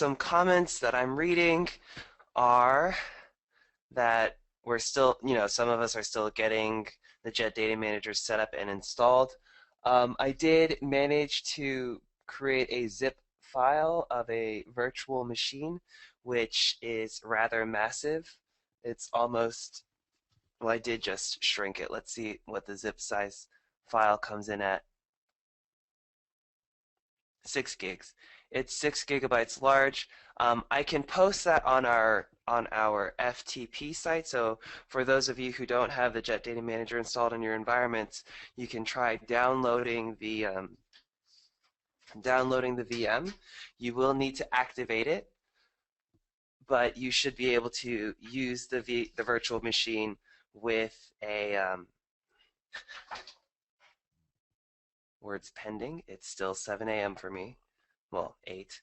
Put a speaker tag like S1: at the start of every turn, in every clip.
S1: some comments that I'm reading are that we're still, some of us are still getting the Jet Data Manager set up and installed. I did manage to create a zip file of a virtual machine, which is rather massive. It's almost, well, I did just shrink it. Let's see what the zip size file comes in at. 6 gigs. It's 6 gigabytes large. I can post that on our FTP site. So for those of you who don't have the Jet Data Manager installed in your environments, you can try downloading the VM. You will need to activate it, but you should be able to use the virtual machine with a words pending. It's still 7 a.m. for me. Well, 8.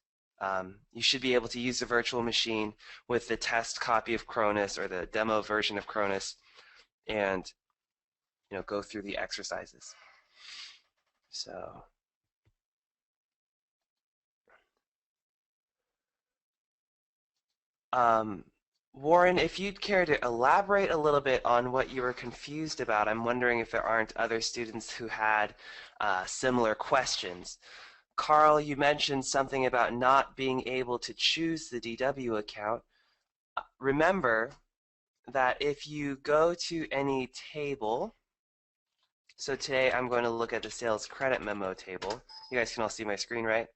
S1: You should be able to use the virtual machine with the test copy of Cronus or the demo version of Cronus and go through the exercises. So Warren, if you'd care to elaborate a little bit on what you were confused about, I'm wondering if there aren't other students who had similar questions. Carl, you mentioned something about not being able to choose the DW account. Remember that if you go to any table, so today I'm going to look at the sales credit memo table. You guys can all see my screen, right?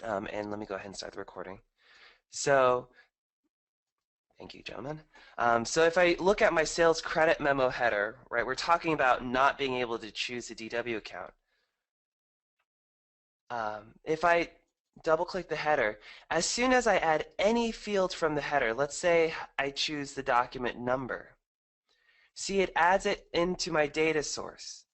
S1: And let me go ahead and start the recording. So, thank you, gentlemen. So if I look at my sales credit memo header, right, we're talking about not being able to choose the DW account. If I double-click the header, as soon as I add any field from the header, let's say I choose the document number, see, it adds it into my data source,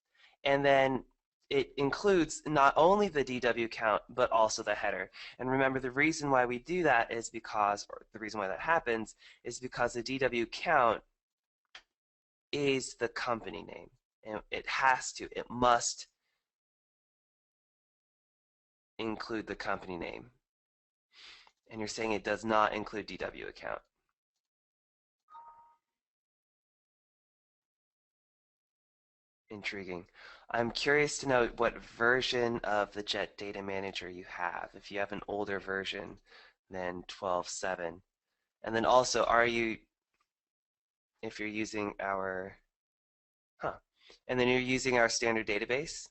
S1: and then it includes not only the DW count, but also the header. And remember, the reason why we do that is because, or the reason why that happens, is because the DW count is the company name. And it must include the company name. And you're saying it does not include DW account. Intriguing. I'm curious to know what version of the Jet Data Manager you have. If you have an older version than 12.7. And then also, if you're using our, and then you're using our standard database?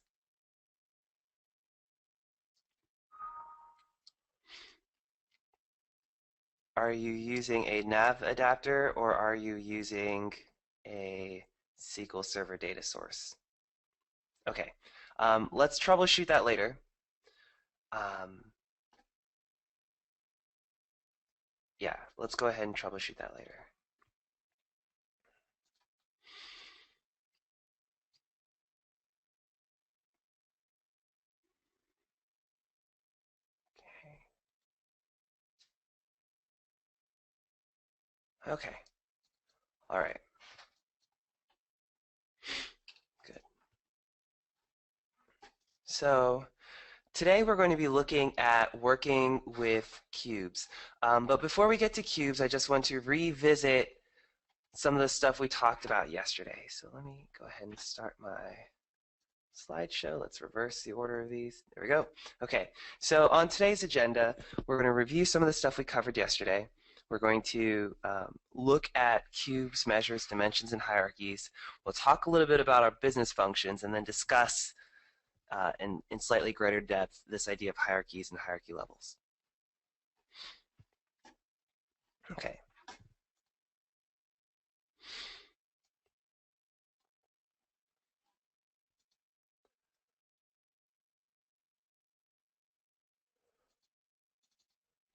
S1: Are you using a nav adapter or are you using a SQL Server data source? Okay, let's troubleshoot that later. Yeah, let's go ahead and troubleshoot that later. Okay. All right. Good. So today we're going to be looking at working with cubes. But before we get to cubes, I just want to revisit some of the stuff we talked about yesterday. So let me go ahead and start my slideshow. Let's reverse the order of these. There we go. Okay, so on today's agenda, we're going to review some of the stuff we covered yesterday. We're going to look at cubes, measures, dimensions, and hierarchies. We'll talk a little bit about our business functions and then discuss in slightly greater depth this idea of hierarchies and hierarchy levels. Okay.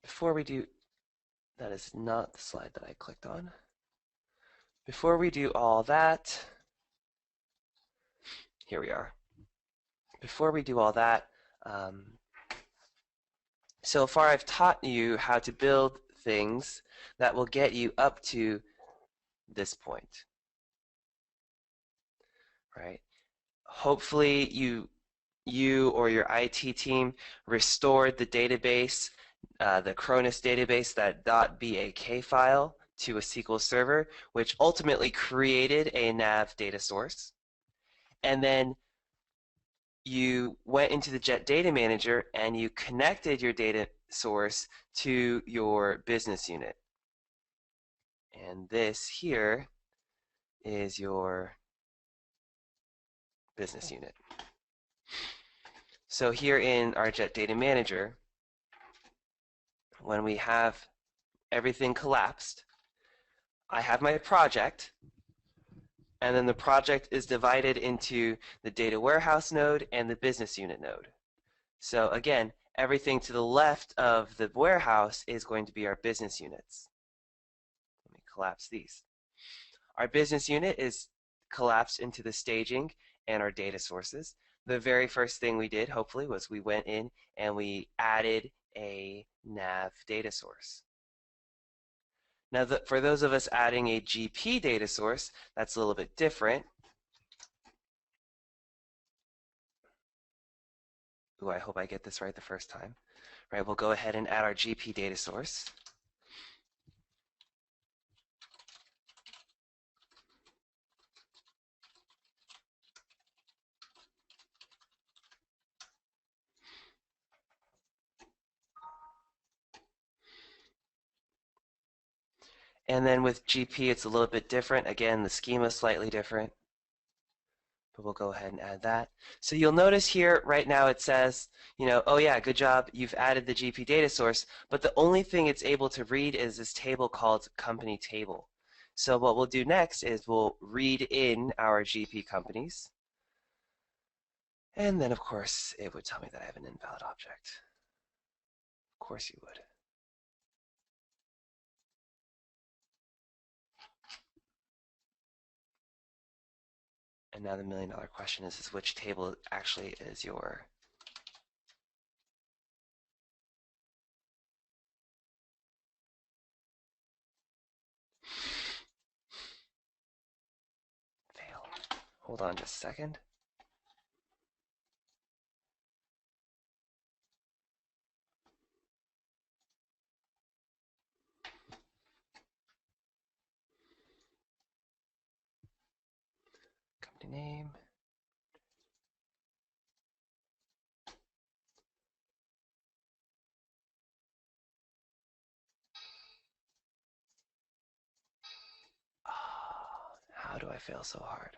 S1: Before we do, that is not the slide that I clicked on. Before we do all that, here we are. Before we do all that, so far I've taught you how to build things that will get you up to this point, right? Hopefully you you or your IT team restored the database, the Cronus database, that .bak file, to a SQL server, which ultimately created a nav data source. And then you went into the Jet Data Manager and you connected your data source to your business unit. And this here is your business unit. So here in our Jet Data Manager, when we have everything collapsed, I have my project, and then the project is divided into the data warehouse node and the business unit node. So again, everything to the left of the warehouse is going to be our business units. Let me collapse these. Our business unit is collapsed into the staging and our data sources. The very first thing we did, hopefully, was we went in and we added a nav data source. Now, for those of us adding a GP data source, that's a little bit different. Ooh, I hope I get this right the first time. Right, we'll go ahead and add our GP data source. And then with GP, it's a little bit different. Again, the schema is slightly different. But we'll go ahead and add that. So you'll notice here right now it says, oh yeah, good job, you've added the GP data source, but the only thing it's able to read is this table called company table. So what we'll do next is we'll read in our GP companies. And then, of course, it would tell me that I have an invalid object. Of course you would. And now the million-dollar question is which table actually is your fail. Hold on just a second. Company name. Oh, how do I fail so hard?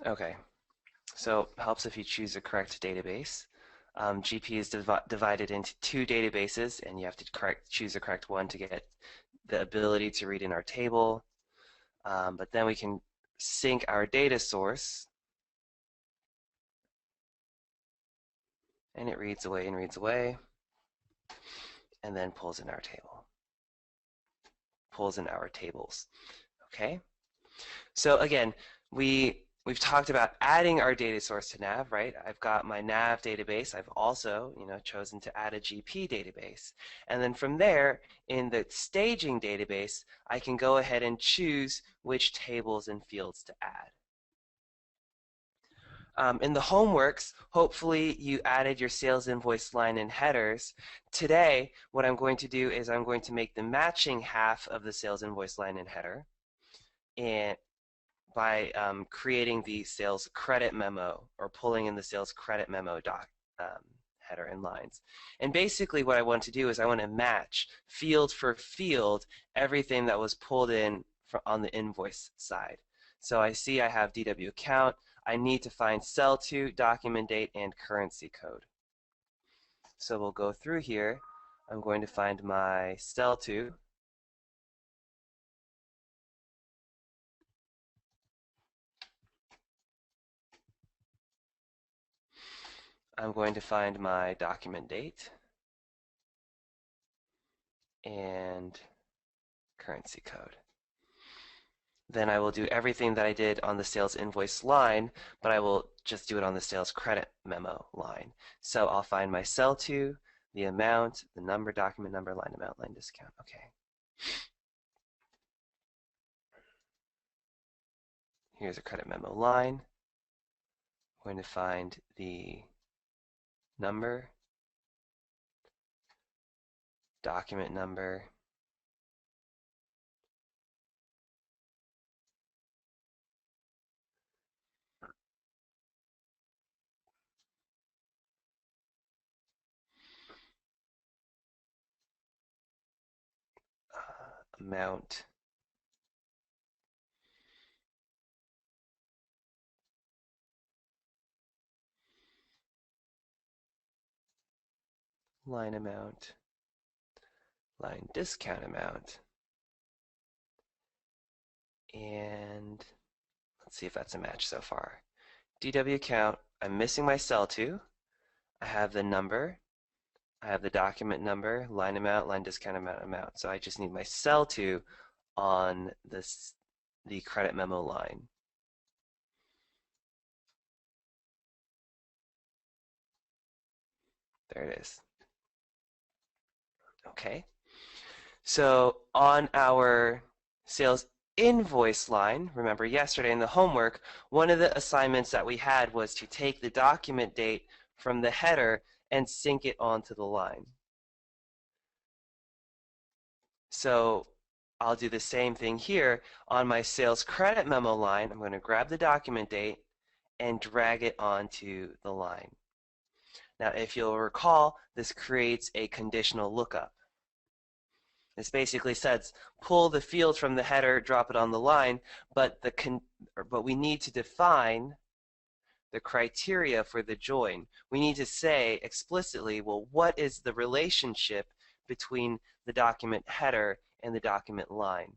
S1: Okay, so it helps if you choose the correct database. GP is divided into two databases, and you have to choose the correct one to get the ability to read in our table. But then we can sync our data source, and it reads away and reads away, and then pulls in our table, pulls in our tables. Okay, so again, we've talked about adding our data source to nav, right? I've got my nav database. I've also, chosen to add a GP database. And then from there, in the staging database, I can go ahead and choose which tables and fields to add. In the homeworks, hopefully you added your sales invoice line and headers. Today, what I'm going to do is I'm going to make the matching half of the sales invoice line and header, and by creating the sales credit memo, or pulling in the sales credit memo header and lines. And basically what I want to do is I want to match field for field everything that was pulled in on the invoice side. So I see I have DW account. I need to find sell to, document date, and currency code. So we'll go through here. I'm going to find my sell to. I'm going to find my document date and currency code. Then I will do everything that I did on the sales invoice line, but I will just do it on the sales credit memo line. So I'll find my sell to, the amount, the number, document number, line amount, line discount. Okay. Here's a credit memo line. I'm going to find the number, document number, amount, line amount, line discount amount, and let's see if that's a match so far. DW account, I'm missing my sell to. I have the number, I have the document number, line amount, line discount amount. So I just need my sell to on the credit memo line. There it is. Okay. So on our sales invoice line, remember yesterday in the homework, one of the assignments that we had was to take the document date from the header and sync it onto the line. So I'll do the same thing here on my sales credit memo line. I'm going to grab the document date and drag it onto the line. Now, if you'll recall, this creates a conditional lookup. This basically says pull the field from the header, drop it on the line, but we need to define the criteria for the join. We need to say explicitly, well, what is the relationship between the document header and the document line?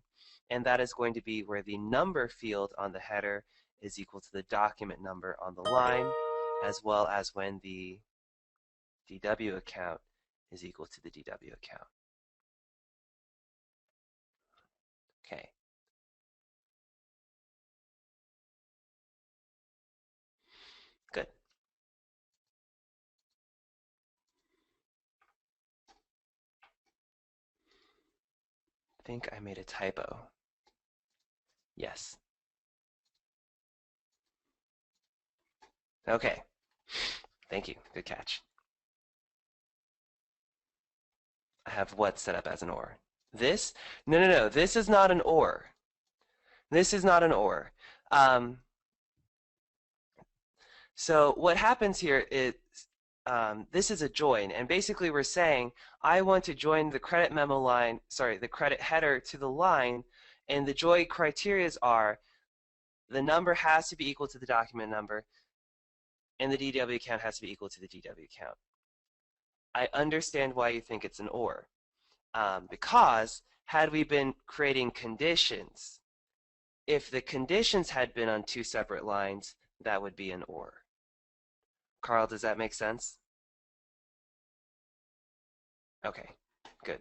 S1: And that is going to be where the number field on the header is equal to the document number on the line, as well as when the DW account is equal to the DW account. Okay. Good. I think I made a typo. Yes. Okay. Thank you. Good catch. I have what set up as an OR? This? No. This is not an OR. This is not an OR. So what happens here is this is a join, and basically we're saying I want to join the credit memo line, the credit header to the line, and the join criteria are the number has to be equal to the document number, and the DW account has to be equal to the DW account. I understand why you think it's an OR, because had we been creating conditions, if the conditions had been on two separate lines, that would be an OR. Carl, does that make sense? Okay, good.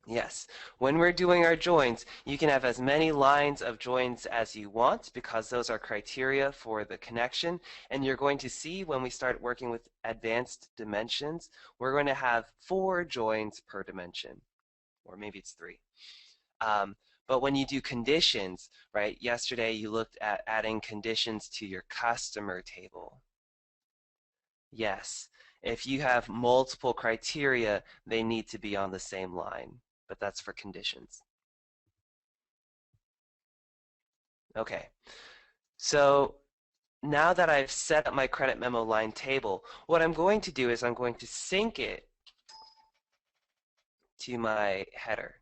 S1: Yes, when we're doing our joins, you can have as many lines of joins as you want because those are criteria for the connection. And you're going to see when we start working with advanced dimensions, we're going to have 4 joins per dimension, or maybe it's 3. But when you do conditions, right, yesterday you looked at adding conditions to your customer table. Yes, if you have multiple criteria, they need to be on the same line, but that's for conditions. Okay, so now that I've set up my credit memo line table, what I'm going to do is I'm going to sync it to my header,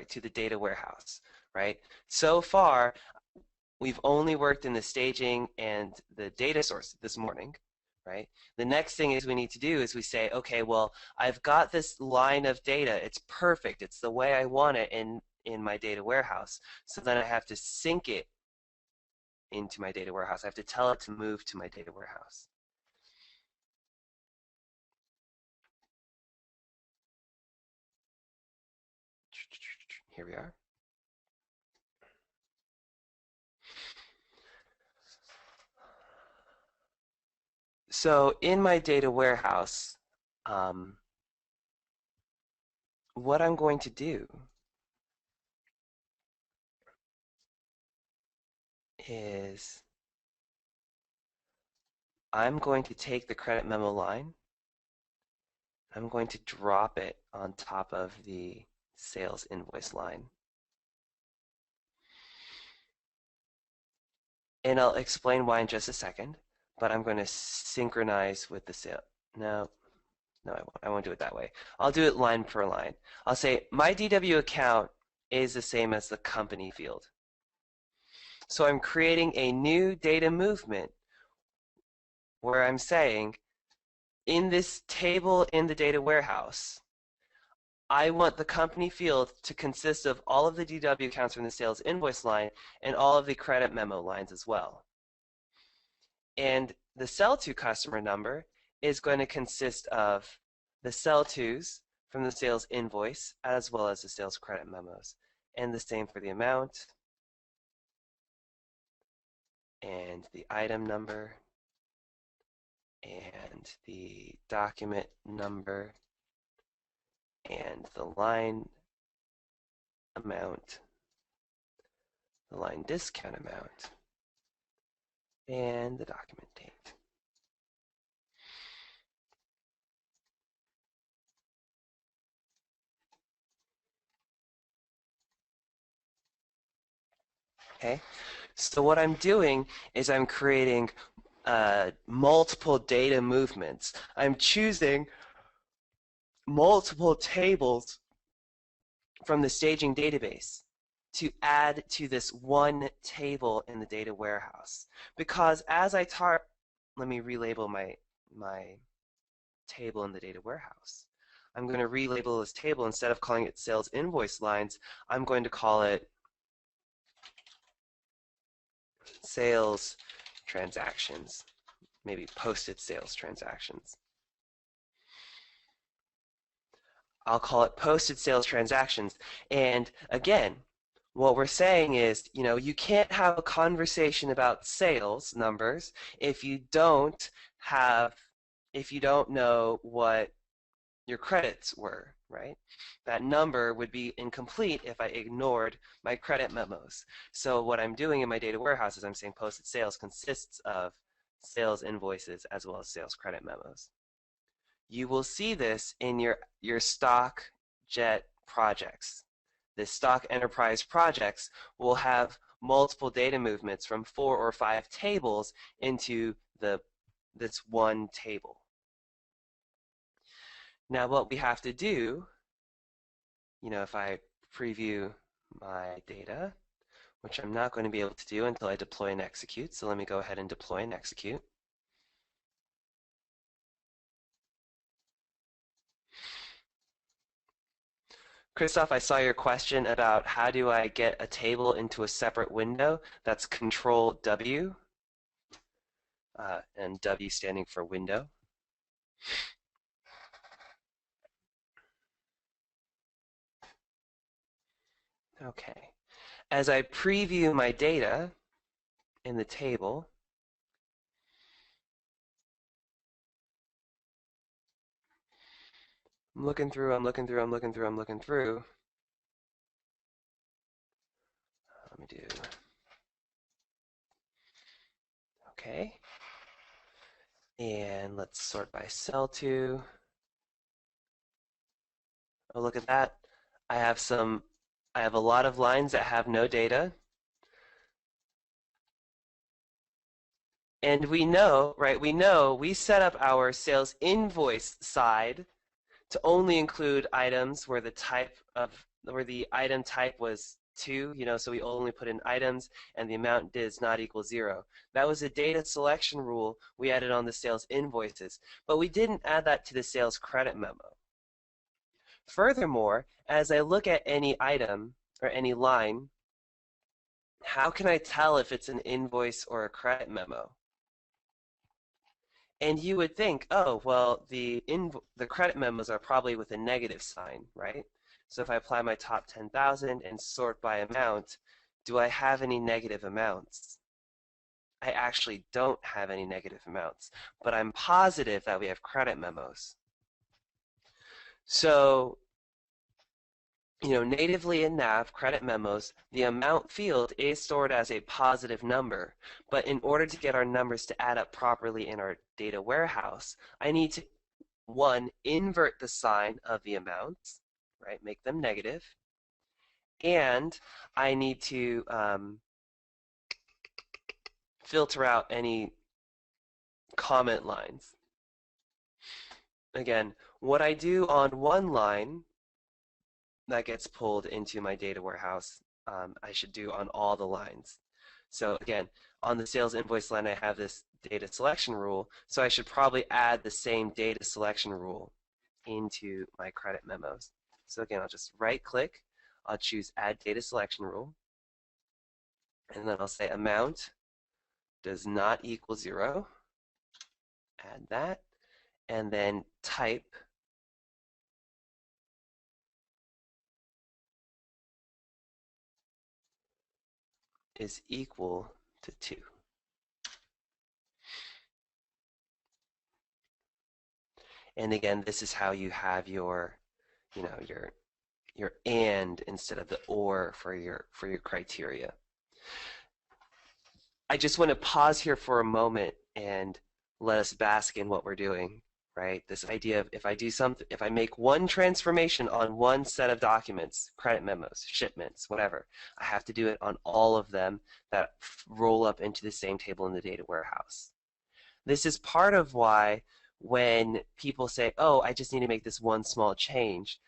S1: to the data warehouse, right? So far, we've only worked in the staging and the data source this morning, right? The next thing is we need to do is we say, okay, well, I've got this line of data. It's perfect. It's the way I want it in my data warehouse. So then I have to sync it into my data warehouse. I have to tell it to move to my data warehouse. Here we are. So in my data warehouse, what I'm going to do is I'm going to take the credit memo line. I'm going to drop it on top of the sales invoice line. And I'll explain why in just a second, but I'm going to synchronize with the sale. No, I won't do it that way. I'll do it line per line. I'll say my DW account is the same as the company field. So I'm creating a new data movement where I'm saying in this table in the data warehouse, I want the company field to consist of all of the DW accounts from the sales invoice line and all of the credit memo lines as well. And the sell to customer number is going to consist of the sell tos from the sales invoice as well as the sales credit memos. And the same for the amount and the item number and the document number and the line amount, the line discount amount, and the document date. Okay, so what I'm doing is I'm creating multiple data movements. I'm choosing multiple tables from the staging database to add to this one table in the data warehouse. Because as I let me relabel my table in the data warehouse. I'm going to relabel this table. Instead of calling it sales invoice lines, I'm going to call it sales transactions, maybe posted sales transactions. I'll call it posted sales transactions. And again, what we're saying is, you can't have a conversation about sales numbers if you don't know what your credits were, right? That number would be incomplete if I ignored my credit memos. So what I'm doing in my data warehouse is I'm saying posted sales consists of sales invoices as well as sales credit memos. You will see this in your stock jet projects. The stock enterprise projects will have multiple data movements from 4 or 5 tables into this one table. Now what we have to do, if I preview my data, which I'm not going to be able to do until I deploy and execute, so let me go ahead and deploy and execute. Christoph, I saw your question about how do I get a table into a separate window. That's Control W, and W standing for window. Okay. As I preview my data in the table, I'm looking through. Let me do, okay. And let's sort by sell to. Oh, look at that. I have a lot of lines that have no data. And we know, right, we set up our sales invoice side to only include items where the item type was 2, so we only put in items and the amount does not equal 0. That was a data selection rule we added on the sales invoices, but we didn't add that to the sales credit memo. Furthermore, as I look at any item or any line, How can I tell if it's an invoice or a credit memo? And you would think, oh, well, the credit memos are probably with a negative sign, right? So if I apply my top 10,000 and sort by amount, do I have any negative amounts? I actually don't have any negative amounts, but I'm positive that we have credit memos. So, natively in Nav, credit memos, the amount field is stored as a positive number. But in order to get our numbers to add up properly in our data warehouse, I need to, one, invert the sign of the amounts, right? Make them negative. And I need to filter out any comment lines. Again, what I do on one line that gets pulled into my data warehouse, I should do on all the lines. So again, on the sales invoice line, I have this data selection rule, so I should probably add the same data selection rule into my credit memos. So again, I'll just right click, I'll choose add data selection rule, and then I'll say amount does not equal 0, add that, and then type is equal to 2. And again, this is how you have your, your and instead of the or for your criteria. I just want to pause here for a moment and let us bask in what we're doing, right? This idea of if I do something, if I make one transformation on one set of documents, credit memos, shipments, whatever, I have to do it on all of them that roll up into the same table in the data warehouse. This is part of why when people say, oh, I just need to make this one small change,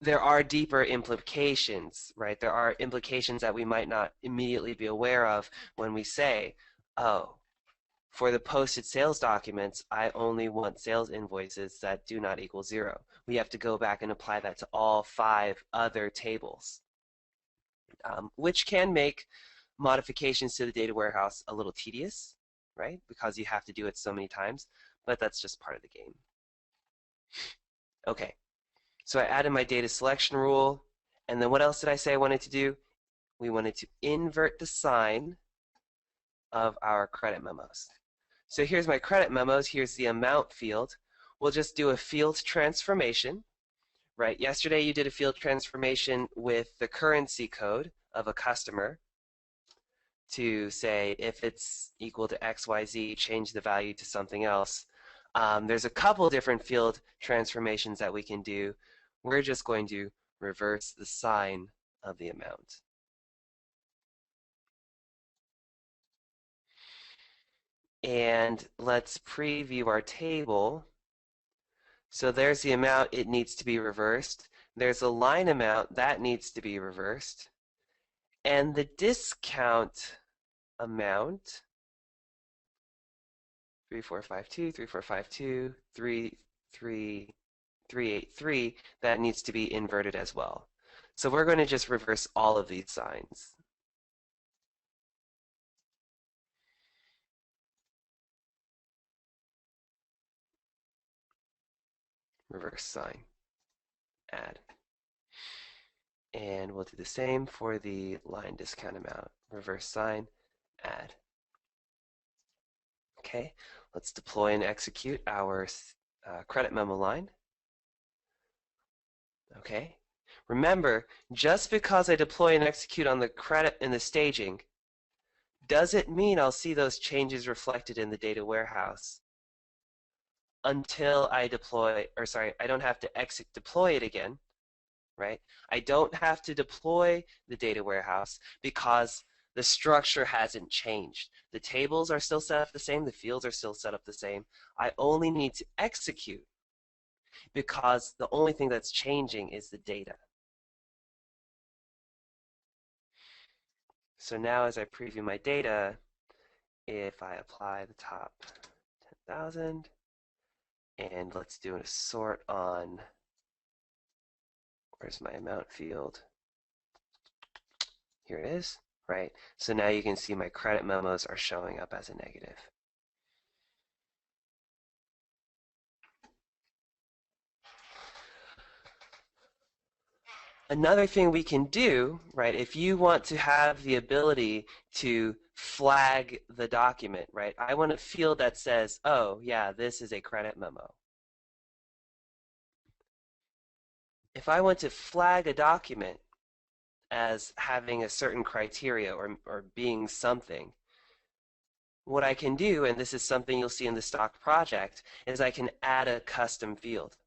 S1: there are deeper implications, right? There are implications that we might not immediately be aware of when we say, oh, for the posted sales documents, I only want sales invoices that do not equal 0. We have to go back and apply that to all 5 other tables, which can make modifications to the data warehouse a little tedious, right? Because you have to do it so many times, but that's just part of the game. Okay, so I added my data selection rule, and then what else did I say I wanted to do? We wanted to invert the sign of our credit memos. So here's my credit memos, here's the amount field. We'll just do a field transformation, right? Yesterday you did a field transformation with the currency code of a customer to say if it's equal to XYZ, change the value to something else. There's a couple different field transformations that we can do. We're just going to reverse the sign of the amount. And let's preview our table. So there's the amount, it needs to be reversed. There's a line amount, that needs to be reversed. And the discount amount, 3452, 3452, 38383, that needs to be inverted as well. So we're going to just reverse all of these signs. Reverse sign, add. And we'll do the same for the line discount amount. Reverse sign, add. Okay, let's deploy and execute our credit memo line. Okay, remember, just because I deploy and execute on the credit in the staging, doesn't mean I'll see those changes reflected in the data warehouse until I deploy, or sorry, I don't have to deploy it again, right? I don't have to deploy the data warehouse because the structure hasn't changed. The tables are still set up the same, the fields are still set up the same. I only need to execute because the only thing that's changing is the data. So now as I preview my data, if I apply the top 10,000, and let's do a sort on, where's my amount field? Here it is, right? So now you can see my credit memos are showing up as a negative. Another thing we can do, right, if you want to have the ability to flag the document, right, I want a field that says, oh, yeah, this is a credit memo. If I want to flag a document as having a certain criteria or being something, what I can do, and this is something you'll see in the stock project, is I can add a custom field.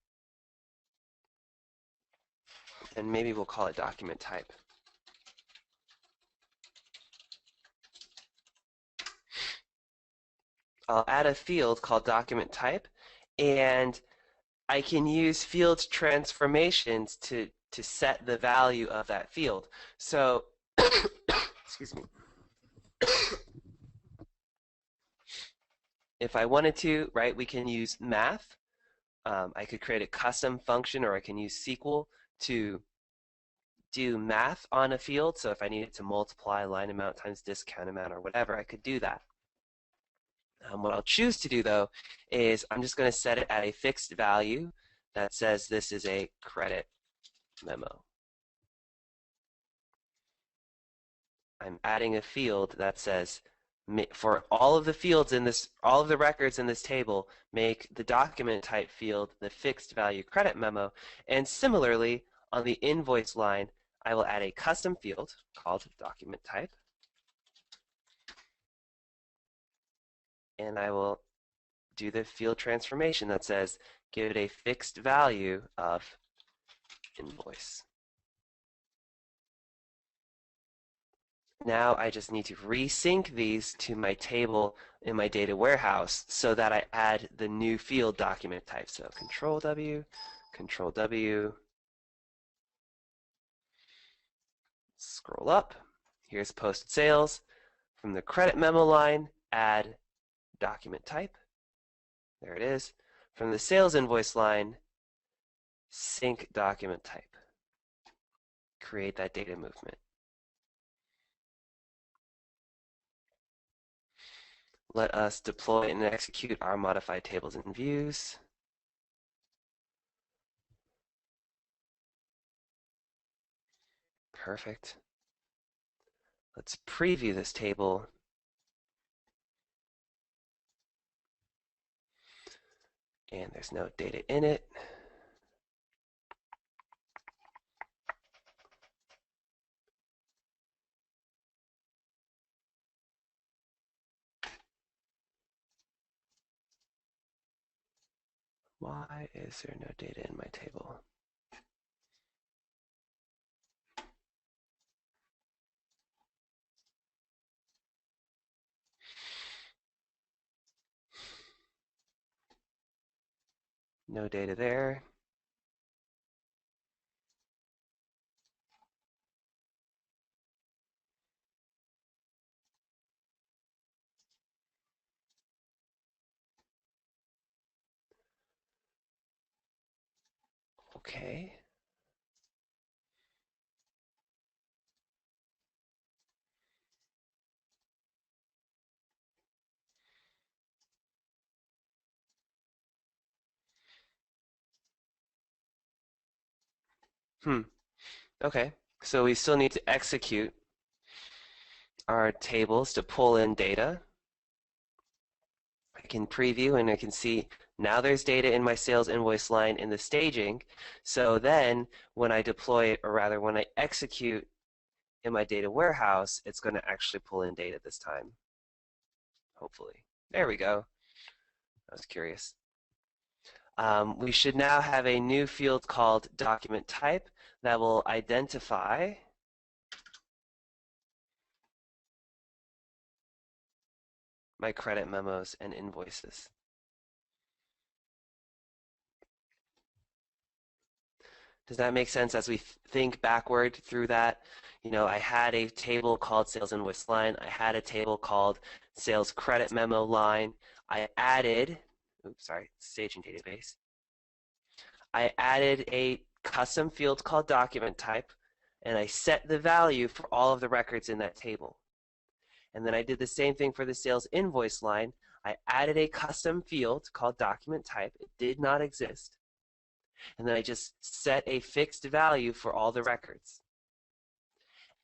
S1: And maybe we'll call it document type. I'll add a field called document type, and I can use field transformations to set the value of that field. So, excuse me. If I wanted to, right, we can use math. I could create a custom function, or I can use SQL to do math on a field. So if I needed to multiply line amount times discount amount or whatever, I could do that. What I'll choose to do, though, is I'm just going to set it at a fixed value that says this is a credit memo. I'm adding a field that says, for all of the fields in this, all of the records in this table, make the document type field the fixed value credit memo. And similarly, on the invoice line, I will add a custom field called document type. And I will do the field transformation that says, give it a fixed value of invoice. Now I just need to resync these to my table in my data warehouse so that I add the new field document type. So Control W, scroll up. Here's posted sales. From the credit memo line, add document type. There it is. From the sales invoice line, sync document type. Create that data movement. Let us deploy and execute our modified tables and views. Perfect. Let's preview this table. And there's no data in it. Why is there no data in my table? No data there. Okay. Okay. So we still need to execute our tables to pull in data. I can preview and I can see now there's data in my sales invoice line in the staging. So then when I deploy it, or rather when I execute in my data warehouse, it's going to actually pull in data this time. Hopefully. There we go. I was curious. We should now have a new field called document type that will identify my credit memos and invoices. Does that make sense as we think backward through that? You know, I had a table called sales invoice line. I had a table called sales credit memo line. I added, staging database. I added a custom field called document type, and I set the value for all of the records in that table. And then I did the same thing for the sales invoice line. I added a custom field called document type. It did not exist. And then I just set a fixed value for all the records.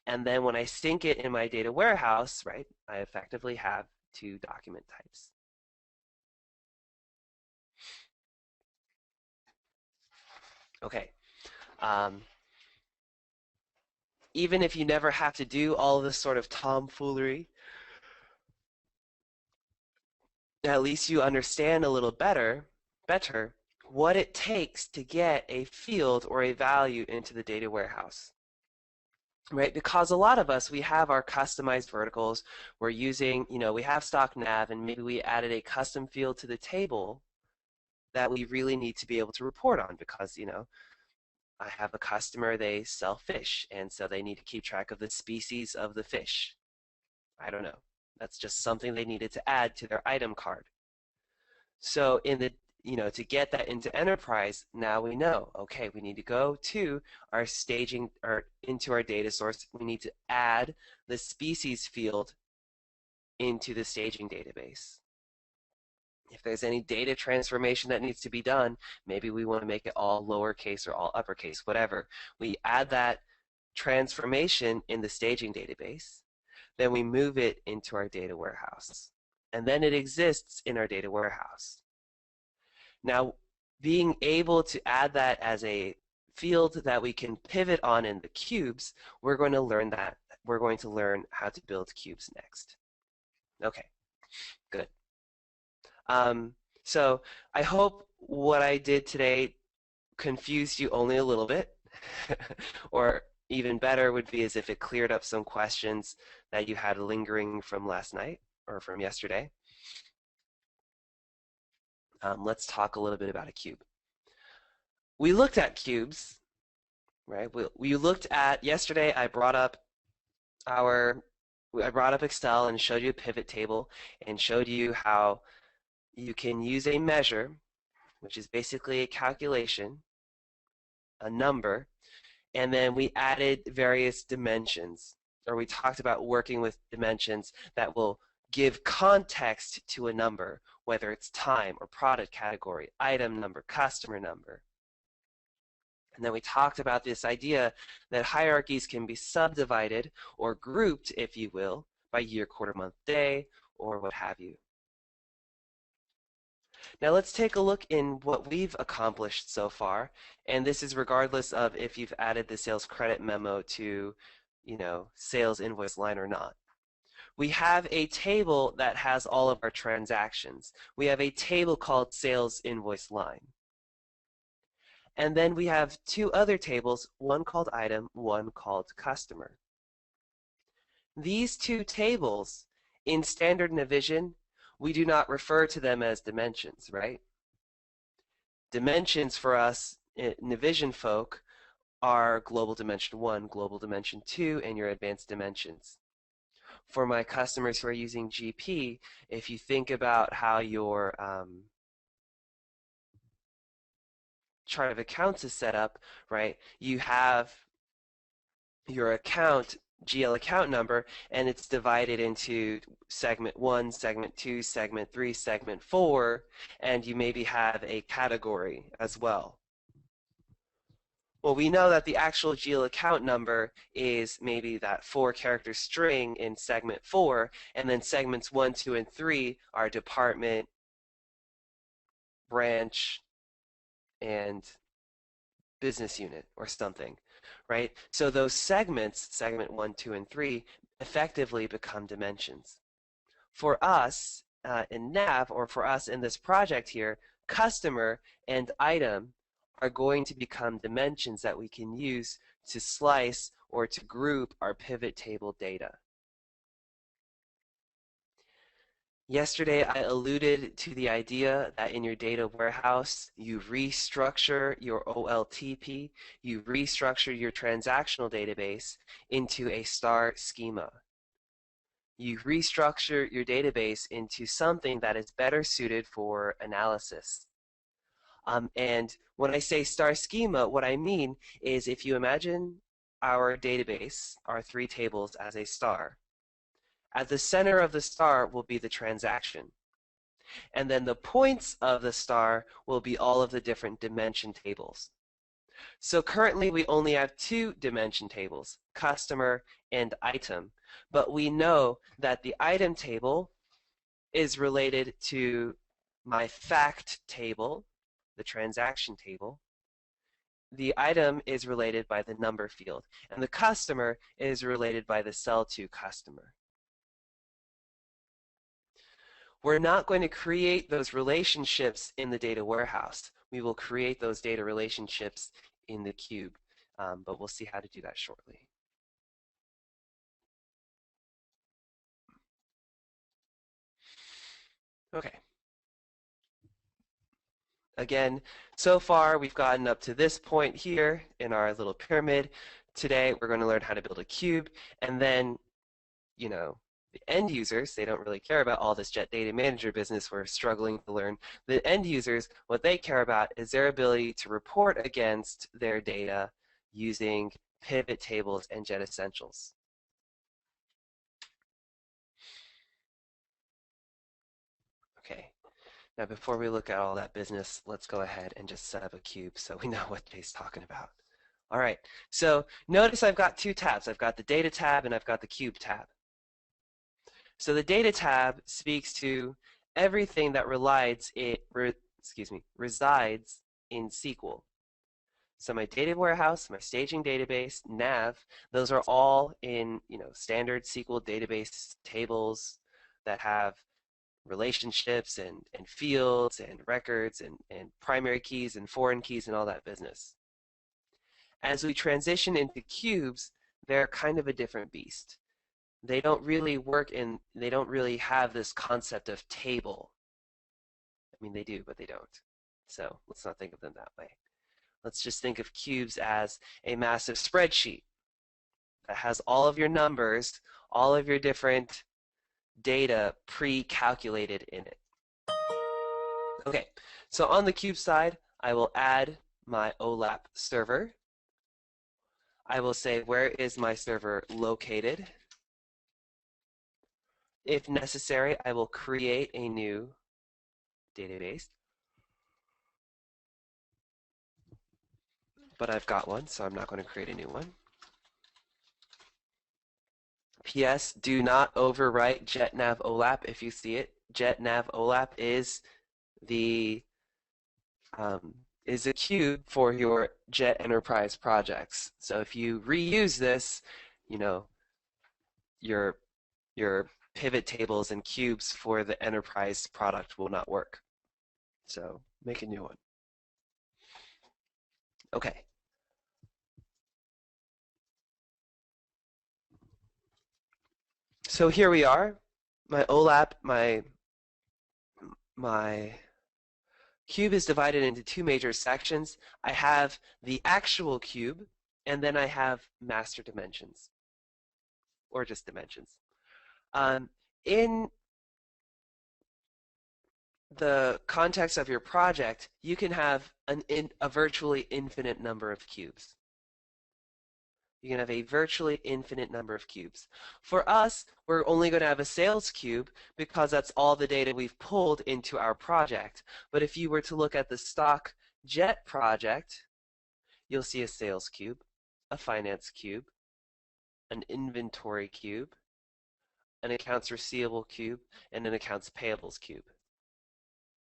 S1: And then when I sync it in my data warehouse, right, I effectively have two document types. Okay. Um, Even if you never have to do all this sort of tomfoolery, at least you understand a little better what it takes to get a field or a value into the data warehouse. Right? Because a lot of us, we have our customized verticals. We're using, we have stock nav, and maybe we added a custom field to the table that we really need to be able to report on because, I have a customer, they sell fish, and so they need to keep track of the species of the fish. I don't know. That's just something they needed to add to their item card. So to get that into enterprise, now we know, okay, we need to go to our staging or into our data source. We need to add the species field into the staging database. If there's any data transformation that needs to be done, maybe we want to make it all lowercase or all uppercase, whatever. We add that transformation in the staging database, then we move it into our data warehouse. And then it exists in our data warehouse. Now, being able to add that as a field that we can pivot on in the cubes, we're going to learn that. We're going to learn how to build cubes next. Okay, good. So I hope what I did today confused you only a little bit, or even better would be as if it cleared up some questions that you had lingering from last night or from yesterday. Let's talk a little bit about a cube. We looked at cubes, right? We looked at yesterday. I brought up Excel and showed you a pivot table and showed you how you can use a measure, which is basically a calculation, a number, and then we added various dimensions, or we talked about working with dimensions that will give context to a number, whether it's time or product category, item number, customer number. And then we talked about this idea that hierarchies can be subdivided or grouped, if you will, by year, quarter, month, day, or what have you. Now let's take a look in what we've accomplished so far, and this is regardless of if you've added the sales credit memo to, sales invoice line or not. We have a table that has all of our transactions. We have a table called sales invoice line. And then we have two other tables, one called item, one called customer. These two tables, in standard Navision, we do not refer to them as dimensions, right? Dimensions for us, Navision folk, are global dimension 1, global dimension 2, and your advanced dimensions. For my customers who are using GP, if you think about how your chart of accounts is set up, right? You have your account, GL account number, and it's divided into segment 1, segment 2, segment 3, segment 4, and you maybe have a category as well. Well, we know that the actual GL account number is maybe that 4-character string in segment 4, and then segments 1, 2, and 3 are department, branch, and business unit or something, right? So those segments, segment 1, 2, and 3, effectively become dimensions. For us in NAV, or for us in this project here, customer and item are going to become dimensions that we can use to slice or to group our pivot table data. Yesterday, I alluded to the idea that in your data warehouse, you restructure your OLTP, you restructure your transactional database into a star schema. You restructure your database into something that is better suited for analysis. And when I say star schema, what I mean is if you imagine our database, our three tables, as a star. At the center of the star will be the transaction. And then the points of the star will be all of the different dimension tables. So currently we only have two dimension tables, customer and item. But we know that the item table is related to my fact table, the transaction table. The item is related by the number field, and the customer is related by the sell to customer. We're not going to create those relationships in the data warehouse. We will create those data relationships in the cube, but we'll see how to do that shortly. Okay. Again, so far we've gotten up to this point here in our little pyramid. Today we're going to learn how to build a cube, and then, you know, the end users, they don't really care about all this Jet Data Manager business we're struggling to learn. The end users, what they care about is their ability to report against their data using pivot tables and Jet Essentials. Okay, now before we look at all that business, let's go ahead and just set up a cube so we know what Jay's talking about. All right, so notice I've got two tabs. I've got the data tab and I've got the cube tab. So the data tab speaks to everything that resides in SQL. So my data warehouse, my staging database, nav, those are all in standard SQL database tables that have relationships and fields and records and primary keys and foreign keys and all that business. As we transition into cubes, they're kind of a different beast. They don't really they don't really have this concept of table. I mean, they do, but they don't. So let's not think of them that way. Let's just think of cubes as a massive spreadsheet that has all of your numbers, all of your different data pre-calculated in it. Okay, so on the cube side, I will add my OLAP server. I will say, where is my server located? If necessary, I will create a new database. But I've got one, so I'm not going to create a new one. P.S. Do not overwrite JetNav OLAP if you see it. JetNav OLAP is a cube for your Jet Enterprise projects. So if you reuse this, your pivot tables and cubes for the enterprise product will not work. So make a new one. Okay. So here we are. My OLAP, my cube is divided into two major sections. I have the actual cube, and then I have master dimensions, or just dimensions. In the context of your project, you can have a virtually infinite number of cubes. You can have a virtually infinite number of cubes. For us, we're only going to have a sales cube because that's all the data we've pulled into our project. But if you were to look at the stock Jet project, you'll see a sales cube, a finance cube, an inventory cube, an accounts receivable cube, and an accounts payables cube.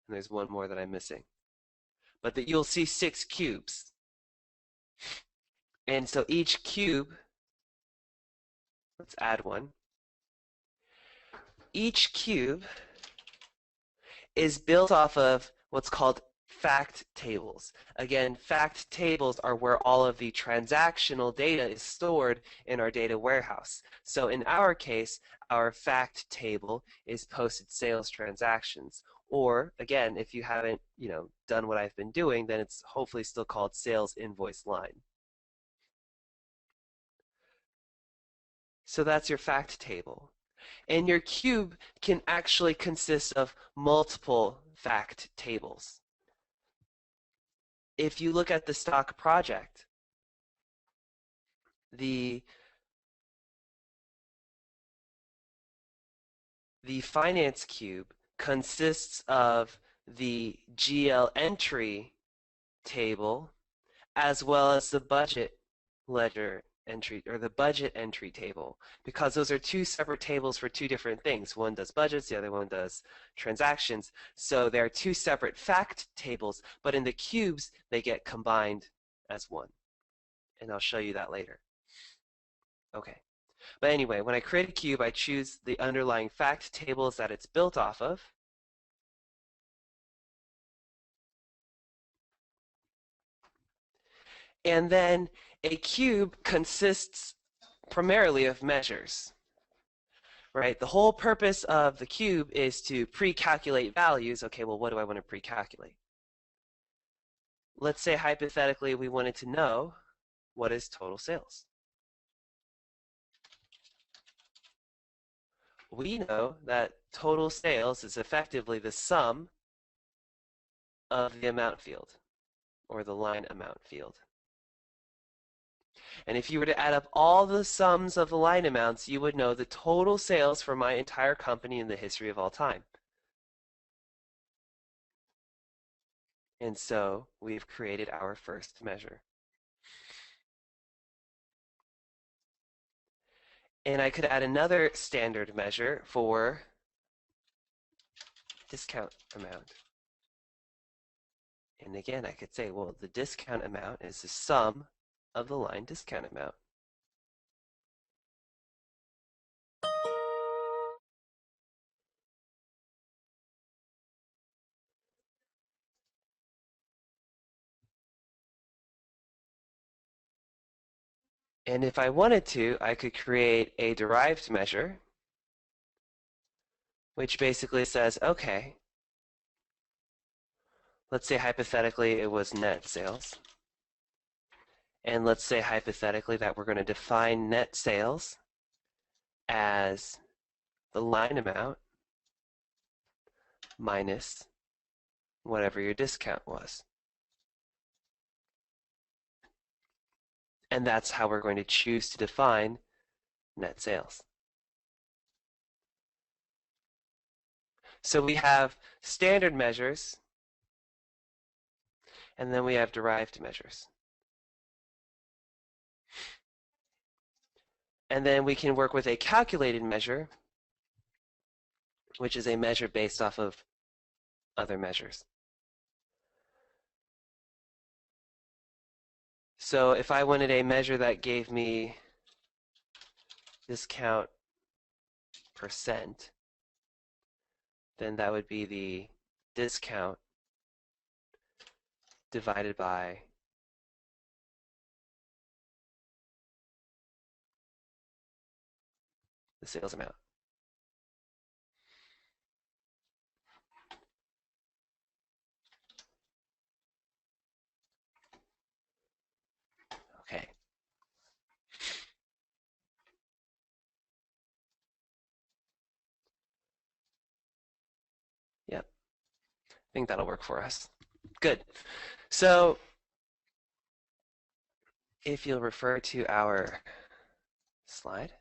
S1: And there's one more that I'm missing. But that you'll see 6 cubes. And so each cube, let's add one. Each cube is built off of what's called fact tables. Again, fact tables are where all of the transactional data is stored in our data warehouse. So in our case, our fact table is posted sales transactions. Or again, if you haven't, done what I've been doing, then it's hopefully still called sales invoice line. So that's your fact table. And your cube can actually consist of multiple fact tables. If you look at the stock project, the the finance cube consists of the GL entry table as well as the budget ledger entry or the budget entry table, because those are two separate tables for two different things. One does budgets, the other one does transactions. So they're two separate fact tables, but in the cubes, they get combined as one. And I'll show you that later. Okay. But anyway, when I create a cube, I choose the underlying fact tables that it's built off of. And then a cube consists primarily of measures, right? The whole purpose of the cube is to pre-calculate values. Okay, well, what do I want to pre-calculate? Let's say hypothetically we wanted to know what is total sales. We know that total sales is effectively the sum of the amount field, or the line amount field. And if you were to add up all the sums of the line amounts, you would know the total sales for my entire company in the history of all time. And so we've created our first measure. And I could add another standard measure for discount amount. And again, I could say, well, the discount amount is the sum of the line discount amount. And if I wanted to, I could create a derived measure, which basically says, okay, let's say hypothetically it was net sales. And let's say hypothetically that we're going to define net sales as the line amount minus whatever your discount was. And that's how we're going to choose to define net sales. So we have standard measures, and then we have derived measures. And then we can work with a calculated measure, which is a measure based off of other measures. So if I wanted a measure that gave me discount percent, then that would be the discount divided by the sales amount. Okay. Yep. I think that'll work for us. Good. So if you'll refer to our slide,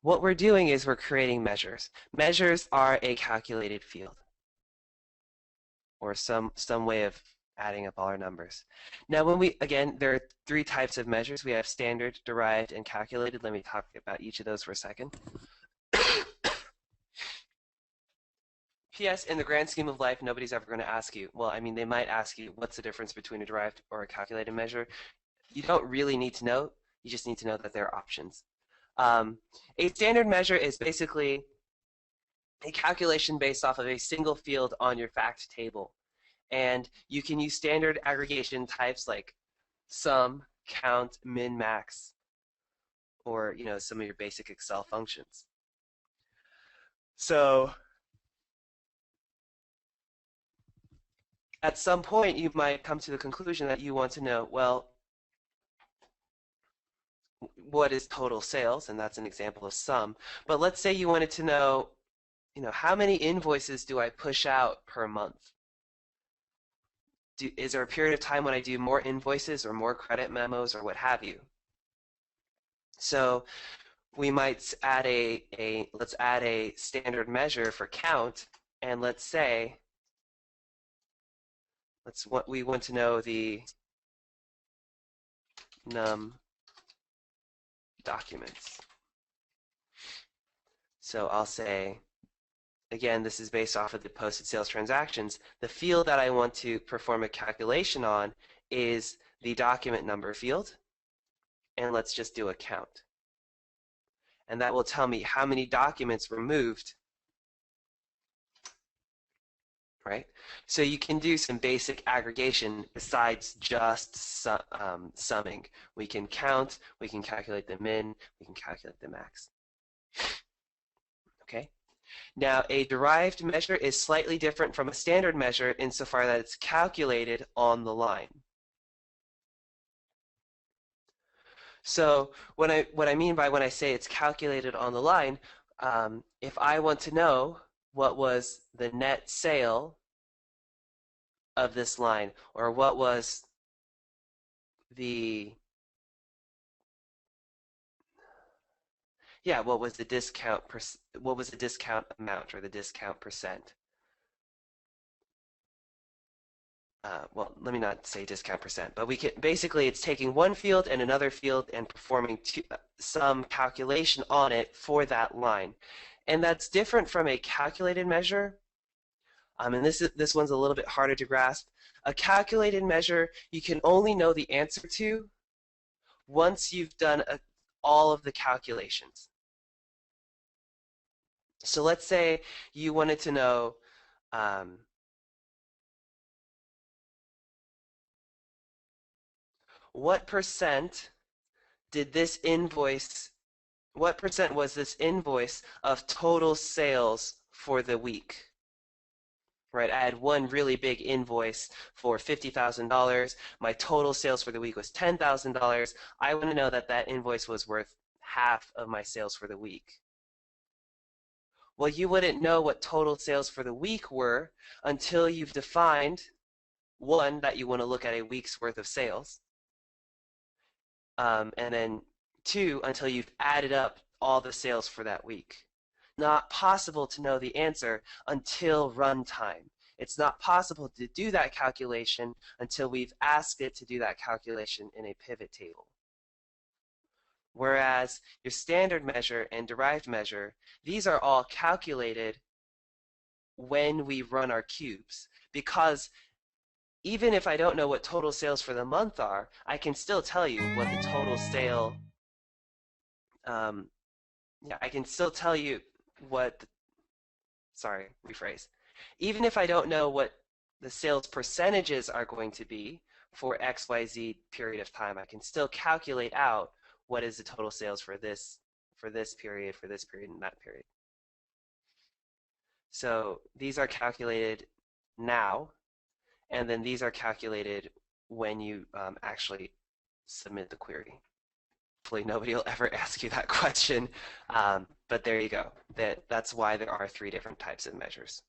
S1: what we're doing is we're creating measures. Measures are a calculated field, or some way of adding up all our numbers. Now again, there are three types of measures. We have standard, derived, and calculated. Let me talk about each of those for a second. P.S. In the grand scheme of life, nobody's ever going to ask you, well, I mean, they might ask you, what's the difference between a derived or a calculated measure? You don't really need to know. You just need to know that there are options. A standard measure is basically a calculation based off of a single field on your fact table. And you can use standard aggregation types like sum, count, min, max, or some of your basic Excel functions. So at some point, you might come to the conclusion that you want to know, well, what is total sales? And that's an example of sum. But let's say you wanted to know, how many invoices do I push out per month? Is there a period of time when I do more invoices or more credit memos or what have you? So we might add let's add a standard measure for count, and let's say we want to know the num documents. So I'll say, again, this is based off of the posted sales transactions. The field that I want to perform a calculation on is the document number field, and let's just do a count. And that will tell me how many documents were moved, right? So you can do some basic aggregation besides just summing. We can count, we can calculate the min, we can calculate the max. Okay? Now, a derived measure is slightly different from a standard measure insofar that it's calculated on the line. So what I mean by when I say it's calculated on the line, if I want to know what was the net sale of this line, or what was the what was the discount amount or the discount percent? Well, let me not say discount percent, but we can basically it's taking one field and another field and performing some calculation on it for that line, and that's different from a calculated measure. And this one's a little bit harder to grasp. A calculated measure you can only know the answer to once you've done all of the calculations. So let's say you wanted to know what percent was this invoice of total sales for the week? Right, I had one really big invoice for $50,000. My total sales for the week was $10,000. I want to know that that invoice was worth half of my sales for the week. Well, you wouldn't know what total sales for the week were until you've defined, one, that you want to look at a week's worth of sales, and then two, until you've added up all the sales for that week. Not possible to know the answer until runtime. It's not possible to do that calculation until we've asked it to do that calculation in a pivot table. Whereas your standard measure and derived measure, these are all calculated when we run our cubes, because even if I don't know what total sales for the month are, I can still tell you what the total sale, I can still tell you what, sorry, rephrase. Even if I don't know what the sales percentages are going to be for XYZ period of time, I can still calculate out what is the total sales for this period, and that period. So these are calculated now, and then these are calculated when you actually submit the query. Hopefully nobody will ever ask you that question, but there you go. That's why there are three different types of measures.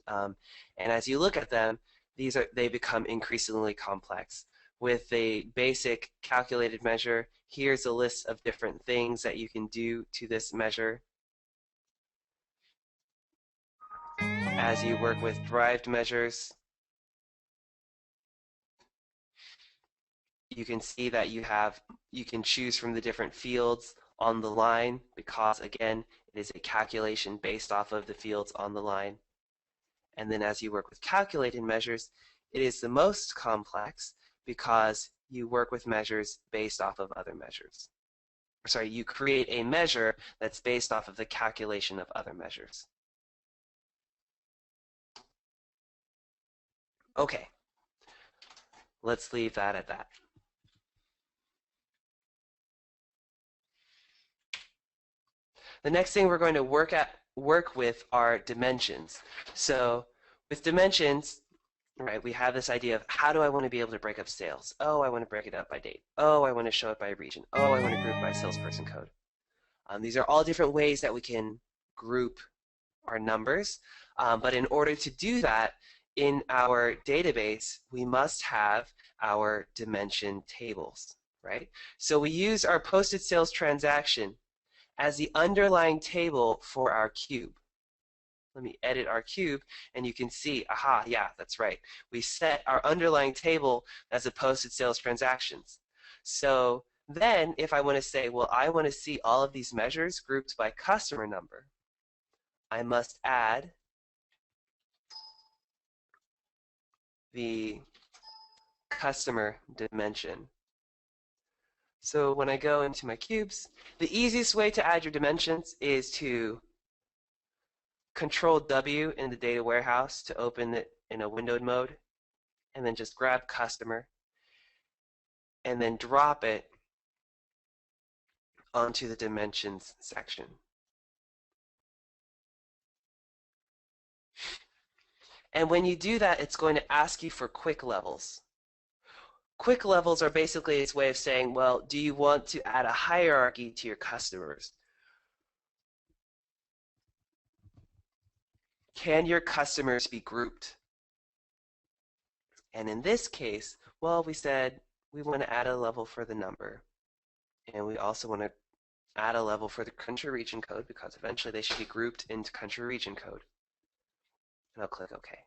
S1: And as you look at them, they become increasingly complex. With a basic calculated measure, here's a list of different things that you can do to this measure. As you work with derived measures, you can see that you can choose from the different fields on the line because, again, it is a calculation based off of the fields on the line. And then as you work with calculated measures, it is the most complex because you work with measures based off of other measures. Sorry, you create a measure that's based off of the calculation of other measures. Okay, let's leave that at that. The next thing we're going to work with are dimensions. So with dimensions, right, we have this idea of how do I want to be able to break up sales? Oh, I want to break it up by date. Oh, I want to show it by region. Oh, I want to group by salesperson code. These are all different ways that we can group our numbers. But in order to do that in our database, we must have our dimension tables. right? So we use our posted sales transaction as the underlying table for our cube. Let me edit our cube, and you can see, aha, yeah, that's right. We set our underlying table as a posted sales transactions. So then if I want to say, well, I want to see all of these measures grouped by customer number, I must add the customer dimension. So when I go into my cubes, the easiest way to add your dimensions is to Control W in the data warehouse to open it in a windowed mode, and then just grab customer and then drop it onto the dimensions section. And when you do that, it's going to ask you for quick levels. Quick levels are basically its way of saying, well, do you want to add a hierarchy to your customers? Can your customers be grouped? And in this case, well, we said we want to add a level for the number. And we also want to add a level for the country region code because eventually they should be grouped into country region code. And I'll click OK.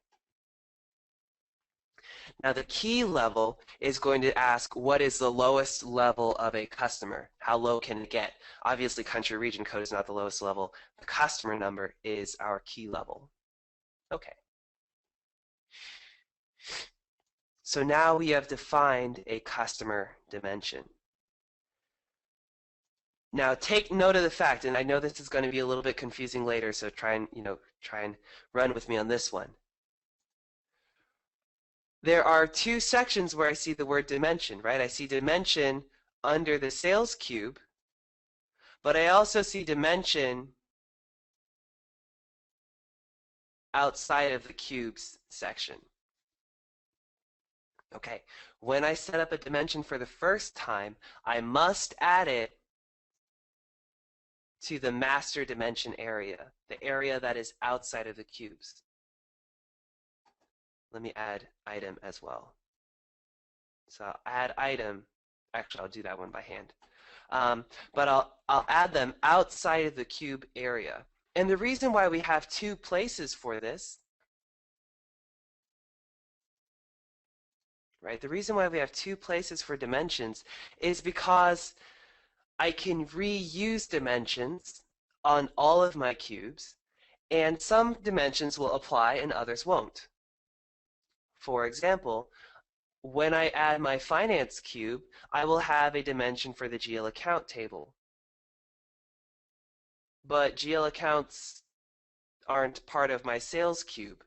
S1: Now the key level is going to ask what is the lowest level of a customer? How low can it get? Obviously country region code is not the lowest level. The customer number is our key level. Okay. So now we have defined a customer dimension. Now take note of the fact, and I know this is going to be a little bit confusing later, so try and run with me on this one. There are two sections where I see the word dimension, right? I see dimension under the sales cube, but I also see dimension outside of the cubes section. Okay, when I set up a dimension for the first time, I must add it to the master dimension area, the area that is outside of the cubes. Let me add item as well. So I'll add item. Actually, I'll do that one by hand. But I'll add them outside of the cube area. And the reason why we have two places for this, right? The reason why we have two places for dimensions is because I can reuse dimensions on all of my cubes, and some dimensions will apply and others won't. For example, when I add my finance cube, I will have a dimension for the GL account table. But GL accounts aren't part of my sales cube.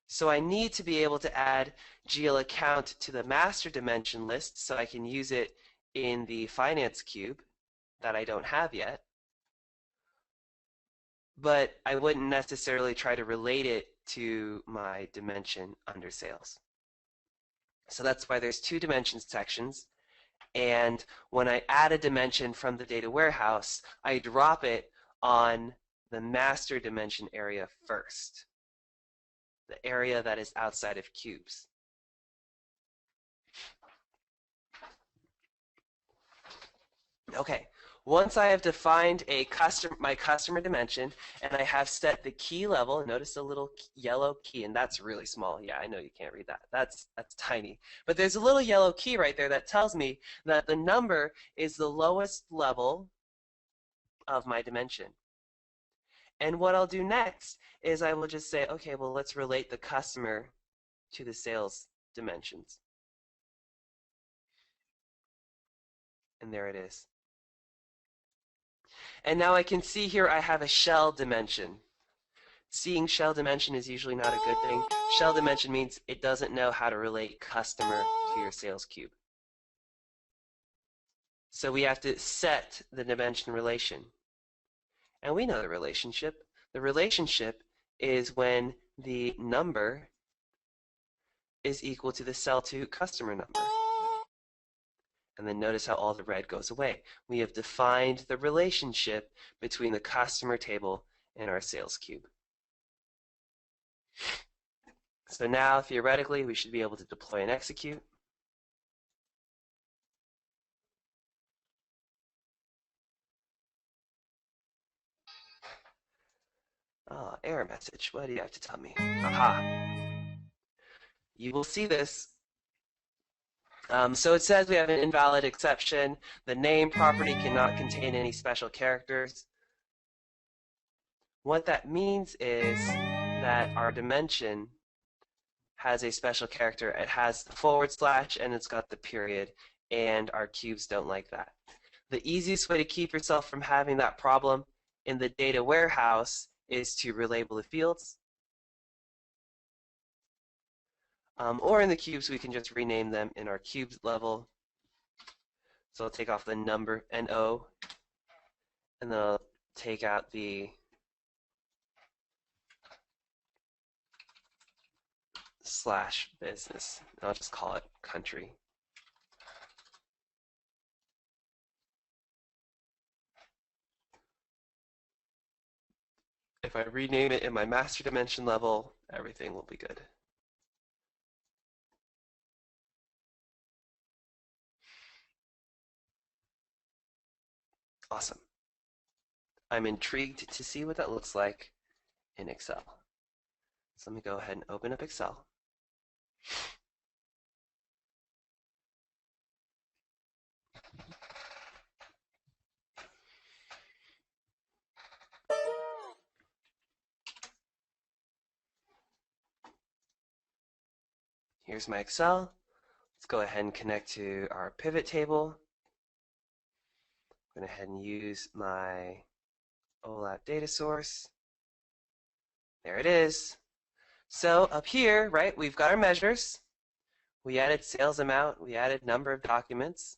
S1: So I need to be able to add GL account to the master dimension list so I can use it in the finance cube that I don't have yet. But I wouldn't necessarily try to relate it to my dimension under sales. So that's why there's two dimension sections. And when I add a dimension from the data warehouse, I drop it on the master dimension area first, the area that is outside of cubes. Okay, once I have defined my customer dimension and I have set the key level, notice the little yellow key, and that's really small. Yeah, I know you can't read that. That's tiny. But there's a little yellow key right there that tells me that the number is the lowest level of my dimension. And what I'll do next is I will just say, okay, well, let's relate the customer to the sales dimensions. And there it is. And now I can see here I have a shell dimension. Seeing shell dimension is usually not a good thing. Shell dimension means it doesn't know how to relate customer to your sales cube. So we have to set the dimension relation. And we know the relationship. The relationship is when the number is equal to the cell to customer number. And then notice how all the red goes away. We have defined the relationship between the customer table and our sales cube. So now, theoretically, we should be able to deploy and execute. Oh, error message. What do you have to tell me? Aha. You will see this. So it says we have an invalid exception. The name property cannot contain any special characters. What that means is that our dimension has a special character. It has the forward slash and it's got the period, and our cubes don't like that. The easiest way to keep yourself from having that problem in the data warehouse is to relabel the fields. Or in the cubes, we can just rename them in our cubes level. So I'll take off the number NO, and then I'll take out the slash business. And I'll just call it country. If I rename it in my master dimension level, everything will be good. Awesome. I'm intrigued to see what that looks like in Excel. So let me go ahead and open up Excel. Here's my Excel. Let's go ahead and connect to our pivot table. I'm going to go ahead and use my OLAP data source. There it is. So up here, right, we've got our measures. We added sales amount, we added number of documents,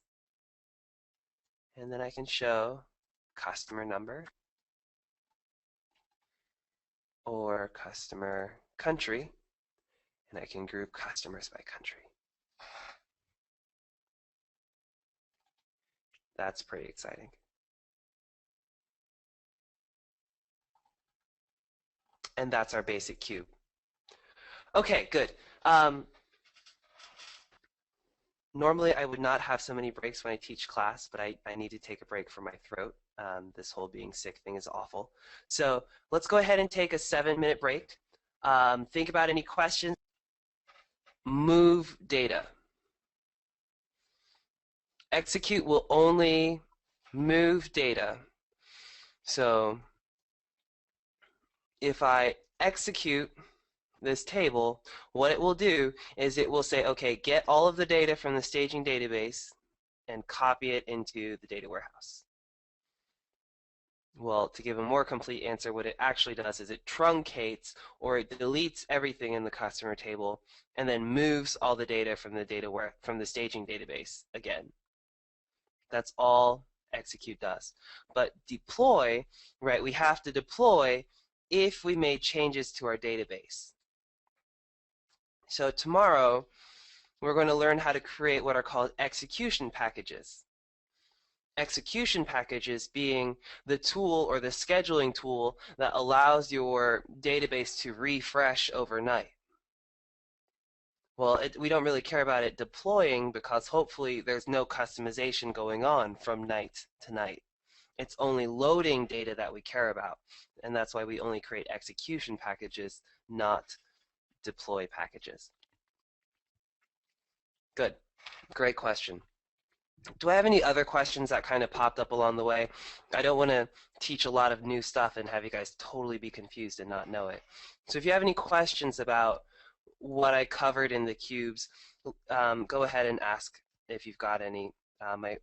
S1: and then I can show customer number or customer country, and I can group customers by country. That's pretty exciting. And that's our basic cube. Okay, good. Normally I would not have so many breaks when I teach class, but I need to take a break for my throat. This whole being sick thing is awful. So let's go ahead and take a 7-minute break. Think about any questions. Move data. Execute will only move data. So if I execute this table, what it will do is it will say, okay, get all of the data from the staging database and copy it into the data warehouse. Well, to give a more complete answer, what it actually does is it truncates or it deletes everything in the customer table and then moves all the data from the staging database again. That's all execute does. But deploy, right, we have to deploy if we made changes to our database. So tomorrow, we're going to learn how to create what are called execution packages. Execution packages being the tool or the scheduling tool that allows your database to refresh overnight. Well, we don't really care about it deploying because hopefully there's no customization going on from night to night. It's only loading data that we care about, and that's why we only create execution packages, not deploy packages. Good. Great question. Do I have any other questions that kind of popped up along the way? I don't want to teach a lot of new stuff and have you guys totally be confused and not know it. So if you have any questions about what I covered in the cubes, go ahead and ask if you've got any. My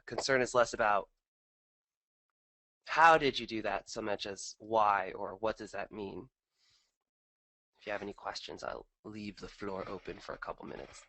S1: concern is less about how did you do that so much as why or what does that mean. If you have any questions, I'll leave the floor open for a couple minutes.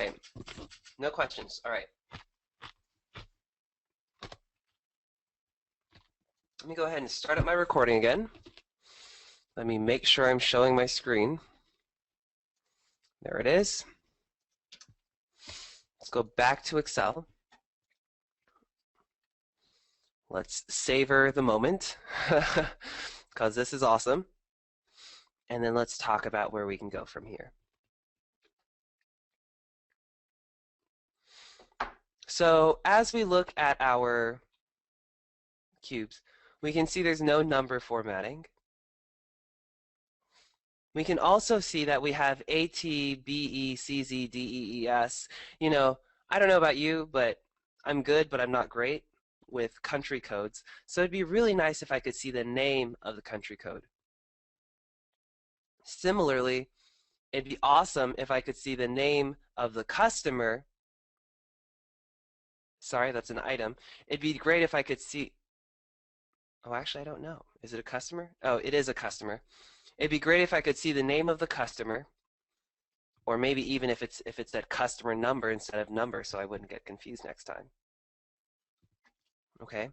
S1: Okay, no questions. All right. Let me go ahead and start up my recording again. Let me make sure I'm showing my screen. There it is. Let's go back to Excel. Let's savor the moment because this is awesome. And then let's talk about where we can go from here. So as we look at our cubes, we can see there's no number formatting. We can also see that we have A, T, B, E, C, Z, D, E, E, S. You know, I don't know about you, but I'm good, but I'm not great with country codes. So it'd be really nice if I could see the name of the country code. Similarly, it'd be awesome if I could see the name of the customer. Sorry, that's an item. It'd be great if I could see. Oh, actually, I don't know. Is it a customer? Oh, it is a customer. It'd be great if I could see the name of the customer, or maybe even if it's that customer number instead of number, so I wouldn't get confused next time. Okay.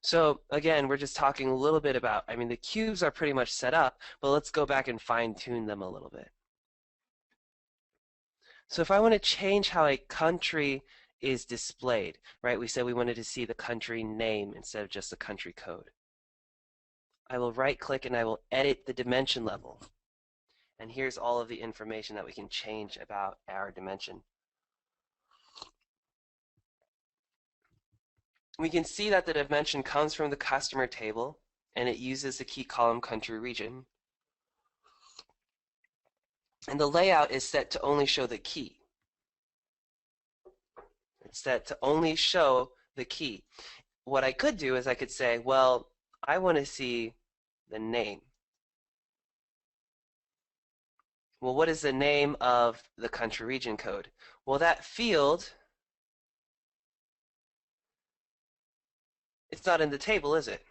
S1: So again, we're just talking a little bit about, I mean, the cubes are pretty much set up, but let's go back and fine tune them a little bit. So if I want to change how a country is displayed, right? We said we wanted to see the country name instead of just the country code. I will right click and I will edit the dimension level. And here's all of the information that we can change about our dimension. We can see that the dimension comes from the customer table and it uses the key column country region. And the layout is set to only show the key. It's set to only show the key. What I could do is I could say, well, I want to see the name. Well, what is the name of the country region code? Well, that field, it's not in the table, is it?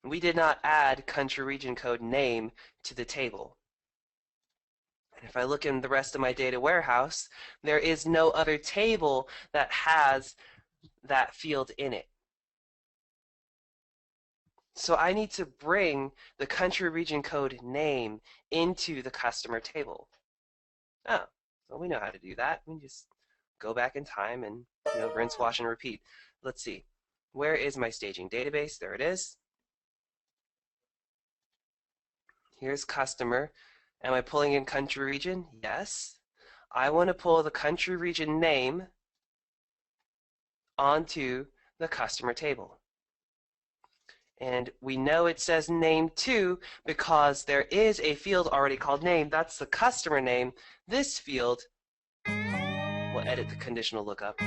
S1: We did not add country region code name to the table. And if I look in the rest of my data warehouse, there is no other table that has that field in it. So I need to bring the country region code name into the customer table. Oh, well, we know how to do that. We can just go back in time and rinse, wash, and repeat. Let's see. Where is my staging database? There it is. Here's customer. Am I pulling in country region? Yes. I want to pull the country region name onto the customer table. And we know it says name too because there is a field already called name. That's the customer name. This field, we'll edit the conditional lookup.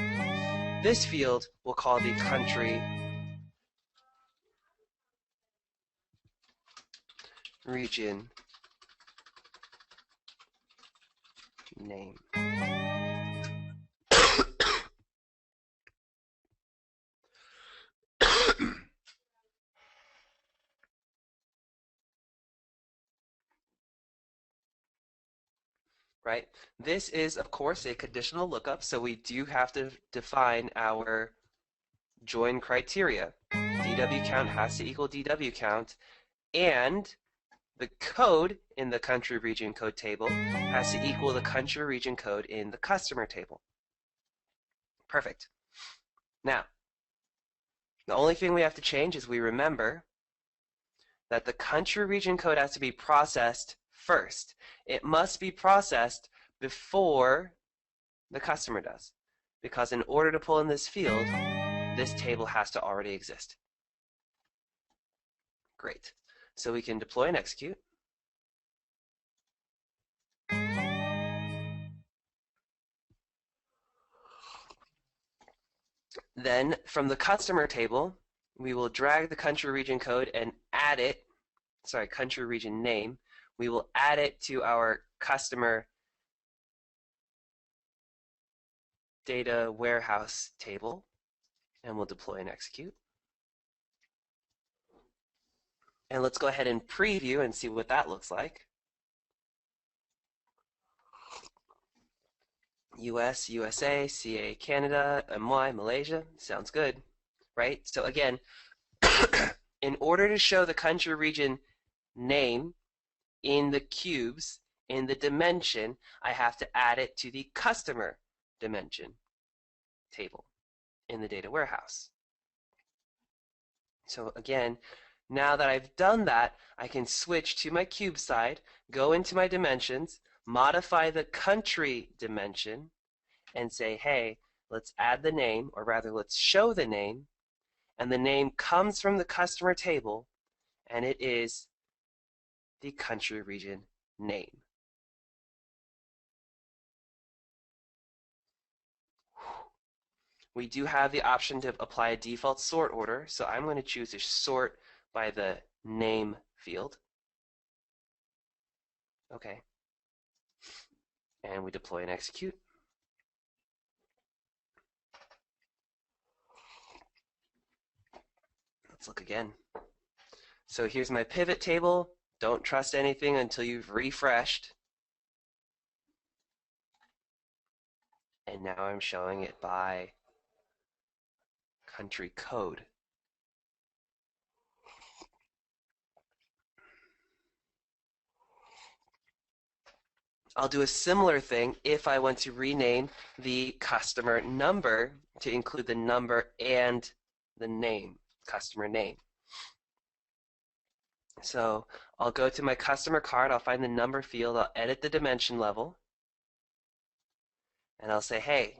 S1: This field we'll call the country region name. Right? This is, of course, a conditional lookup, so we do have to define our join criteria. DW count has to equal DW count, and the code in the country region code table has to equal the country region code in the customer table. Perfect. Now, the only thing we have to change is we remember that the country region code has to be processed first. It must be processed before the customer does, because in order to pull in this field, this table has to already exist. Great. So we can deploy and execute. Then from the customer table, we will drag the country region code and add it, sorry, country region name. We will add it to our customer data warehouse table, and we'll deploy and execute. And let's go ahead and preview and see what that looks like. US, USA, CA, Canada, MY, Malaysia. Sounds good, right? So again, in order to show the country region name in the cubes, in the dimension, I have to add it to the customer dimension table in the data warehouse. So again, now that I've done that, I can switch to my cube side, go into my dimensions, modify the country dimension, and say, hey, let's add the name, or rather, let's show the name, and the name comes from the customer table, and it is the country region name. We do have the option to apply a default sort order, so I'm going to choose to sort by the name field. Okay. And we deploy and execute. Let's look again. So here's my pivot table. Don't trust anything until you've refreshed. And now I'm showing it by country code. I'll do a similar thing if I want to rename the customer number to include the number and the name, customer name. So I'll go to my customer card, I'll find the number field, I'll edit the dimension level, and I'll say, hey,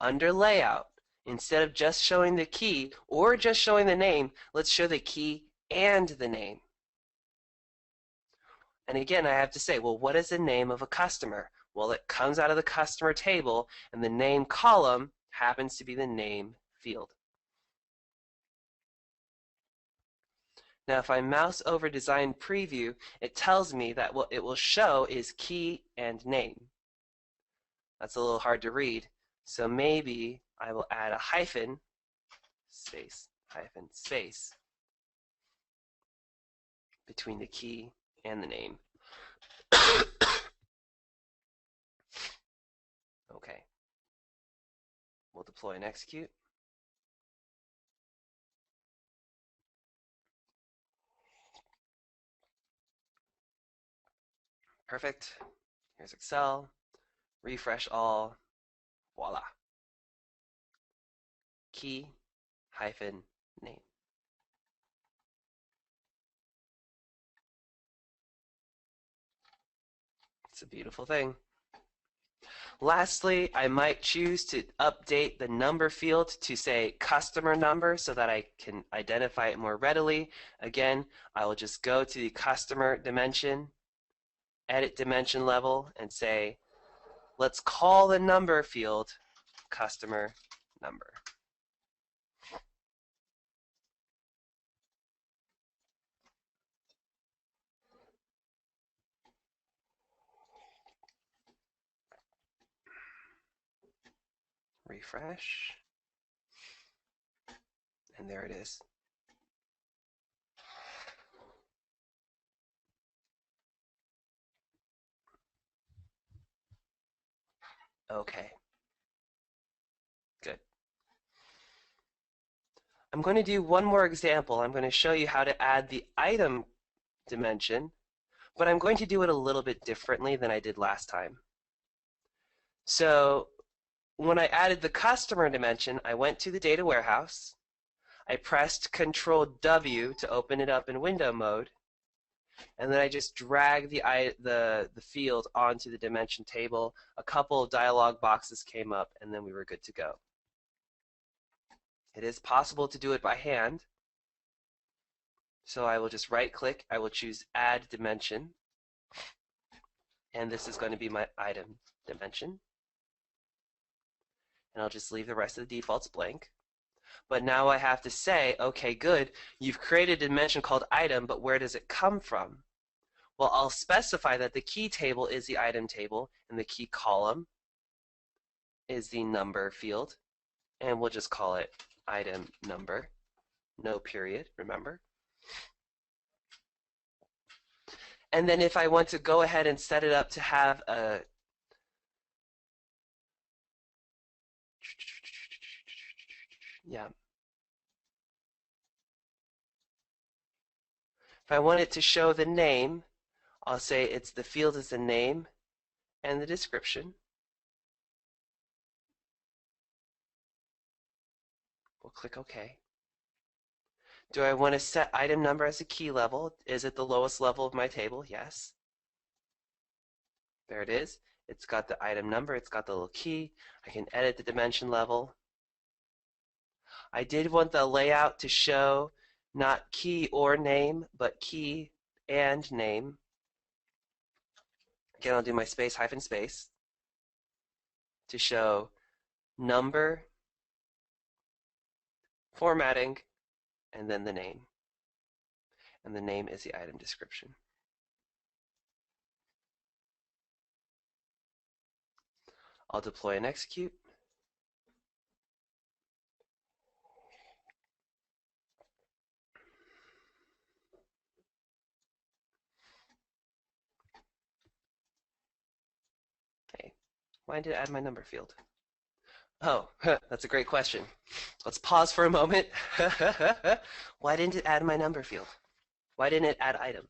S1: under layout, instead of just showing the key or just showing the name, let's show the key and the name. And again, I have to say, well, what is the name of a customer? Well, it comes out of the customer table, and the name column happens to be the name field. Now, if I mouse over Design Preview, it tells me that what it will show is key and name. That's a little hard to read, so maybe I will add a hyphen, space, hyphen, space, between the key and the name. Okay. We'll deploy and execute. Perfect. Here's Excel. Refresh all. Voila. Key hyphen name. It's a beautiful thing. Lastly, I might choose to update the number field to say customer number so that I can identify it more readily. Again, I will just go to the customer dimension, edit dimension level, and say, let's call the number field customer number. Refresh. And there it is. Okay. Good. I'm going to do one more example. I'm going to show you how to add the item dimension, but I'm going to do it a little bit differently than I did last time. So when I added the customer dimension, I went to the data warehouse. I pressed Control W to open it up in window mode, and then I just dragged the field onto the dimension table. A couple of dialog boxes came up, and then we were good to go. It is possible to do it by hand, so I will just right-click. I will choose Add Dimension, and this is going to be my item dimension. And I'll just leave the rest of the defaults blank. But now I have to say, okay, good, you've created a dimension called item, but where does it come from? Well, I'll specify that the key table is the item table, and the key column is the number field, and we'll just call it item number, no period, remember? And then if I want to go ahead and set it up to have a Yeah. If I want it to show the name, I'll say the field is the name and the description. We'll click OK. Do I want to set item number as a key level? Is it the lowest level of my table? Yes. There it is. It's got the item number. It's got the little key. I can edit the dimension level. I did want the layout to show not key or name, but key and name. Again, I'll do my space hyphen space to show number, formatting, and then the name. And the name is the item description. I'll deploy and execute. Okay, why did it add my number field? Oh, that's a great question. Let's pause for a moment. Why didn't it add my number field? Why didn't it add item?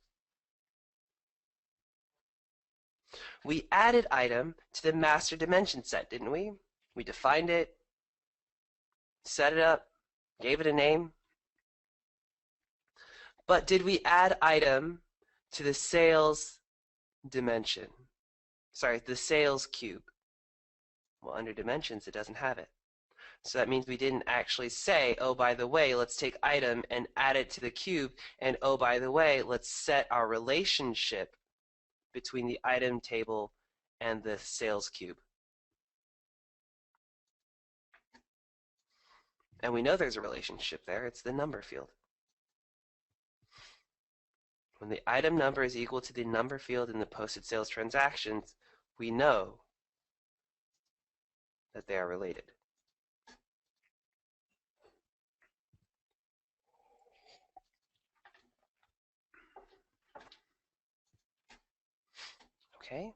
S1: We added item to the master dimension set, didn't we? We defined it, set it up, gave it a name. But did we add item to the sales dimension? Sorry, the sales cube. Well, under dimensions, it doesn't have it. So that means we didn't actually say, oh, by the way, let's take item and add it to the cube, and oh, by the way, let's set our relationship between the item table and the sales cube. And we know there's a relationship there. It's the number field. When the item number is equal to the number field in the posted sales transactions, we know that they are related. Okay,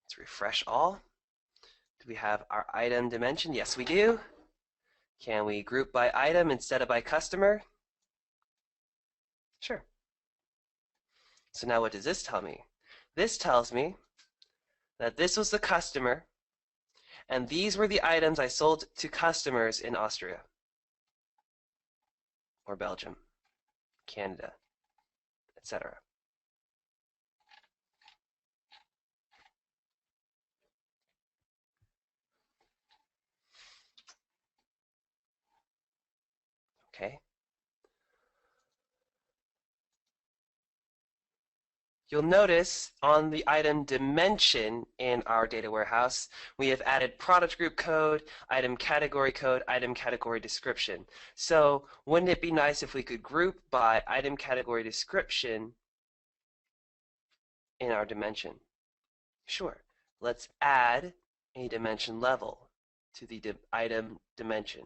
S1: let's refresh all. Do we have our item dimension? Yes, we do. Can we group by item instead of by customer? Sure. So now what does this tell me? This tells me that this was the customer, and these were the items I sold to customers in Austria, or Belgium, Canada, etc. Okay. You'll notice on the item dimension in our data warehouse, we have added product group code, item category description. So wouldn't it be nice if we could group by item category description in our dimension? Sure. Let's add a dimension level to the item dimension.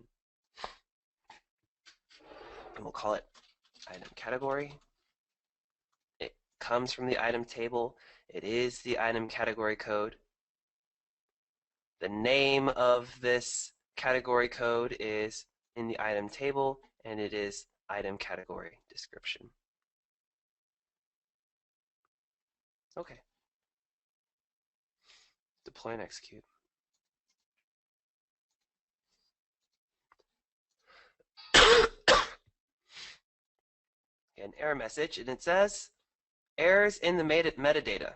S1: And we'll call it item category. It comes from the item table. It is the item category code. The name of this category code is in the item table, and it is item category description. Okay. Deploy and execute. An error message, and it says, errors in the metadata.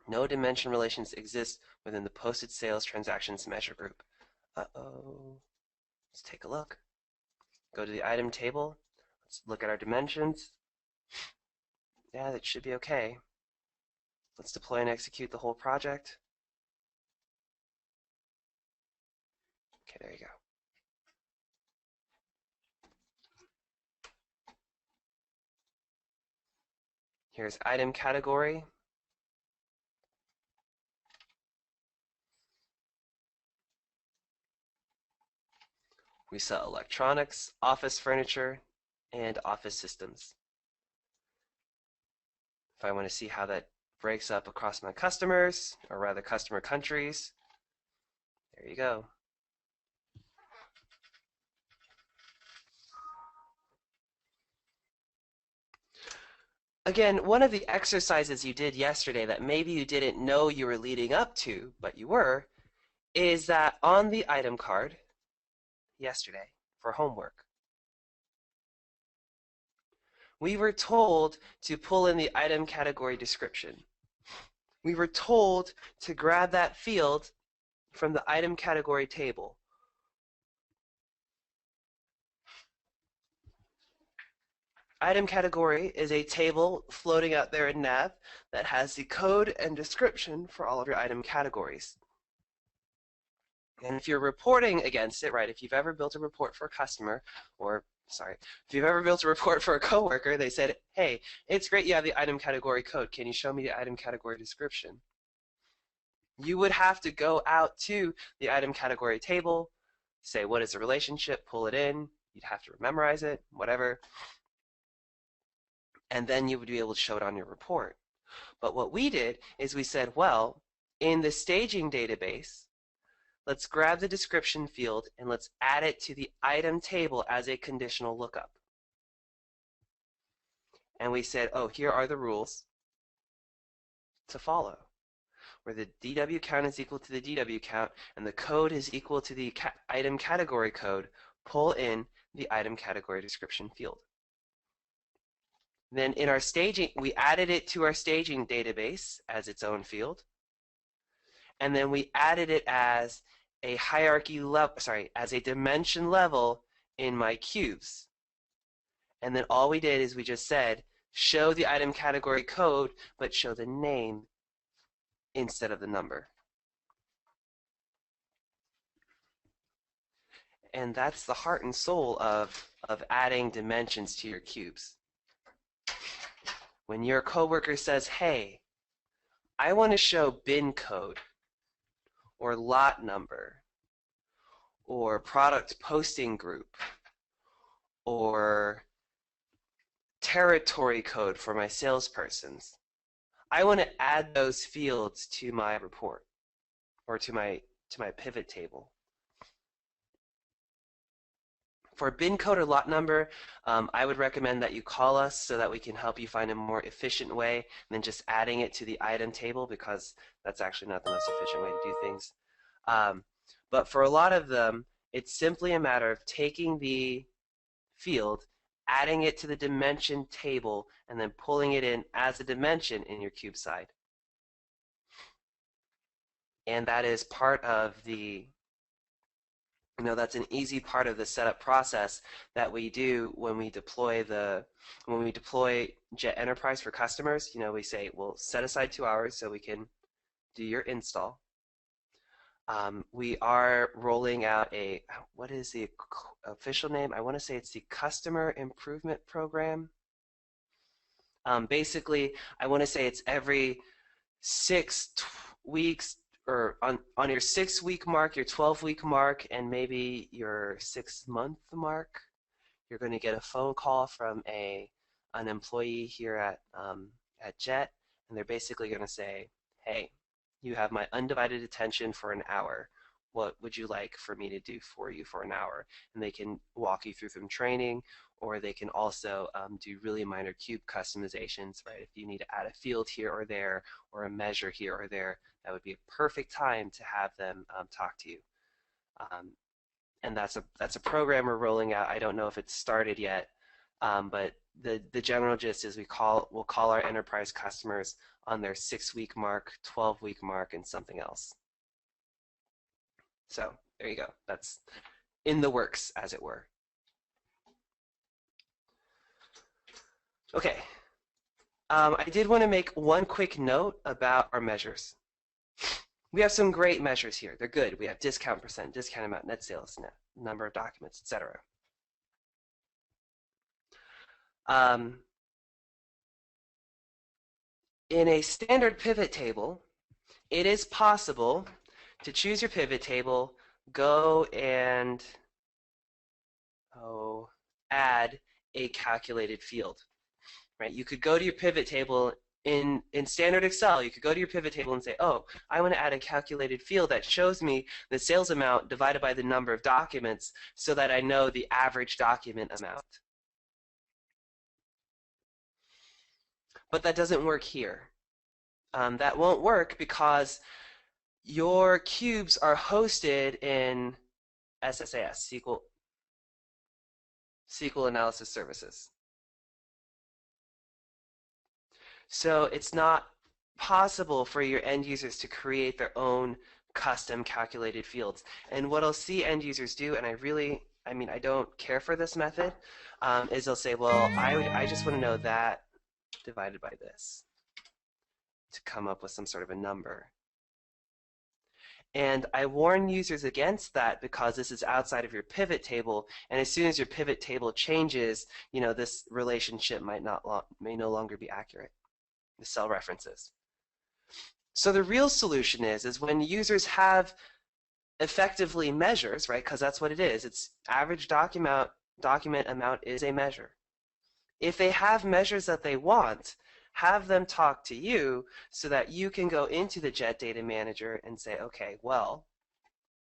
S1: No dimension relations exist within the posted sales transactions measure group. Uh-oh. Let's take a look. Go to the item table. Let's look at our dimensions. Yeah, that should be okay. Let's deploy and execute the whole project. Okay, there you go. Here's item category. We sell electronics, office furniture, and office systems. If I want to see how that breaks up across my customers, or rather customer countries, there you go. Again, one of the exercises you did yesterday that maybe you didn't know you were leading up to, but you were, is that on the item card yesterday for homework, we were told to pull in the item category description. We were told to grab that field from the item category table. Item category is a table floating out there in nav that has the code and description for all of your item categories. And if you're reporting against it, right, if you've ever built a report for a customer, or sorry, if you've ever built a report for a coworker, they said, hey, it's great you have the item category code. Can you show me the item category description? You would have to go out to the item category table, say what is the relationship, pull it in, you'd have to memorize it, whatever, and then you would be able to show it on your report. But what we did is we said, well, in the staging database, let's grab the description field and let's add it to the item table as a conditional lookup. And we said, oh, here are the rules to follow, where the DW count is equal to the DW count and the code is equal to the item category code. Pull in the item category description field. Then in our staging, we added it to our staging database as its own field. And then we added it as a hierarchy level, as a dimension level in my cubes. And then all we did is we just said, show the item category code, but show the name instead of the number. And that's the heart and soul of adding dimensions to your cubes. When your coworker says, hey, I want to show bin code, or lot number, or product posting group, or territory code for my salespersons, I want to add those fields to my report or to my pivot table. For bin code or lot number, I would recommend that you call us so that we can help you find a more efficient way than just adding it to the item table, because that's actually not the most efficient way to do things. But for a lot of them, it's simply a matter of taking the field, adding it to the dimension table, and then pulling it in as a dimension in your cube side. And that is part of the that's an easy part of the setup process that we do when we deploy Jet Enterprise for customers. We say, well, set aside 2 hours so we can do your install. We are rolling out what is the official name? I want to say it's the Customer Improvement Program. Basically, I want to say it's every 6 weeks, or on your 6-week mark, your 12-week mark, and maybe your 6-month mark, you're going to get a phone call from an employee here at Jet, and they're basically going to say, hey, you have my undivided attention for an hour. What would you like for me to do for you for an hour? And they can walk you through some training, or they can also do really minor cube customizations, right? If you need to add a field here or there, or a measure here or there, that would be a perfect time to have them talk to you. And that's a program we're rolling out. I don't know if it's started yet, but the general gist is we'll call our enterprise customers on their 6-week mark, 12-week mark, and something else. So there you go. That's in the works, as it were. Okay. I did want to make one quick note about our measures. We have some great measures here. They're good. We have discount percent, discount amount, net sales, number of documents, etc. In a standard pivot table, it is possible to choose your pivot table, go and add a calculated field. Right? You could go to your pivot table in standard Excel. You could go to your pivot table and say, oh, I want to add a calculated field that shows me the sales amount divided by the number of documents so that I know the average document amount. But that doesn't work here. That won't work because your cubes are hosted in SSAS, SQL Analysis Services. So it's not possible for your end users to create their own custom calculated fields. And what I'll see end users do, and I don't care for this method, is they'll say, well, I just want to know that divided by this to come up with some sort of a number. And I warn users against that because this is outside of your pivot table, and as soon as your pivot table changes, this relationship may no longer be accurate, the cell references. So the real solution is when users have effectively measures, right? Because that's what it is. It's average document amount is a measure. If they have measures that they want, have them talk to you so that you can go into the Jet Data Manager and say, okay, well,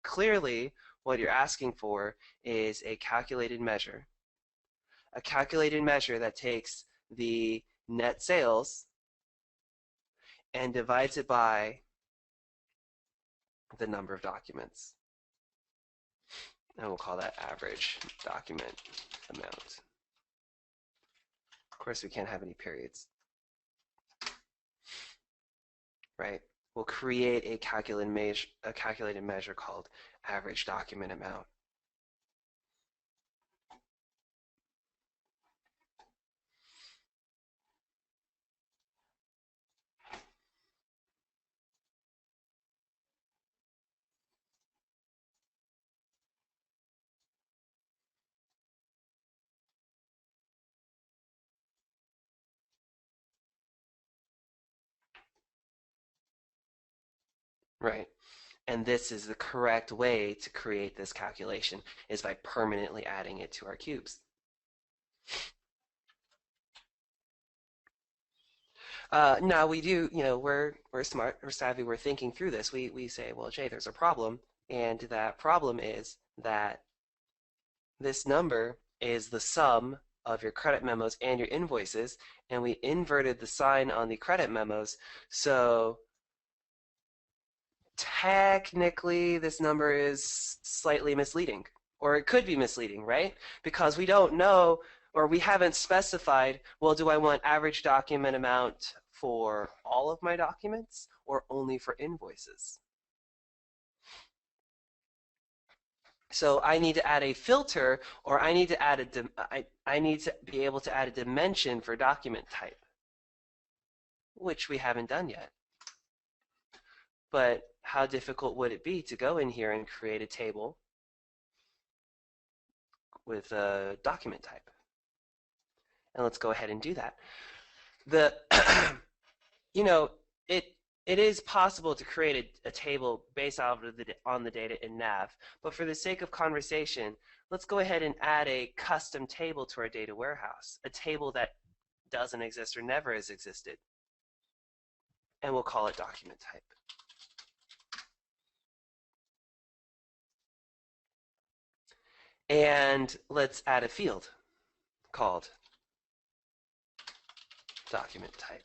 S1: clearly what you're asking for is a calculated measure that takes the net sales and divides it by the number of documents. And we'll call that average document amount. Of course, we can't have any periods, right? We'll create a calculated measure called average document amount. Right. And this is the correct way to create this calculation, is by permanently adding it to our cubes. Now we do, we're smart, we're savvy, we're thinking through this. We say, well, Jay, there's a problem, and that problem is that this number is the sum of your credit memos and your invoices, and we inverted the sign on the credit memos, so technically this number is slightly misleading, or it could be misleading, right? Because we don't know, or we haven't specified, well, do I want average document amount for all of my documents or only for invoices? So I need to add a filter, or I need to add I need to be able to add a dimension for document type, which we haven't done yet. But how difficult would it be to go in here and create a table with a document type? And let's go ahead and do that. The it is possible to create a table based on the data in nav, but for the sake of conversation, let's go ahead and add a custom table to our data warehouse, a table that doesn't exist or never has existed, and we'll call it document type. And let's add a field called document type.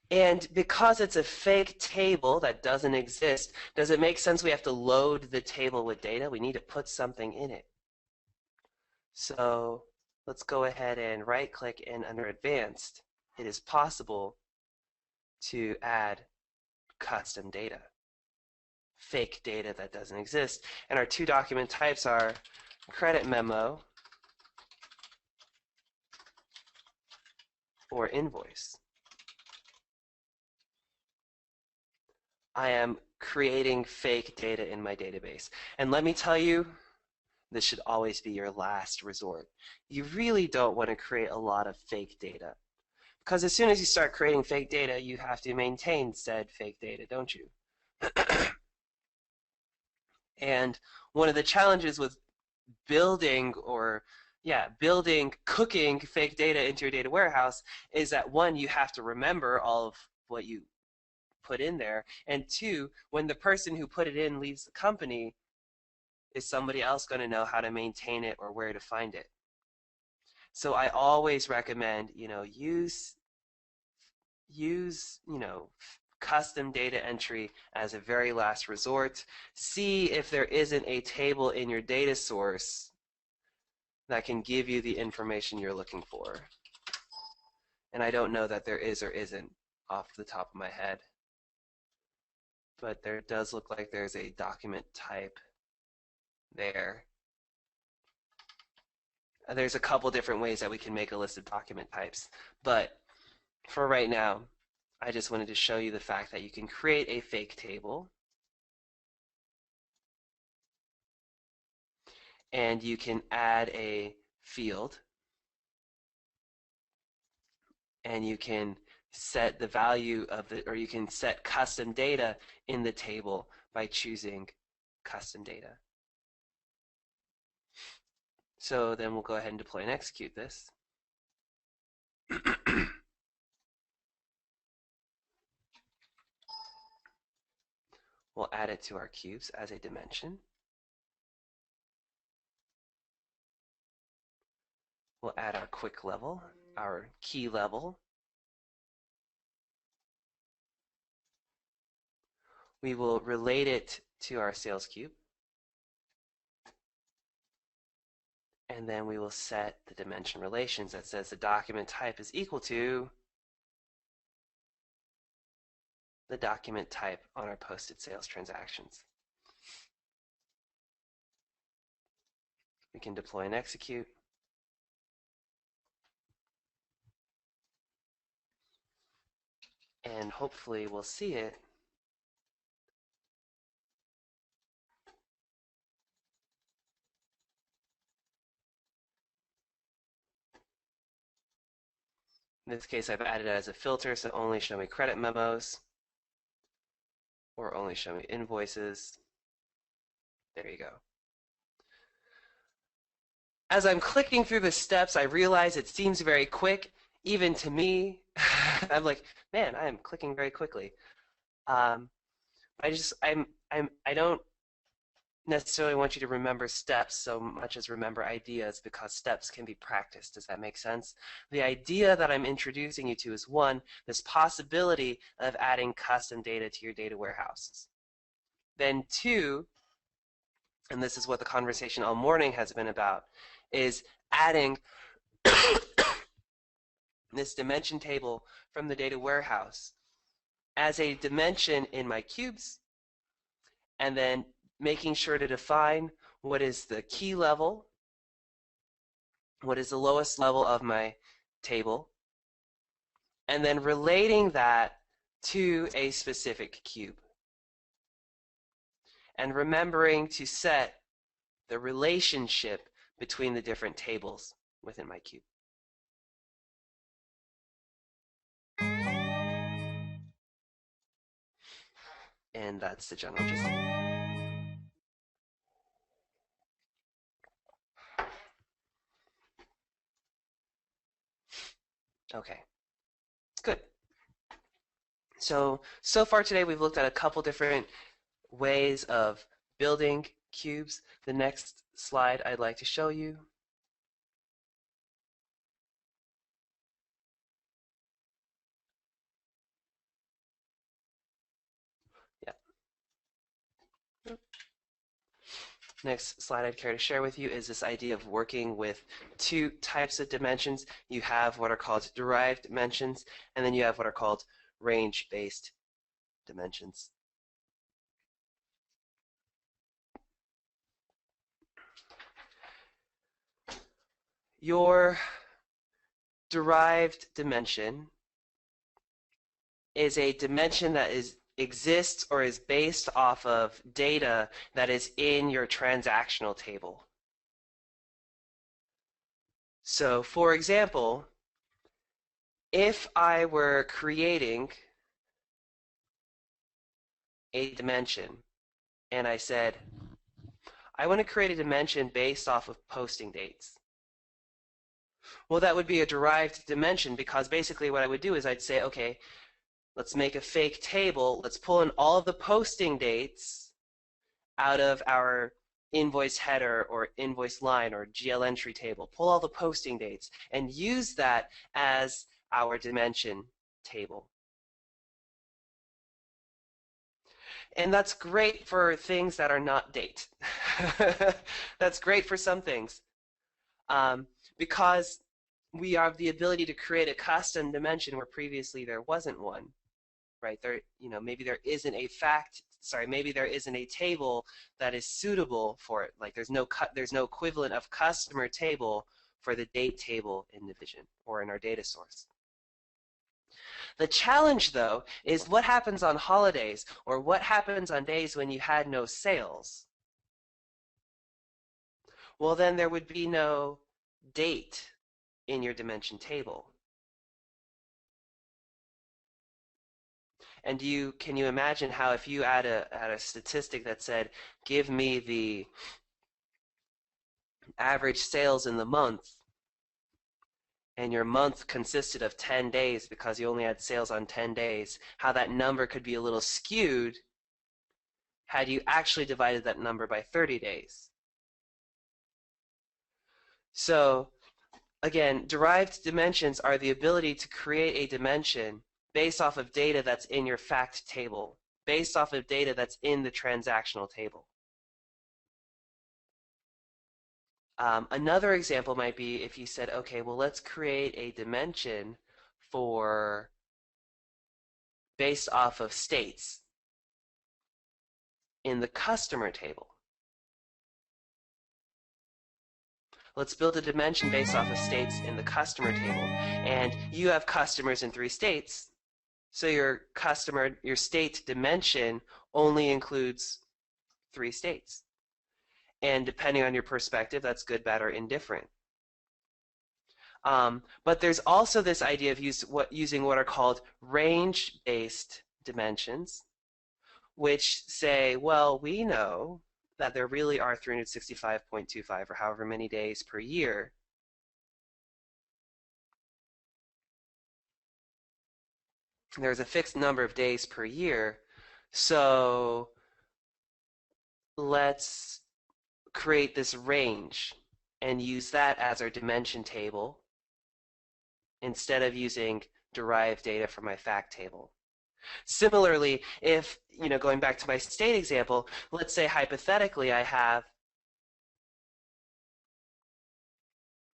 S1: And because it's a fake table that doesn't exist, does it make sense we have to load the table with data? We need to put something in it. So let's go ahead and right-click, and under Advanced, it is possible to add custom data, fake data that doesn't exist. And our two document types are credit memo or invoice. I am creating fake data in my database. And let me tell you, this should always be your last resort. You really don't want to create a lot of fake data, because as soon as you start creating fake data, you have to maintain said fake data, don't you? And one of the challenges with cooking fake data into your data warehouse is that, one, you have to remember all of what you put in there, and two, when the person who put it in leaves the company, is somebody else going to know how to maintain it or where to find it? So I always recommend, use, custom data entry as a very last resort. See if there isn't a table in your data source that can give you the information you're looking for. And I don't know that there is or isn't off the top of my head, but there does look like there's a document type there. There's a couple different ways that we can make a list of document types, but for right now, I just wanted to show you the fact that you can create a fake table and you can add a field and you can set the value of the, or you can set custom data in the table by choosing custom data. So then we'll go ahead and deploy and execute this. We'll add it to our cubes as a dimension. We'll add our quick level, our key level. We will relate it to our sales cube. And then we will set the dimension relations that says the document type is equal to the document type on our posted sales transactions. We can deploy and execute. And hopefully we'll see it. In this case, I've added it as a filter, so only show me credit memos or only show me invoices. There you go. As I'm clicking through the steps, I realize it seems very quick, even to me. I'm like, man, I am clicking very quickly. I don't necessarily want you to remember steps so much as remember ideas, because steps can be practiced. Does that make sense? The idea that I'm introducing you to is, one, this possibility of adding custom data to your data warehouses. Then two, and this is what the conversation all morning has been about, is adding this dimension table from the data warehouse as a dimension in my cubes, and then making sure to define what is the key level, what is the lowest level of my table, and then relating that to a specific cube. And remembering to set the relationship between the different tables within my cube. And that's the general gist. Okay, good. So far today we've looked at a couple different ways of building cubes. The next slide I'd like to show you Next slide I'd care to share with you is this idea of working with two types of dimensions. You have what are called derived dimensions, and then you have what are called range-based dimensions. Your derived dimension is a dimension that exists or is based off of data that is in your transactional table. So, for example, if I were creating a dimension and I said, I want to create a dimension based off of posting dates. Well, that would be a derived dimension, because basically what I would do is I'd say, okay, let's make a fake table. Let's pull in all of the posting dates out of our invoice header or invoice line or GL entry table, pull all the posting dates, and use that as our dimension table. And that's great for things that are not date. That's great for some things um, because we have the ability to create a custom dimension where previously there wasn't one, right? There, maybe there isn't a maybe there isn't a table that is suitable for it. Like there's no equivalent of customer table for the date table in Division or in our data source. The challenge, though, is what happens on holidays or what happens on days when you had no sales. Well, then there would be no date in your dimension table. And can you imagine how if you add a statistic that said, give me the average sales in the month, and your month consisted of 10 days because you only had sales on 10 days, how that number could be a little skewed had you actually divided that number by 30 days. So again, derived dimensions are the ability to create a dimension based off of data that's in your fact table, based off of data that's in the transactional table. Another example might be if you said, okay, well, let's create a dimension for based off of states in the customer table. Let's build a dimension based off of states in the customer table. And you have customers in 3 states, so your state dimension only includes 3 states. And depending on your perspective, that's good, bad, or indifferent. But there's also this idea of using what are called range-based dimensions, which say, well, we know that there really are 365.25 or however many days per year. There's a fixed number of days per year, so let's create this range and use that as our dimension table instead of using derived data from my fact table. Similarly, if, going back to my state example, let's say hypothetically I have,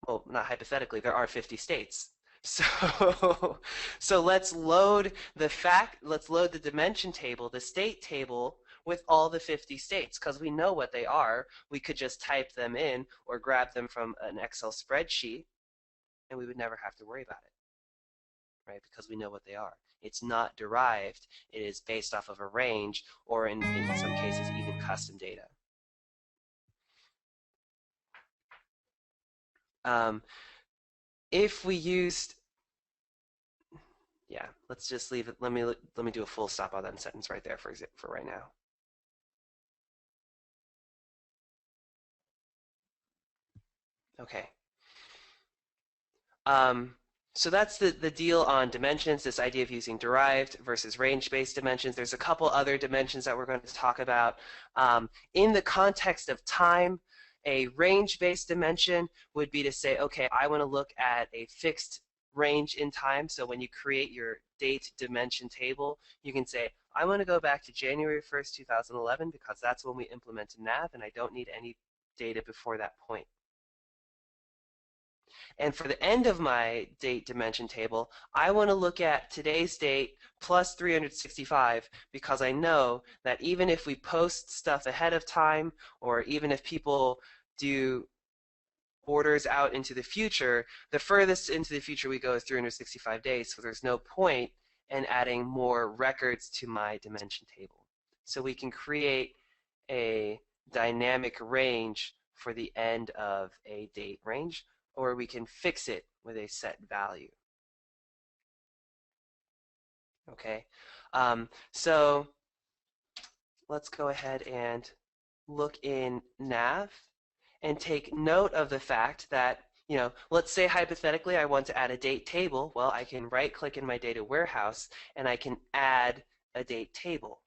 S1: well, not hypothetically, there are 50 states. So, so let's load the dimension table, the state table, with all the 50 states, because we know what they are. We could just type them in or grab them from an Excel spreadsheet, and we would never have to worry about it, right? Because we know what they are. It's not derived. It is based off of a range, or in some cases, even custom data. If we used, yeah, let's just leave it. Let me do a full stop on that sentence right there for right now. Okay. So that's the deal on dimensions, this idea of using derived versus range-based dimensions. There's a couple other dimensions that we're going to talk about. In the context of time, a range-based dimension would be to say, okay, I want to look at a fixed range in time. So when you create your date dimension table, you can say, I want to go back to January 1st, 2011, because that's when we implemented nav, and I don't need any data before that point. And for the end of my date dimension table, I want to look at today's date plus 365 because I know that even if we post stuff ahead of time, or even if people do orders out into the future, the furthest into the future we go is 365 days, so there's no point in adding more records to my dimension table. So we can create a dynamic range for the end of a date range, or we can fix it with a set value. Okay, so let's go ahead and look in nav and take note of the fact that, let's say hypothetically I want to add a date table. Well, I can right-click in my data warehouse and I can add a date table.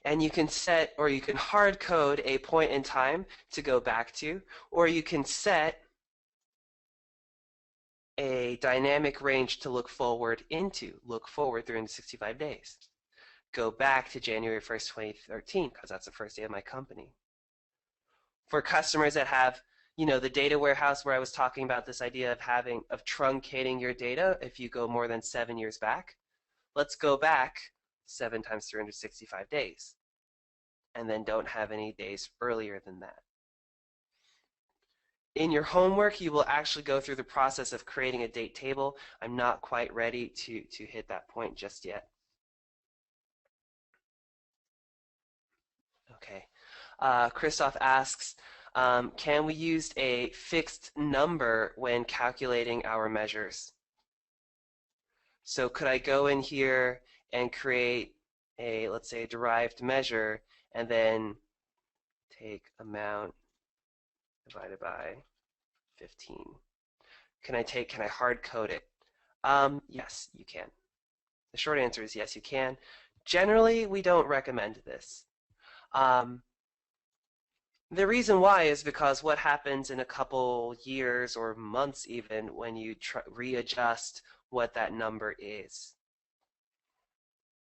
S1: And you can set, or you can hard code a point in time to go back to, or you can set a dynamic range to look forward into, look forward 365 days. Go back to January 1st, 2013, because that's the first day of my company. For customers that have, the data warehouse where I was talking about this idea of truncating your data if you go more than 7 years back, let's go back 7 times 365 days, and then don't have any days earlier than that. In your homework, you will actually go through the process of creating a date table. I'm not quite ready to hit that point just yet. Okay. Christoph asks, can we use a fixed number when calculating our measures? So could I go in here and create let's say, a derived measure, and then take amount divided by 15? Can I hard code it? Yes, you can. The short answer is yes, you can. Generally, we don't recommend this. The reason why is because what happens in a couple years or months even when you readjust what that number is.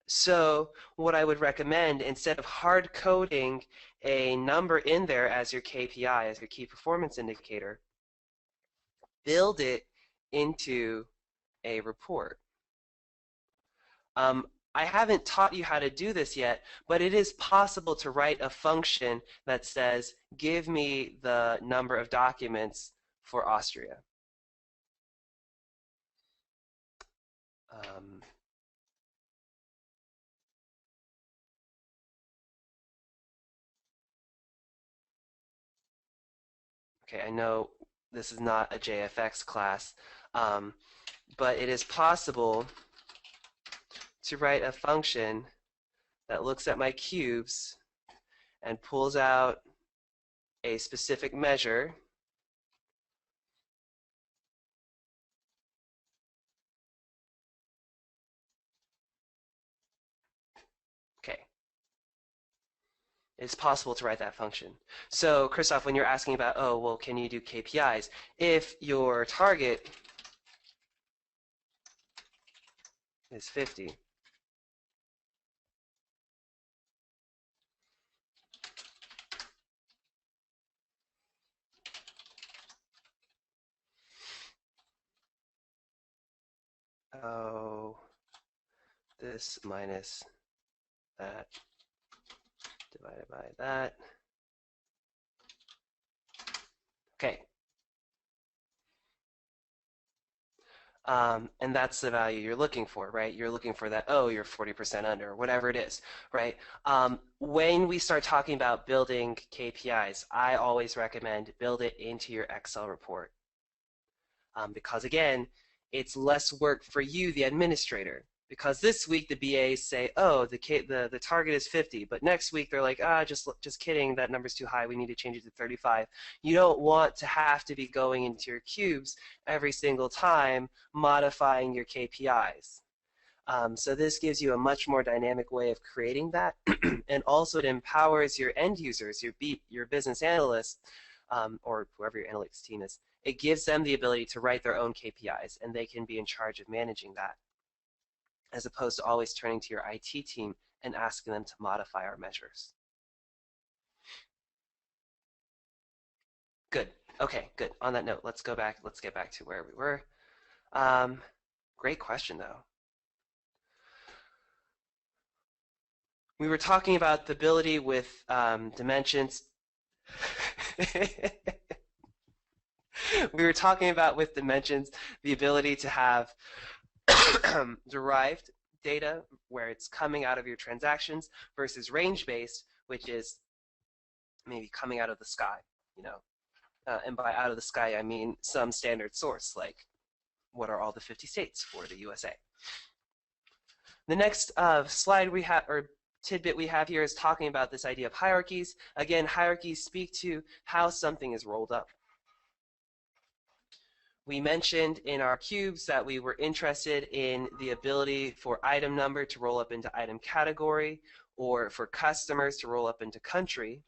S1: So what I would recommend, instead of hard coding a number in there as your KPI, as your key performance indicator, build it into a report. I haven't taught you how to do this yet, but it is possible to write a function that says, give me the number of documents for Austria. Okay, I know this is not a JFX class, but it is possible to write a function that looks at my cubes and pulls out a specific measure. Okay. It's possible to write that function. So, Christoph, when you're asking about, oh, well, can you do KPIs? If your target is 50, oh, this minus that divided by that. Okay. And that's the value you're looking for, right? You're looking for that, oh, you're 40% under, whatever it is, right? When we start talking about building KPIs, I always recommend build it into your Excel report. Because again, it's less work for you, the administrator. Because this week the BAs say, oh, the target is 50, but next week they're like, just kidding, that number's too high, we need to change it to 35. You don't want to have to be going into your cubes every single time modifying your KPIs. So this gives you a much more dynamic way of creating that, and also it empowers your end users, your business analysts, or whoever your analytics team is. It gives them the ability to write their own KPIs, and they can be in charge of managing that, as opposed to always turning to your IT team and asking them to modify our measures. Good. Okay, good. On that note, let's go back. Let's get back to where we were. Great question, though. We were talking about the ability with dimensions. We were talking about with dimensions the ability to have derived data where it's coming out of your transactions versus range-based, which is maybe coming out of the sky, and by out of the sky I mean some standard source, like what are all the 50 states for the USA. The next slide we have, or tidbit we have here, is talking about this idea of hierarchies. Again, hierarchies speak to how something is rolled up. We mentioned in our cubes that we were interested in the ability for item number to roll up into item category, or for customers to roll up into country,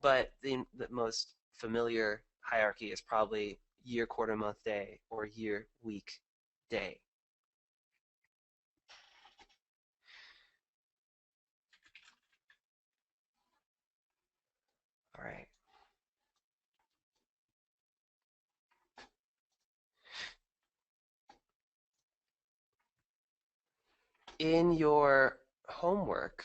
S1: but the most familiar hierarchy is probably year, quarter, month, day, or year, week, day. All right. In your homework,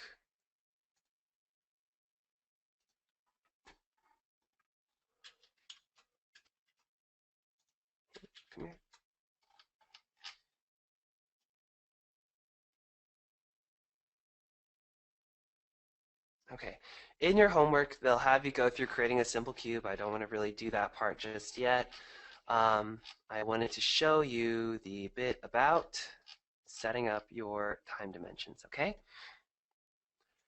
S1: come here. Okay. In your homework, they'll have you go through creating a simple cube. I don't want to really do that part just yet. I wanted to show you the bit about setting up your time dimensions, okay?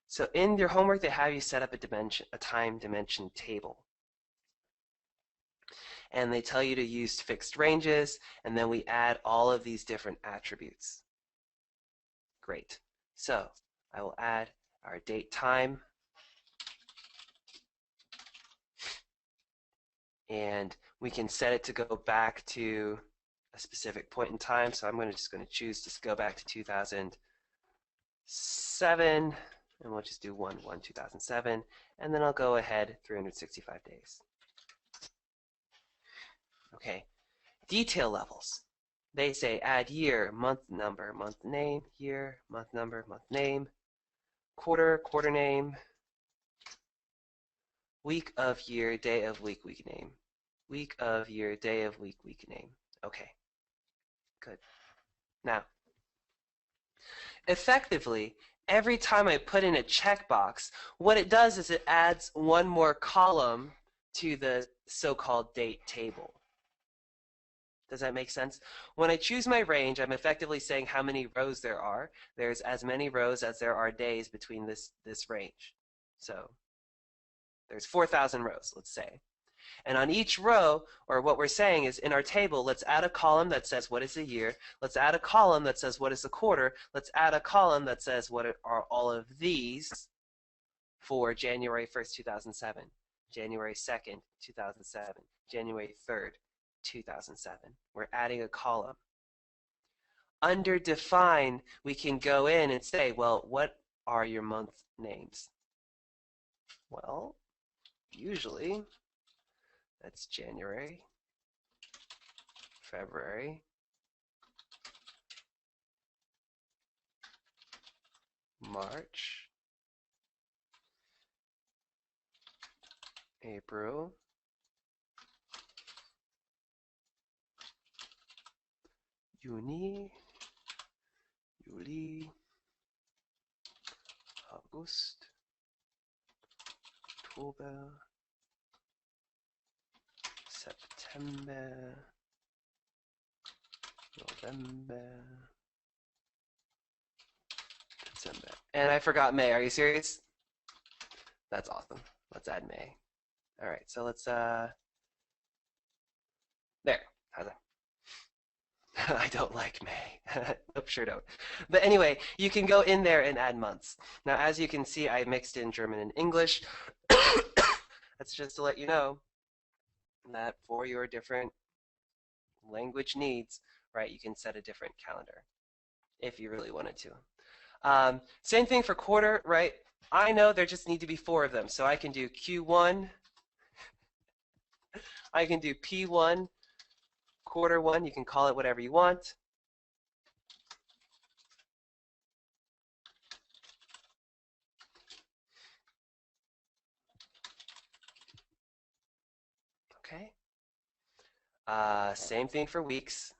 S1: So in your homework, they have you set up a time dimension table. And they tell you to use fixed ranges, and then we add all of these different attributes. Great. So I will add our date time, and we can set it to go back to a specific point in time. So I'm just going to choose to go back to 2007, and we'll just do 1/1/2007, and then I'll go ahead 365 days. Okay, detail levels. They say add year, month number, month name, year, month number, month name, quarter, quarter name, week of year, day of week, week name, week of year, day of week, week name. Okay, good. Now, effectively, every time I put in a checkbox, what it does is it adds one more column to the so-called date table. Does that make sense? When I choose my range, I'm effectively saying how many rows there are. There's as many rows as there are days between this range. So there's 4,000 rows, let's say. And on each row, or what we're saying is in our table, let's add a column that says what is the year. Let's add a column that says what is the quarter. Let's add a column that says what are all of these for January 1st, 2007, January 2nd, 2007, January 3rd, 2007. We're adding a column. Under define, we can go in and say, well, what are your month names? Well, usually that's January, February, March, April, Juni, Juli, August, October, September, November, December. And I forgot May. Are you serious? That's awesome. Let's add May. All right, so let's, there. How's that? I don't like May. Nope, sure don't. But anyway, you can go in there and add months. Now, as you can see, I mixed in German and English. That's just to let you know that for your different language needs, right, you can set a different calendar if you really wanted to. Same thing for quarter, right? I know there just need to be 4 of them, so I can do Q1, I can do P1, quarter 1, you can call it whatever you want. Okay. Same thing for weeks.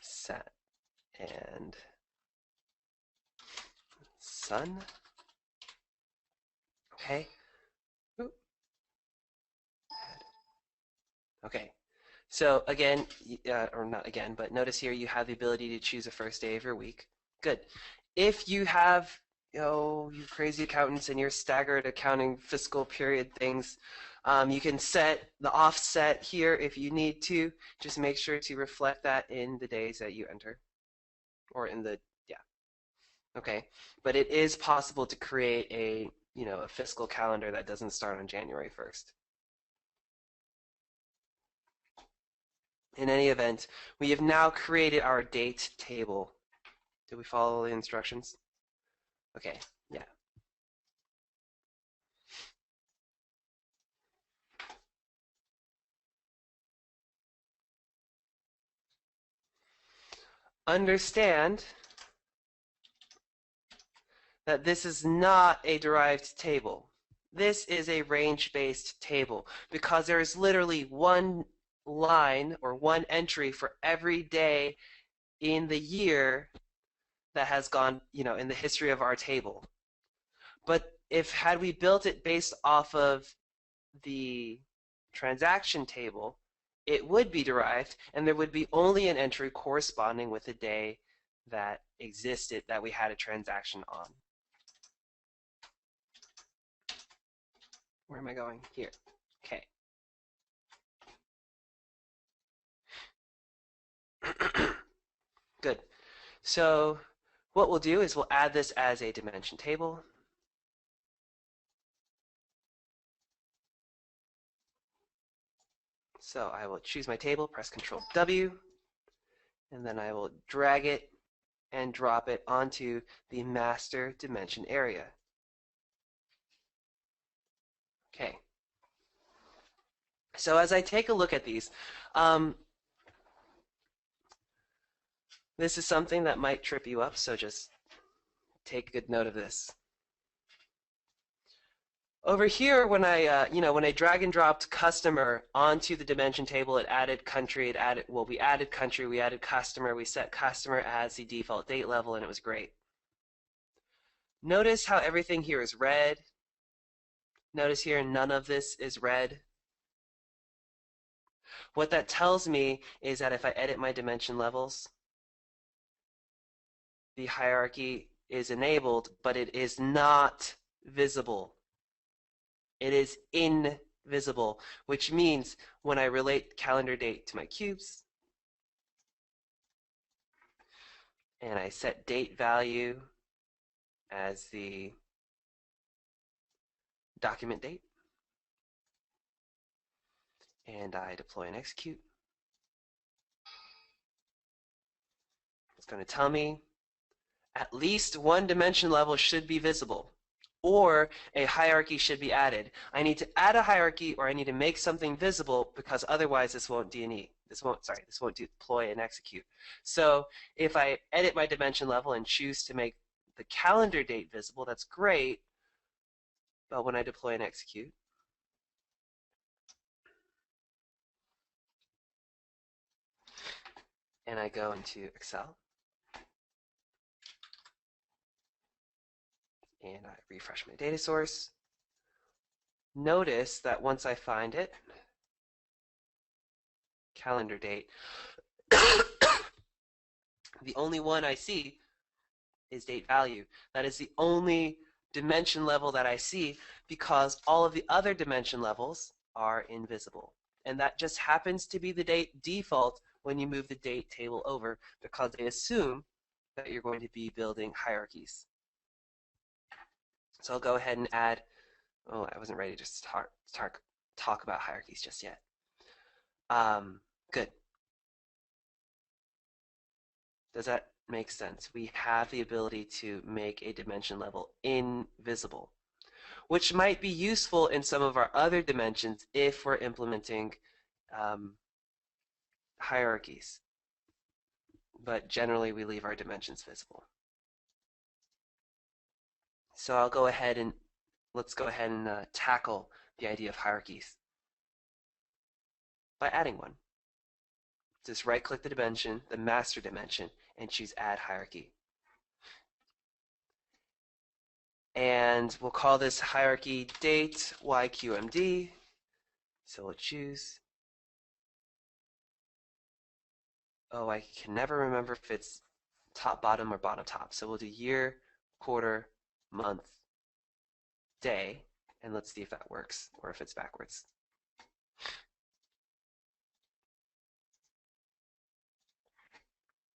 S1: Set and sun. Okay. Okay. So again, or not again, but notice here you have the ability to choose a first day of your week. Good. If you have, you crazy accountants and your staggered accounting fiscal period things, you can set the offset here if you need to. Just make sure to reflect that in the days that you enter, or in the, yeah, okay. But it is possible to create a fiscal calendar that doesn't start on January 1st. In any event, we have now created our date table. Did we follow the instructions? Okay, yeah. Understand that this is not a derived table. This is a range-based table because there is literally one line or one entry for every day in the year that has gone, in the history of our table. But if had we built it based off of the transaction table, it would be derived, and there would be only an entry corresponding with the day that existed that we had a transaction on. Where am I going? Here. Okay. Good. So what we'll do is we'll add this as a dimension table. So I will choose my table, press Control W, and then I will drag it and drop it onto the master dimension area. Okay. So as I take a look at these, this is something that might trip you up, so just take good note of this. Over here, when I drag and dropped customer onto the dimension table, it added country, we added country, we added customer, we set customer as the default date level, and it was great. Notice how everything here is red. Notice here none of this is red. What that tells me is that if I edit my dimension levels, the hierarchy is enabled, but it is not visible. It is invisible, which means when I relate calendar date to my cubes, and I set date value as the document date, and I deploy and execute, it's going to tell me at least one dimension level should be visible, or a hierarchy should be added. I need to add a hierarchy, or I need to make something visible, because otherwise this won't D&E. This won't deploy and execute. So if I edit my dimension level and choose to make the calendar date visible, that's great. But when I deploy and execute, and I go into Excel, and I refresh my data source, notice that once I find it, calendar date, the only one I see is date value. That is the only dimension level that I see, because all of the other dimension levels are invisible. And that just happens to be the date default when you move the date table over, because they assume that you're going to be building hierarchies. So I'll go ahead and add, I wasn't ready to start talk about hierarchies just yet. Good. Does that make sense? We have the ability to make a dimension level invisible, which might be useful in some of our other dimensions if we're implementing hierarchies. But generally, we leave our dimensions visible. So let's go ahead and tackle the idea of hierarchies by adding one. Just right-click the dimension, the master dimension, and choose Add Hierarchy. And we'll call this hierarchy date YQMD. So we'll choose Oh, I can never remember if it's top bottom or bottom top. So we'll do year, quarter, month, day, and let's see if that works or if it's backwards.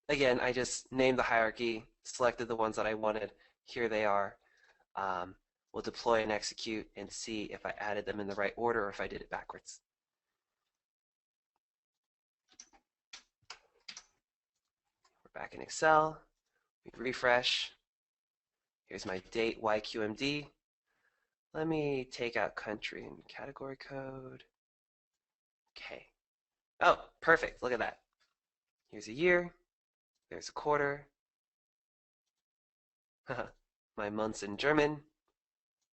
S1: Again, I just named the hierarchy, selected the ones that I wanted. Here they are. Um, we'll deploy and execute and see if I added them in the right order or if I did it backwards. We're back in Excel. We refresh. Here's my date YQMD. Let me take out country and category code. Okay. Oh, perfect. Look at that. Here's a year. There's a quarter. My months in German.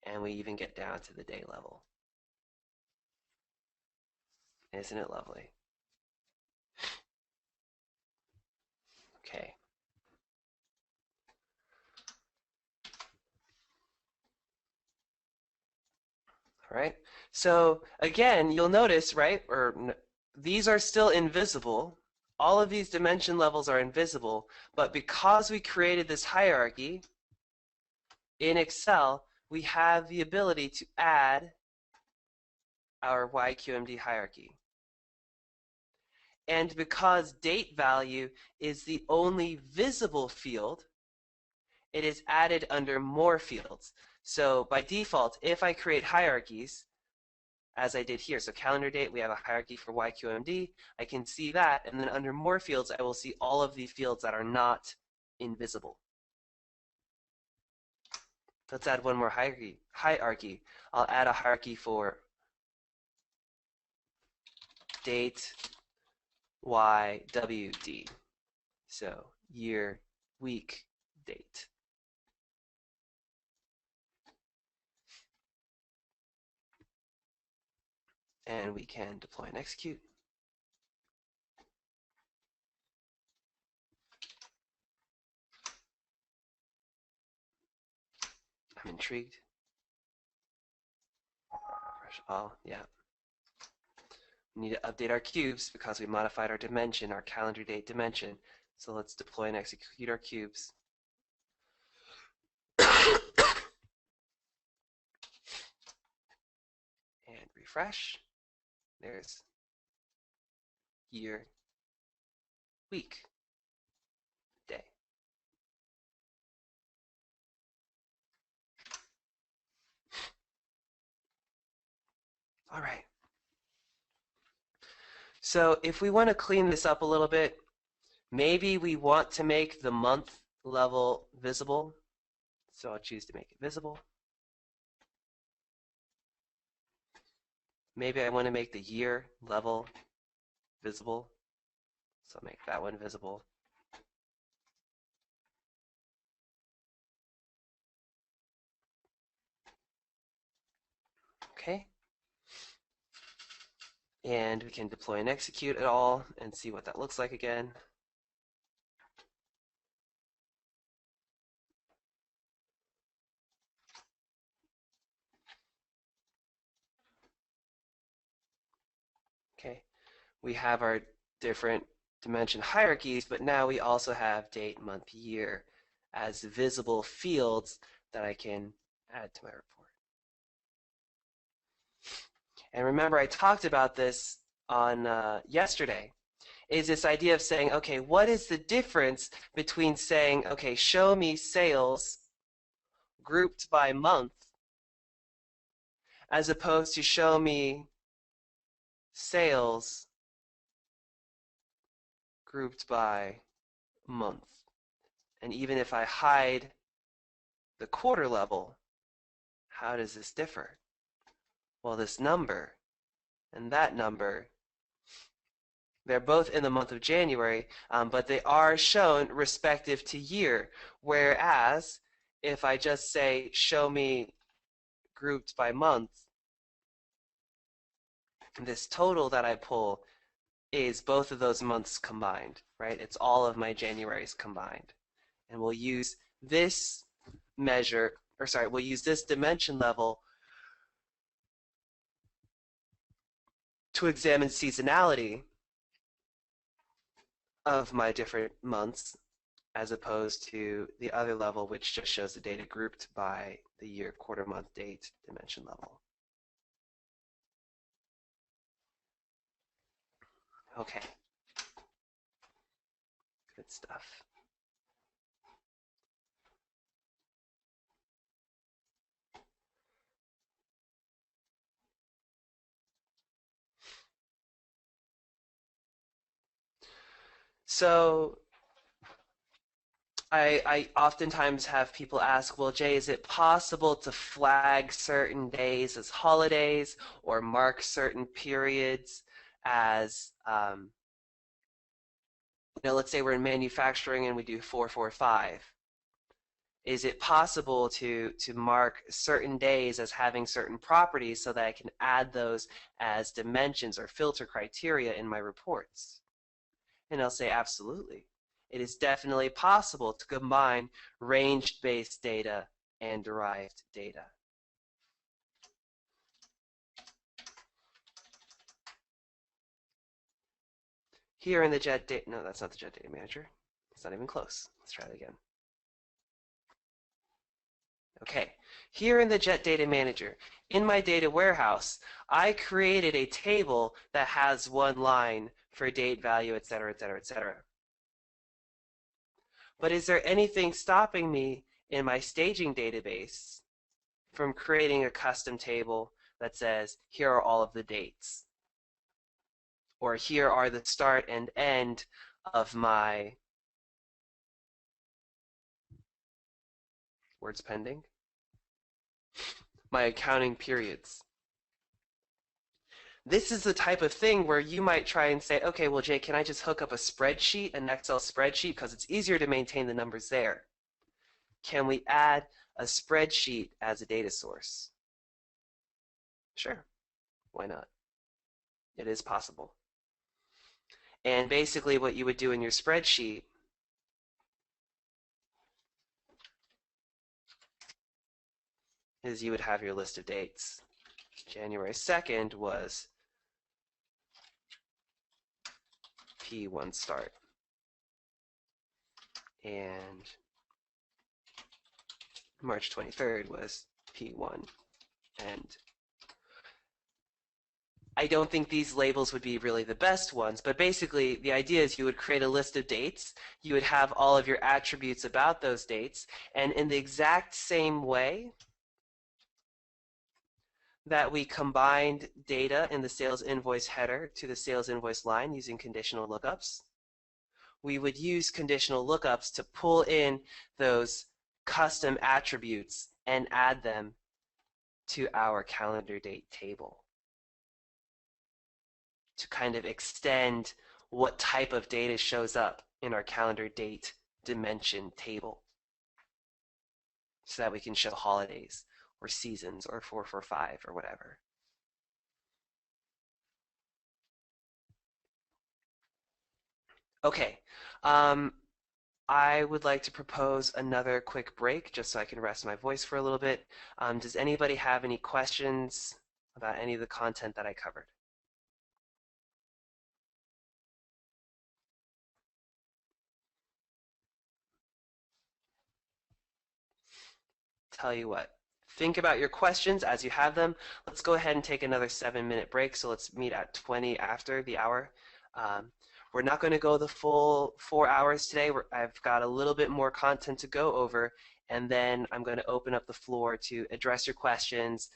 S1: And we even get down to the day level. Isn't it lovely? Okay. All right. So again, you'll notice, right? These are still invisible. All of these dimension levels are invisible, but because we created this hierarchy in Excel, we have the ability to add our YQMD hierarchy. And because date value is the only visible field, it is added under more fields. So by default, if I create hierarchies, as I did here, so calendar date, we have a hierarchy for YQMD, I can see that, and then under more fields, I will see all of the fields that are not invisible. Let's add one more hierarchy. I'll add a hierarchy for date YWD. So year, week, date. And we can deploy and execute. I'm intrigued. Oh, yeah. We need to update our cubes because we modified our dimension, our calendar date dimension. So let's deploy and execute our cubes. And refresh. There's year, week, day. All right. So if we want to clean this up a little bit, maybe we want to make the month level visible. So I'll choose to make it visible. Maybe I want to make the year level visible. So I'll make that one visible. Okay. And we can deploy and execute it all and see what that looks like again. Okay, we have our different dimension hierarchies, but now we also have date, month, year as visible fields that I can add to my report. And remember, I talked about this on yesterday, is this idea of saying, okay, what is the difference between saying, okay, show me sales grouped by month, as opposed to show me sales grouped by month. And even if I hide the quarter level, how does this differ? Well, this number and that number, they're both in the month of January, but they are shown respective to year. Whereas if I just say, show me grouped by month, this total that I pull is both of those months combined, right? It's all of my Januaries combined. And we'll use this measure, or sorry, we'll use this dimension level to examine seasonality of my different months, as opposed to the other level, which just shows the data grouped by the year, quarter, month, date, dimension level. Okay, good stuff. So I oftentimes have people ask, well, Jay, is it possible to flag certain days as holidays or mark certain periods as, let's say we're in manufacturing and we do 445. Is it possible to mark certain days as having certain properties so that I can add those as dimensions or filter criteria in my reports? And I'll say absolutely. It is definitely possible to combine range-based data and derived data. Here in the Jet Data, no, that's not the Jet Data Manager. It's not even close. Let's try it again. Okay, here in the Jet Data Manager, in my data warehouse, I created a table that has one line for date, value, etc., etc., etc. But is there anything stopping me in my staging database from creating a custom table that says, here are all of the dates? Or here are the start and end of my words pending, my accounting periods. This is the type of thing where you might try and say, okay, well, Jay, can I just hook up a spreadsheet, an Excel spreadsheet, because it's easier to maintain the numbers there? Can we add a spreadsheet as a data source? Sure, why not? It is possible. And basically what you would do in your spreadsheet is you would have your list of dates. January 2nd was P1 start. And March 23rd was P1 end. I don't think these labels would be really the best ones, but basically the idea is you would create a list of dates, you would have all of your attributes about those dates, and in the exact same way that we combined data in the sales invoice header to the sales invoice line using conditional lookups, we would use conditional lookups to pull in those custom attributes and add them to our calendar date table to kind of extend what type of data shows up in our calendar date dimension table so that we can show holidays or seasons or 445 or whatever. Okay, I would like to propose another quick break just so I can rest my voice for a little bit. Does anybody have any questions about any of the content that I covered? Tell you what, think about your questions as you have them. Let's go ahead and take another 7-minute break. So let's meet at 20 after the hour. We're not going to go the full 4 hours today. I've got a little bit more content to go over, and then I'm going to open up the floor to address your questions,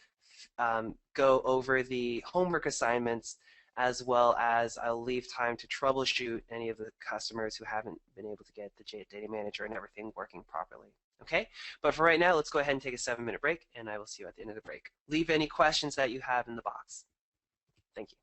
S1: go over the homework assignments, as well as I'll leave time to troubleshoot any of the customers who haven't been able to get the Data Manager and everything working properly. Okay, but for right now, let's go ahead and take a 7-minute break, and I will see you at the end of the break. Leave any questions that you have in the box. Thank you.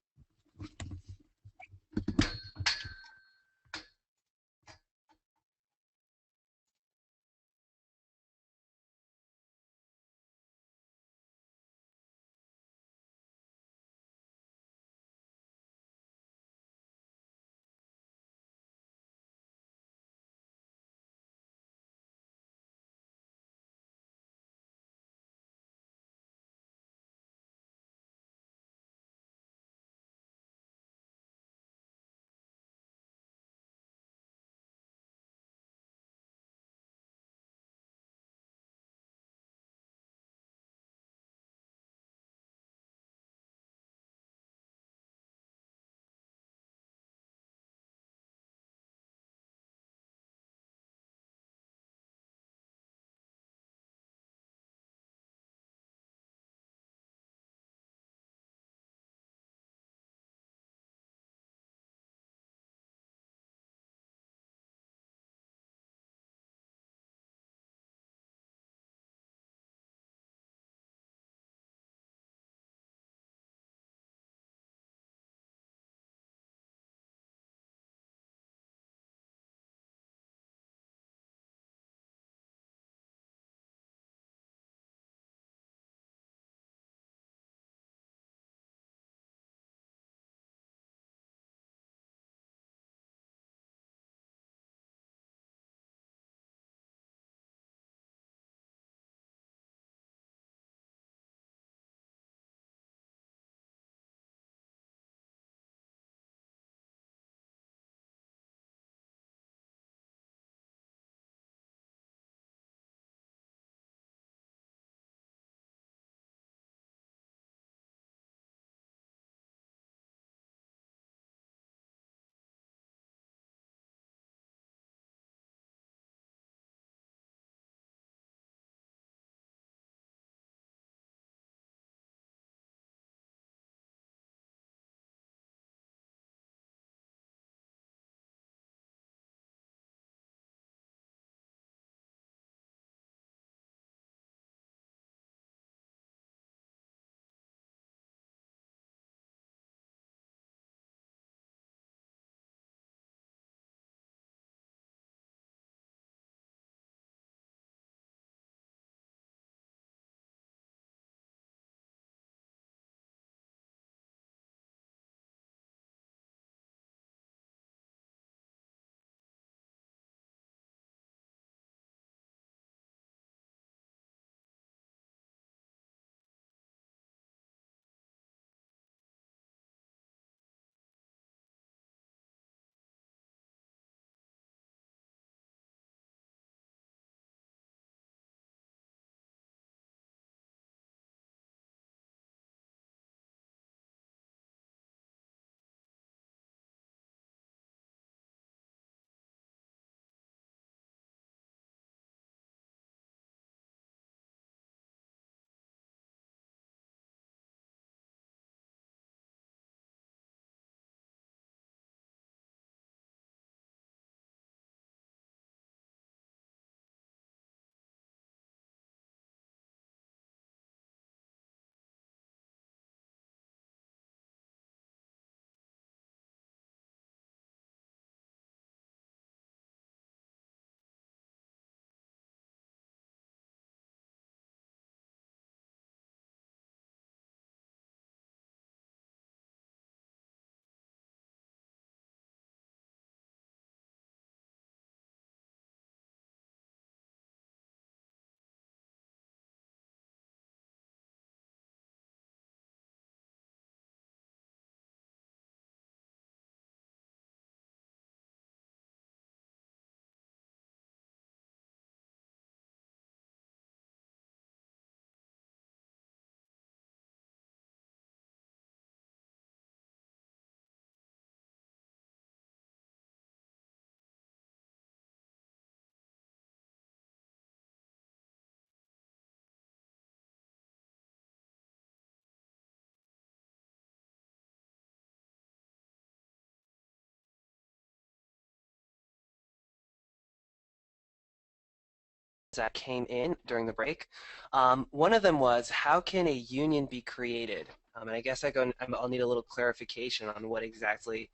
S1: that came in during the break. One of them was, how can a union be created? And I guess I'll need a little clarification on what exactly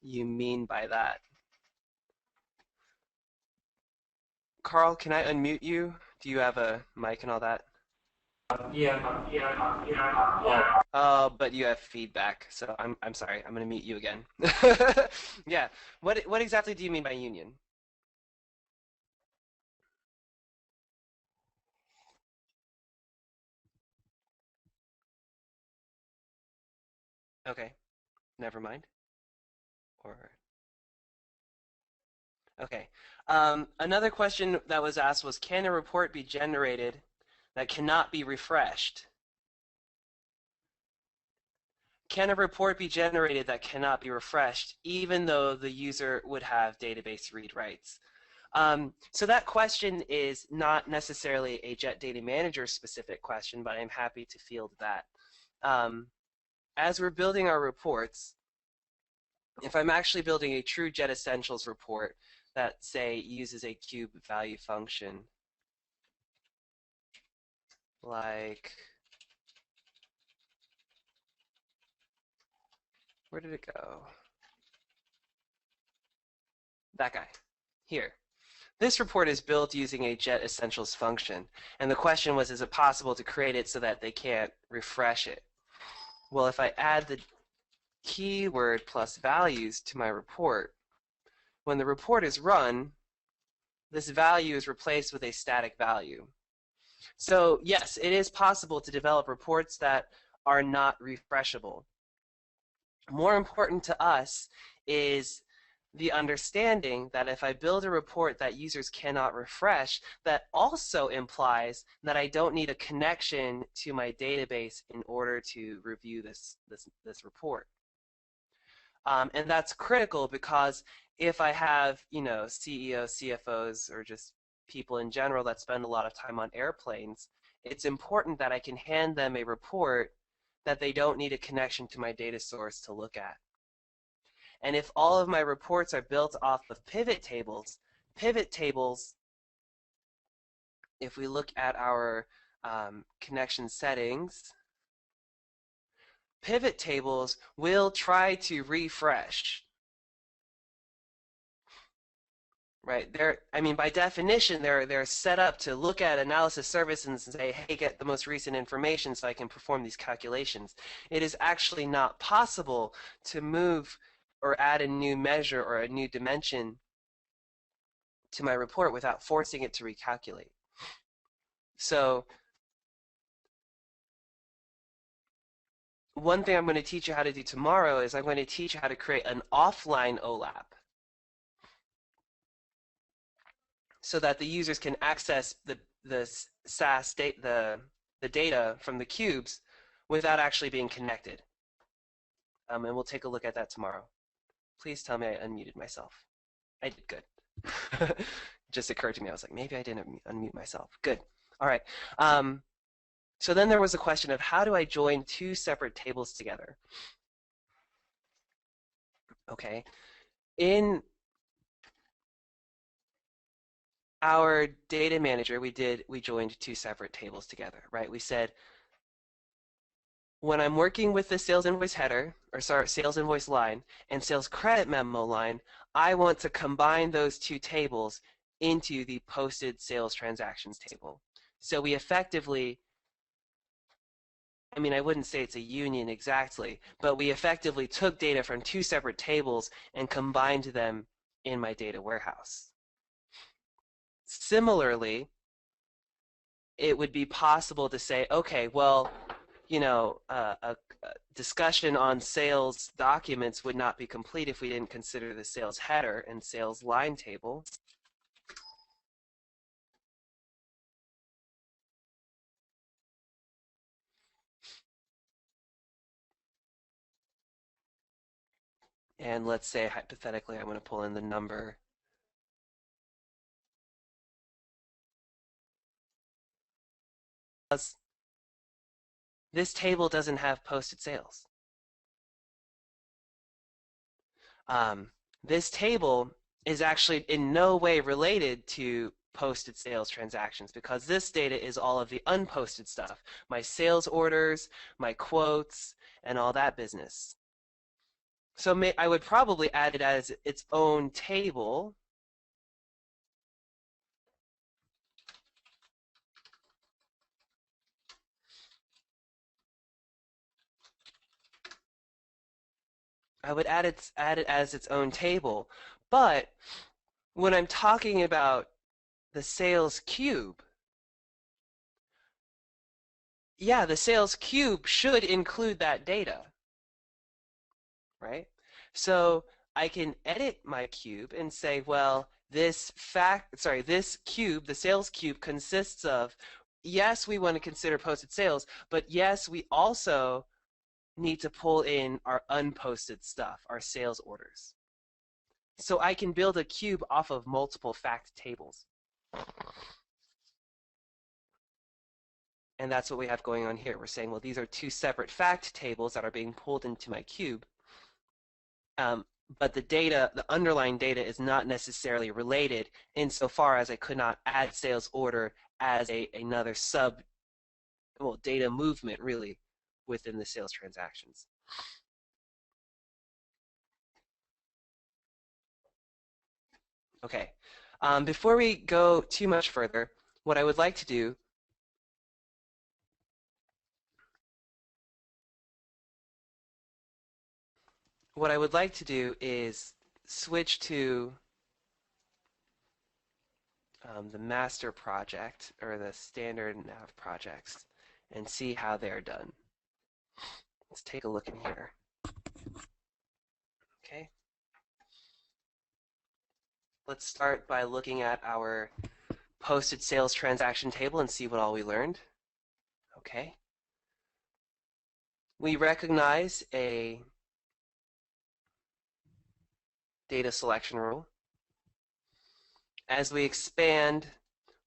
S1: you mean by that. Carl, can I unmute you? Do you have a mic and all that? Oh, but you have feedback, so I'm sorry. I'm gonna mute you again. Yeah. What exactly do you mean by union? Okay, never mind. Or okay. Another question that was asked was, can a report be generated that cannot be refreshed? Can a report be generated that cannot be refreshed, even though the user would have database read writes? So that question is not necessarily a Jet Data Manager specific question, but I'm happy to field that. As we're building our reports, if I'm actually building a true Jet Essentials report that, say, uses a cube value function, like, where did it go? That guy, here. This report is built using a Jet Essentials function, and the question was, is it possible to create it so that they can't refresh it? Well, if I add the keyword plus values to my report, when the report is run, this value is replaced with a static value. So yes, it is possible to develop reports that are not refreshable. More important to us is the understanding that if I build a report that users cannot refresh, that also implies that I don't need a connection to my database in order to review this report. And that's critical because if I have, CEOs, CFOs, or just people in general that spend a lot of time on airplanes, it's important that I can hand them a report that they don't need a connection to my data source to look at. And if all of my reports are built off of pivot tables, if we look at our connection settings, pivot tables will try to refresh. Right? By definition, they're set up to look at analysis service and say, hey, get the most recent information so I can perform these calculations. It is actually not possible to move or add a new measure or a new dimension to my report without forcing it to recalculate. So one thing I'm going to teach you how to do tomorrow is I'm going to teach you how to create an offline OLAP so that the users can access the SAS data, the data from the cubes without actually being connected. And we'll take a look at that tomorrow. Please tell me I unmuted myself. I did good. Just occurred to me. I was like, maybe I didn't unmute myself. Good. All right. So then there was a question of how do I join two separate tables together? Okay. In our data manager, we joined two separate tables together, right? We said, when I'm working with the sales invoice header, or sorry, sales invoice line and sales credit memo line, I want to combine those two tables into the posted sales transactions table. So we effectively, I wouldn't say it's a union exactly, but we effectively took data from two separate tables and combined them in my data warehouse. Similarly, it would be possible to say, okay, well, a discussion on sales documents would not be complete if we didn't consider the sales header and sales line table. And let's say, hypothetically, I want to pull in the number. This table doesn't have posted sales. This table is actually in no way related to posted sales transactions because this data is all of the unposted stuff, my sales orders, my quotes, and all that business. So I would probably add it as its own table. I would add it as its own table. But when I'm talking about the sales cube, yeah, the sales cube should include that data, right? So I can edit my cube and say, well, this cube, the sales cube consists of, yes, we want to consider posted sales, but yes, we also need to pull in our unposted stuff, our sales orders. So I can build a cube off of multiple fact tables. And that's what we have going on here. We're saying, well, these are two separate fact tables that are being pulled into my cube. But the data, the underlying data, is not necessarily related insofar as I could not add sales order as another data movement, really, within the sales transactions. Okay, before we go too much further, what I would like to do is switch to the master project or the standard nav projects and see how they're done. Let's take a look in here. Okay. Let's start by looking at our posted sales transaction table and see what all we learned. Okay. We recognize a data selection rule. As we expand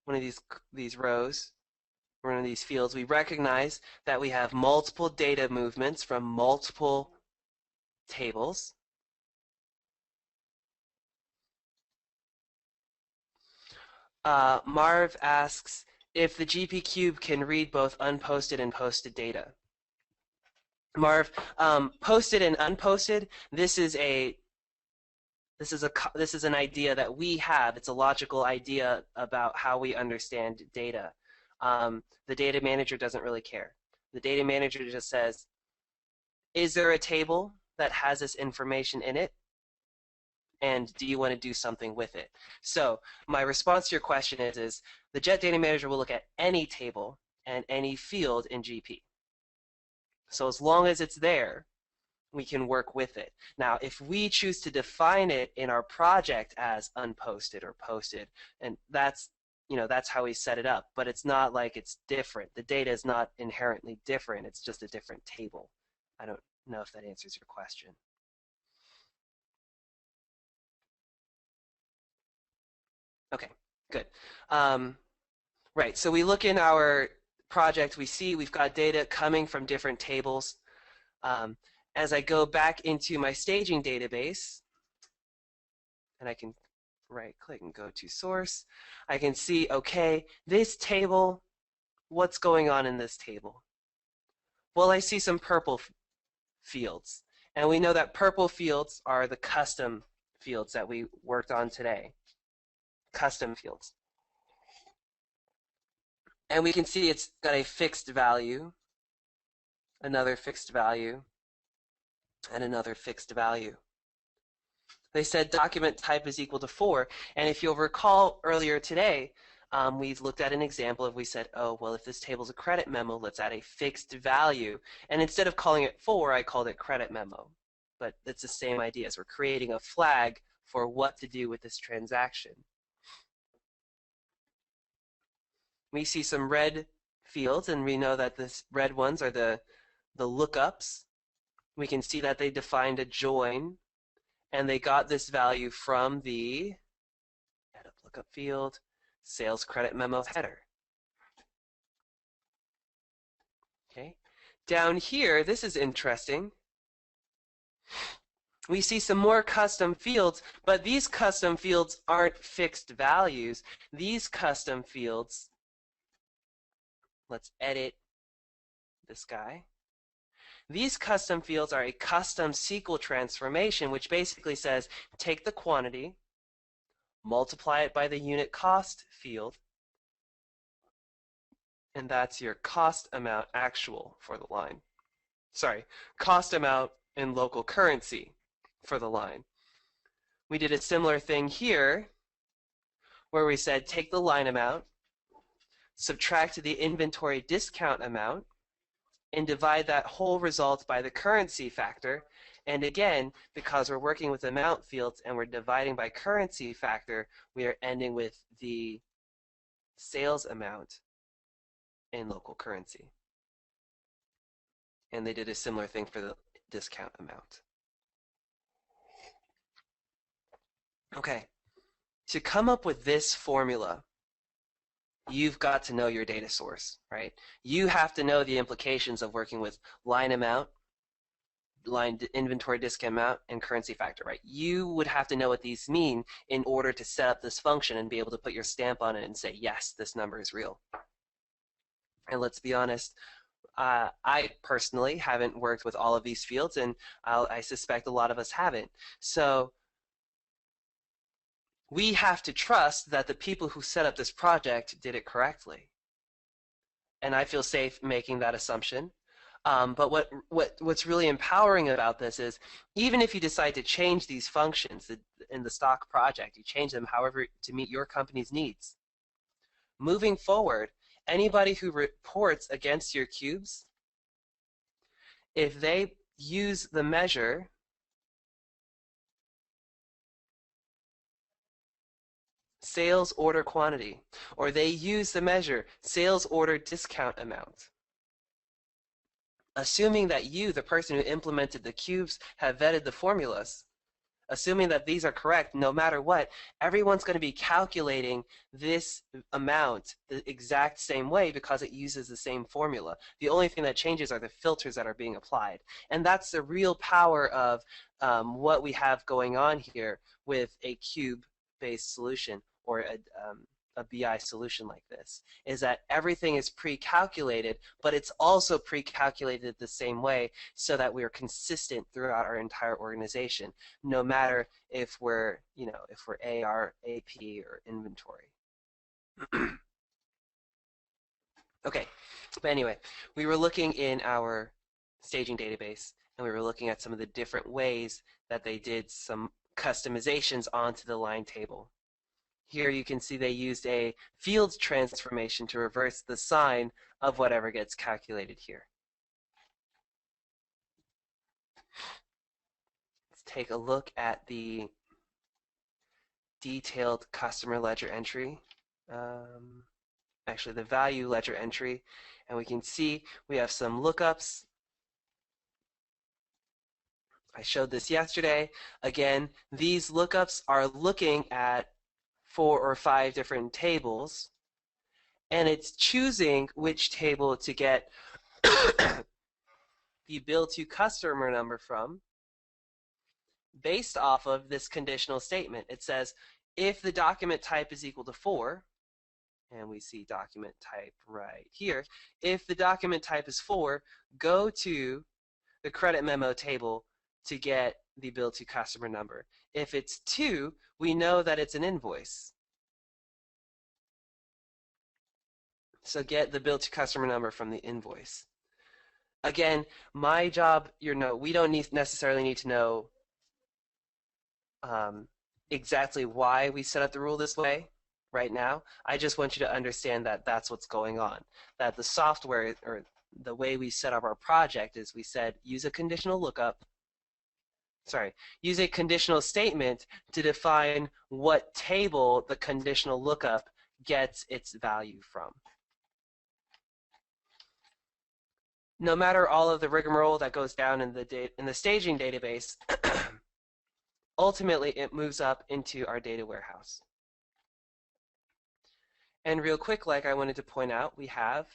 S1: one of these rows, one of these fields, we recognize that we have multiple data movements from multiple tables. Marv asks if the GP cube can read both unposted and posted data. Marv, posted and unposted, this is an idea that we have. It's a logical idea about how we understand data. The data manager doesn't really care. The data manager just says, is there a table that has this information in it? And do you want to do something with it? So my response to your question is the Jet Data Manager will look at any table and any field in GP. So as long as it's there, we can work with it. Now, if we choose to define it in our project as unposted or posted, and that's how we set it up, but it's not like it's different. The data is not inherently different. It's just a different table. I don't know if that answers your question. Okay, good. Right, so we look in our project, we see we've got data coming from different tables. As I go back into my staging database, and I can right-click and go to source, I can see, okay, this table, what's going on in this table? Well, I see some purple fields, and we know that purple fields are the custom fields that we worked on today. Custom fields. And we can see it's got a fixed value, another fixed value, and another fixed value. They said document type is equal to 4, and if you'll recall earlier today, we looked at an example of we said, oh, well, if this table is a credit memo, let's add a fixed value. And instead of calling it 4, I called it credit memo. But it's the same idea as we're creating a flag for what to do with this transaction. We see some red fields, and we know that the red ones are the lookups. We can see that they defined a join, and they got this value from the edit lookup field, sales credit memo header. Okay, down here, this is interesting. We see some more custom fields, but these custom fields aren't fixed values. These custom fields, let's edit this guy. These custom fields are a custom SQL transformation, which basically says take the quantity, multiply it by the unit cost field, and that's your cost amount actual for the line. Sorry, cost amount in local currency for the line. We did a similar thing here where we said take the line amount, subtract the inventory discount amount, and divide that whole result by the currency factor. And again, because we're working with amount fields and we're dividing by currency factor, we are ending with the sales amount in local currency. And they did a similar thing for the discount amount. Okay, to come up with this formula, you've got to know your data source, right? You have to know the implications of working with line amount, line inventory discount amount, and currency factor, right? You would have to know what these mean in order to set up this function and be able to put your stamp on it and say, yes, this number is real. And let's be honest, I personally haven't worked with all of these fields, and I suspect a lot of us haven't. So we have to trust that the people who set up this project did it correctly. And I feel safe making that assumption. But what's really empowering about this is even if you decide to change these functions in the stock project, you change them however to meet your company's needs. Moving forward, anybody who reports against your cubes, if they use the measure sales order quantity, or they use the measure sales order discount amount, assuming that you, the person who implemented the cubes, have vetted the formulas, assuming that these are correct, no matter what, everyone's going to be calculating this amount the exact same way because it uses the same formula. The only thing that changes are the filters that are being applied. And that's the real power of what we have going on here with a cube-based solution or a BI solution like this, is that everything is pre-calculated, but it's also pre-calculated the same way so that we are consistent throughout our entire organization, no matter if we're, if we're AR, AP, or inventory. Okay, but anyway, we were looking in our staging database, and we were looking at some of the different ways that they did some customizations onto the line table. Here you can see they used a fields transformation to reverse the sign of whatever gets calculated here. Let's take a look at the detailed customer ledger entry, actually the value ledger entry, and we can see we have some lookups. I showed this yesterday. Again, these lookups are looking at 4 or 5 different tables, and it's choosing which table to get the bill to customer number from based off of this conditional statement. It says if the document type is equal to 4, and we see document type right here, if the document type is 4, go to the credit memo table to get the bill to customer number. If it's 2, we know that it's an invoice. So get the bill to customer number from the invoice. Again, my job, we don't necessarily need to know exactly why we set up the rule this way right now. I just want you to understand that that's what's going on. That the software, or the way we set up our project, is we said use a conditional lookup. Use a conditional statement to define what table the conditional lookup gets its value from. No matter all of the rigmarole that goes down in the staging database, ultimately it moves up into our data warehouse. And real quick, like I wanted to point out, we have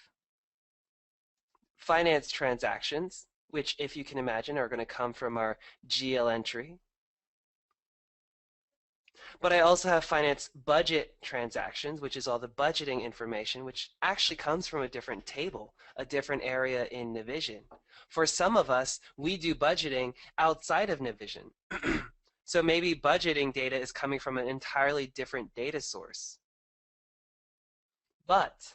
S1: finance transactions, which, if you can imagine, are going to come from our GL entry. But I also have finance budget transactions, which is all the budgeting information, which actually comes from a different table, a different area in Navision. For some of us, we do budgeting outside of Navision. So maybe budgeting data is coming from an entirely different data source. But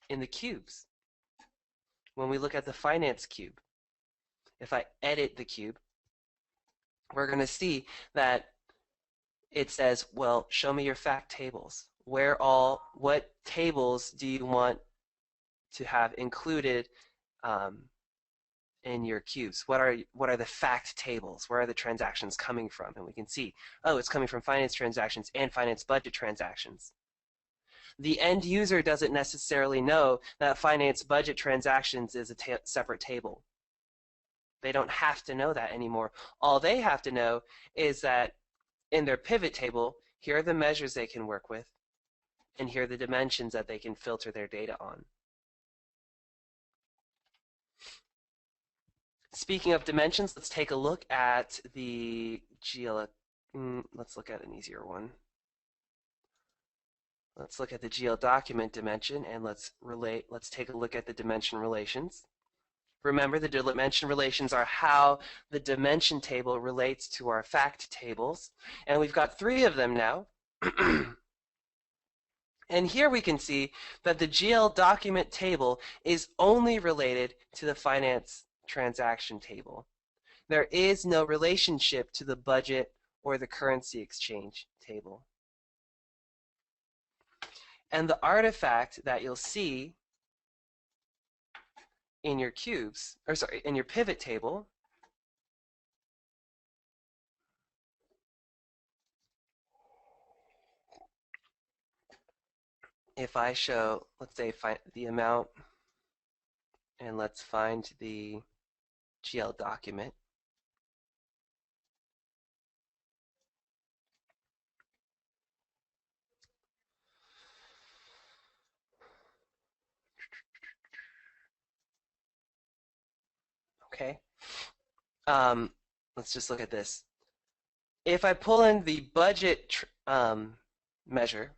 S1: in the cubes, when we look at the finance cube, if I edit the cube, we're going to see that it says, well, show me your fact tables. What tables do you want to have included um, in your cubes? What are the fact tables? Where are the transactions coming from? And we can see, oh, it's coming from finance transactions and finance budget transactions. The end user doesn't necessarily know that finance budget transactions is a separate table. They don't have to know that anymore. All they have to know is that in their pivot table, here are the measures they can work with, and here are the dimensions that they can filter their data on. Speaking of dimensions, let's take a look at the let's look at an easier one. Let's look at the GL document dimension, and let's take a look at the dimension relations. Remember, the dimension relations are how the dimension table relates to our fact tables. And we've got 3 of them now. And here we can see that the GL document table is only related to the finance transaction table. There is no relationship to the budget or the currency exchange table. And the artifact that you'll see in your cubes, or sorry, in your pivot table, if I show, let's say, the amount, and let's find the GL document. Okay. Let's just look at this. If I pull in the budget measure,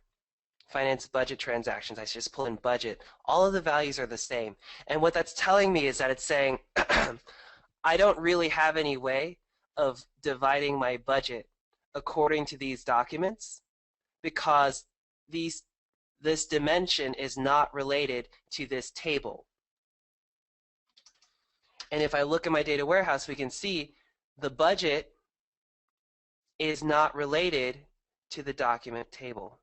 S1: finance budget transactions, I just pull in budget, all of the values are the same. And what that's telling me is that it's saying, I don't really have any way of dividing my budget according to these documents because this dimension is not related to this table. And if I look at my data warehouse, we can see the budget is not related to the document table.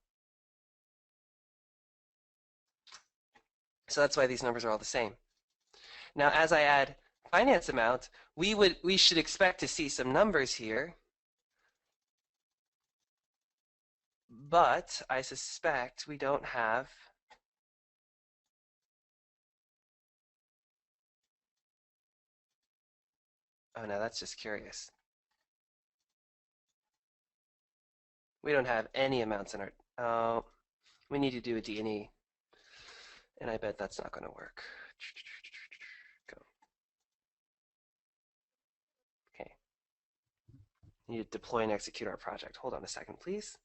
S1: So that's why these numbers are all the same. Now, as I add finance amount, we should expect to see some numbers here. But I suspect we don't have oh no, that's just curious. We don't have any amounts in our oh, we need to do a D&E. And I bet that's not going to work. Go. Okay. We need to deploy and execute our project. Hold on a second, please.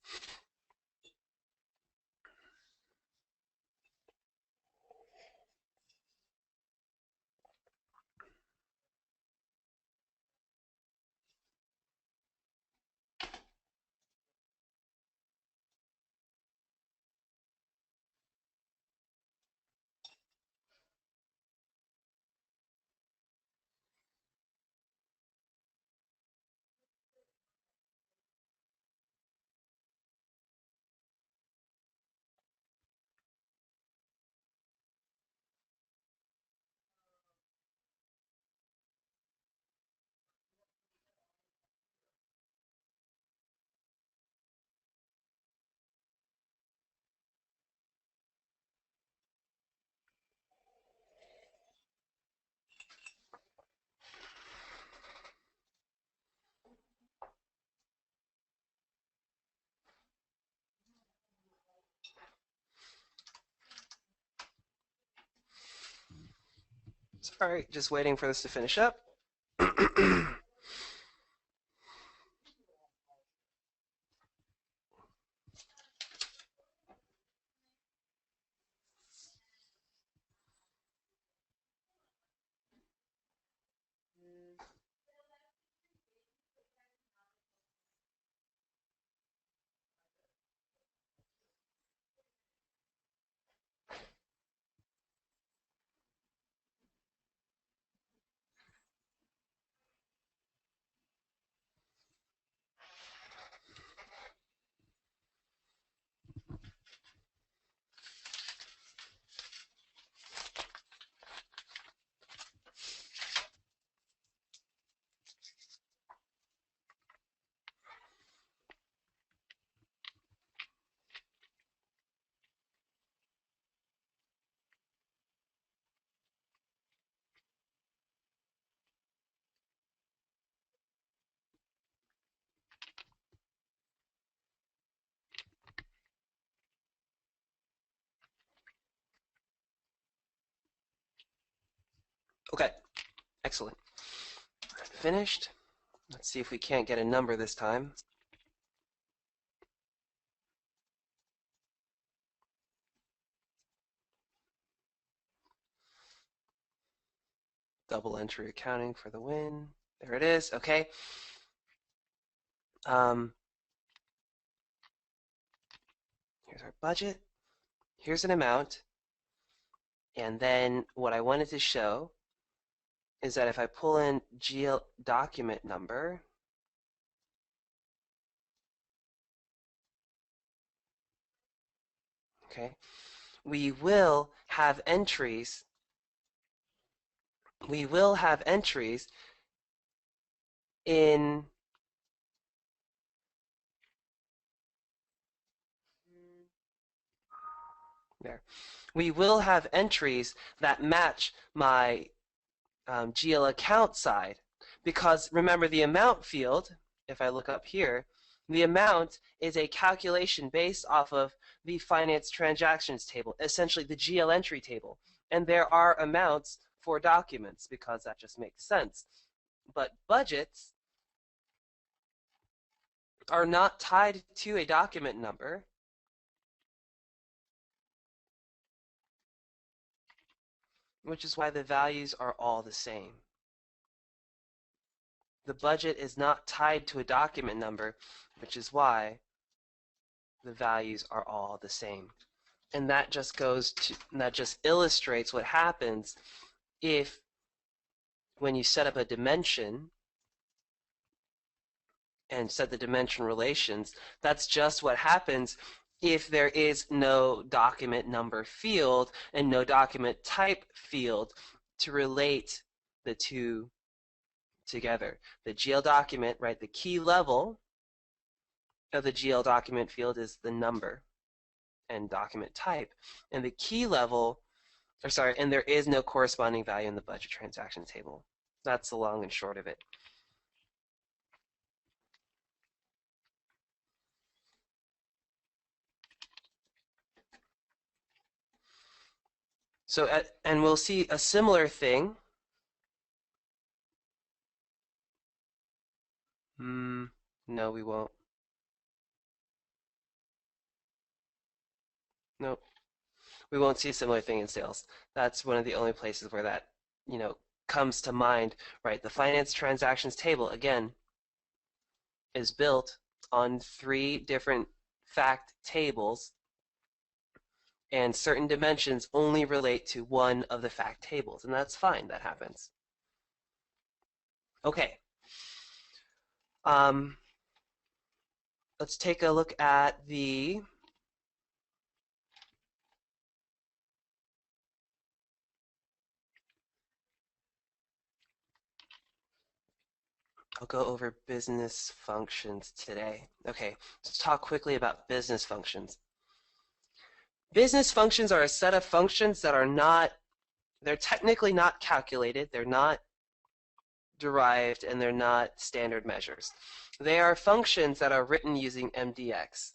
S1: Sorry, just waiting for this to finish up. Okay, excellent. Finished. Let's see if we can't get a number this time. Double entry accounting for the win. There it is. Okay. Um, Here's our budget. Here's an amount. And then what I wanted to show is that if I pull in GL document number, okay, we will have entries. We will have entries in there. We will have entries that match my GL account side because remember the amount field, if I look up here, the amount is a calculation based off of the finance transactions table, essentially the GL entry table. And there are amounts for documents because that just makes sense. But budgets are not tied to a document number, which is why the values are all the same. The budget is not tied to a document number, which is why the values are all the same. And that just illustrates what happens if when you set up a dimension and set the dimension relations, that's just what happens if there is no document number field and no document type field to relate the two together. The GL document, right, the key level of the GL document field is the number and document type. And the key level, or sorry, and there is no corresponding value in the budget transaction table. That's the long and short of it. So, and we'll see a similar thing. No, we won't. Nope. We won't see a similar thing in sales. That's one of the only places where that, comes to mind, right? The finance transactions table, again, is built on 3 different fact tables, and certain dimensions only relate to one of the fact tables, and that's fine, that happens. Okay. Let's take a look at I'll go over business functions today. Okay, let's talk quickly about business functions. Business functions are a set of functions that are they're technically not calculated, they're not derived, and they're not standard measures. They are functions that are written using MDX.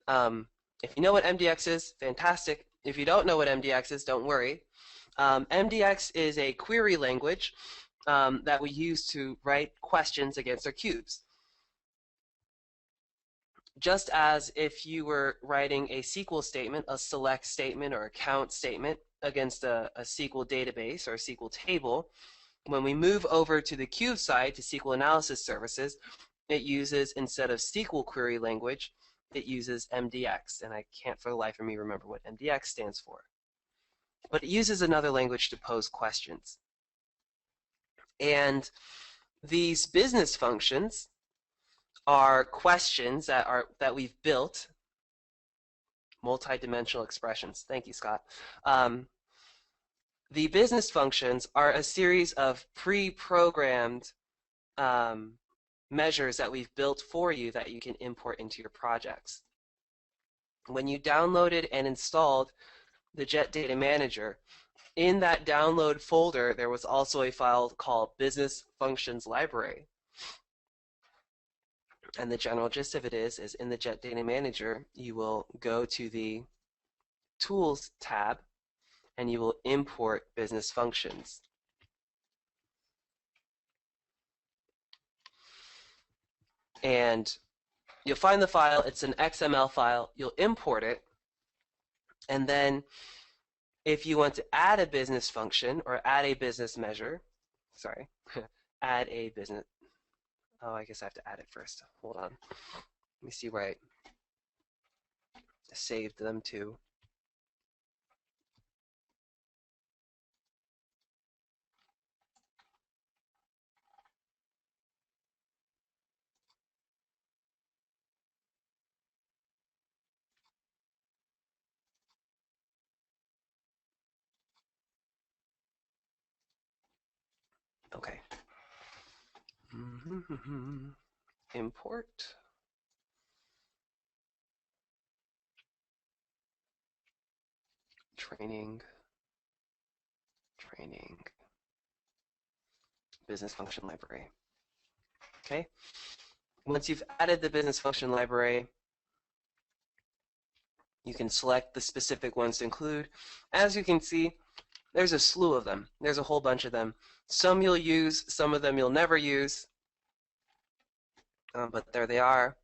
S1: If you know what MDX is, fantastic. If you don't know what MDX is, don't worry. MDX is a query language that we use to write questions against our cubes. Just as if you were writing a SQL statement, a select statement, or a count statement against a SQL database or a SQL table, when we move over to the cube side, to SQL analysis services, it uses, instead of SQL query language, it uses MDX. And I can't for the life of me remember what MDX stands for. But it uses another language to pose questions. And these business functions are questions that we've built, multi-dimensional expressions. Thank you, Scott. The business functions are a series of pre-programmed measures that we've built for you that you can import into your projects. When you downloaded and installed the Jet Data Manager, in that download folder, there was also a file called Business Functions Library. And the general gist of it is in the Jet Data Manager, you will go to the Tools tab, and you will import business functions. And you'll find the file, it's an XML file, you'll import it, and then if you want to add a business function or add a business measure, sorry, add a business, oh, I guess I have to add it first. Hold on. Let me see where I saved them to. Okay. Import. Training. Business function library. Okay. Once you've added the business function library, you can select the specific ones to include. As you can see, there's a slew of them. There's a whole bunch of them. Some you'll use, some of them you'll never use, but there they are.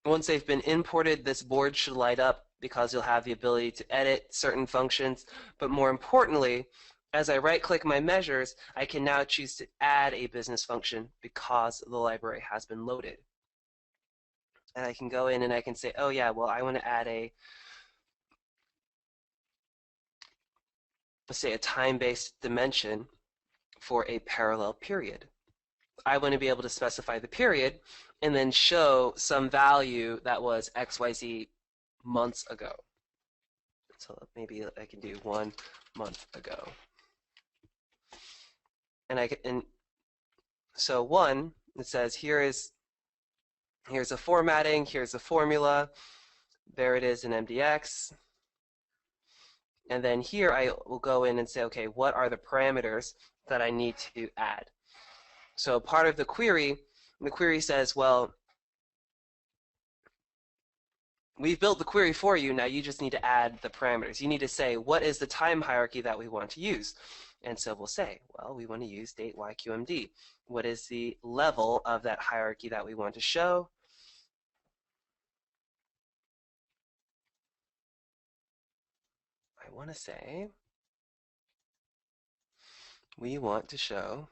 S1: Once they've been imported, this board should light up because you'll have the ability to edit certain functions. But more importantly, as I right-click my measures, I can now choose to add a business function because the library has been loaded. And I can go in and I can say, oh yeah, well, I want to add a, let's say, a time-based dimension for a parallel period. I want to be able to specify the period and then show some value that was XYZ months ago. So maybe I can do 1 month ago. And so 1, it says here's a formatting, here's a formula, there it is in MDX. And then here I will go in and say, okay, what are the parameters that I need to add? So part of the query says, well, we've built the query for you, now you just need to add the parameters. You need to say, what is the time hierarchy that we want to use? And so we'll say, well, we want to use date YQMD. What is the level of that hierarchy that we want to show? I want to say, we want to show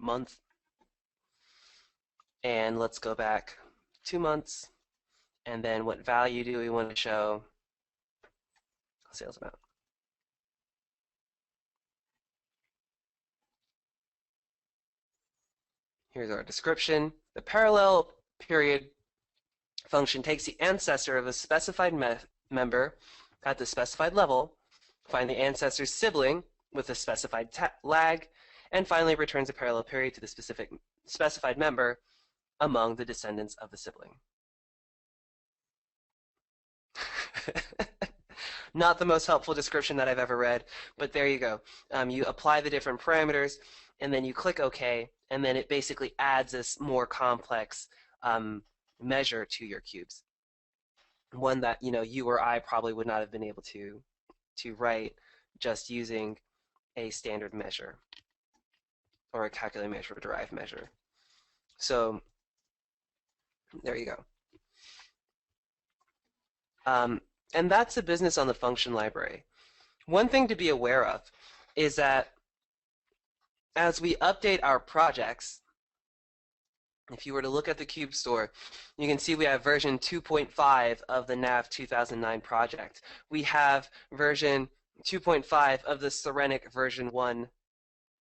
S1: month, and let's go back 2 months, and then what value do we want to show? Sales amount. Here's our description. The parallel period function takes the ancestor of a specified member at the specified level, find the ancestor's sibling with a specified lag, and finally returns a parallel period to the specified member among the descendants of the sibling. Not the most helpful description that I've ever read, but there you go. You apply the different parameters, and then you click OK, and then it basically adds this more complex measure to your cubes. One that you or I probably would not have been able to write just using a standard measure or a calculated measure or derived measure. So there you go. And that's the business on the function library. One thing to be aware of is that as we update our projects, if you were to look at the Cube store, you can see we have version 2.5 of the NAV 2009 project. We have version 2.5 of the Serenic version 1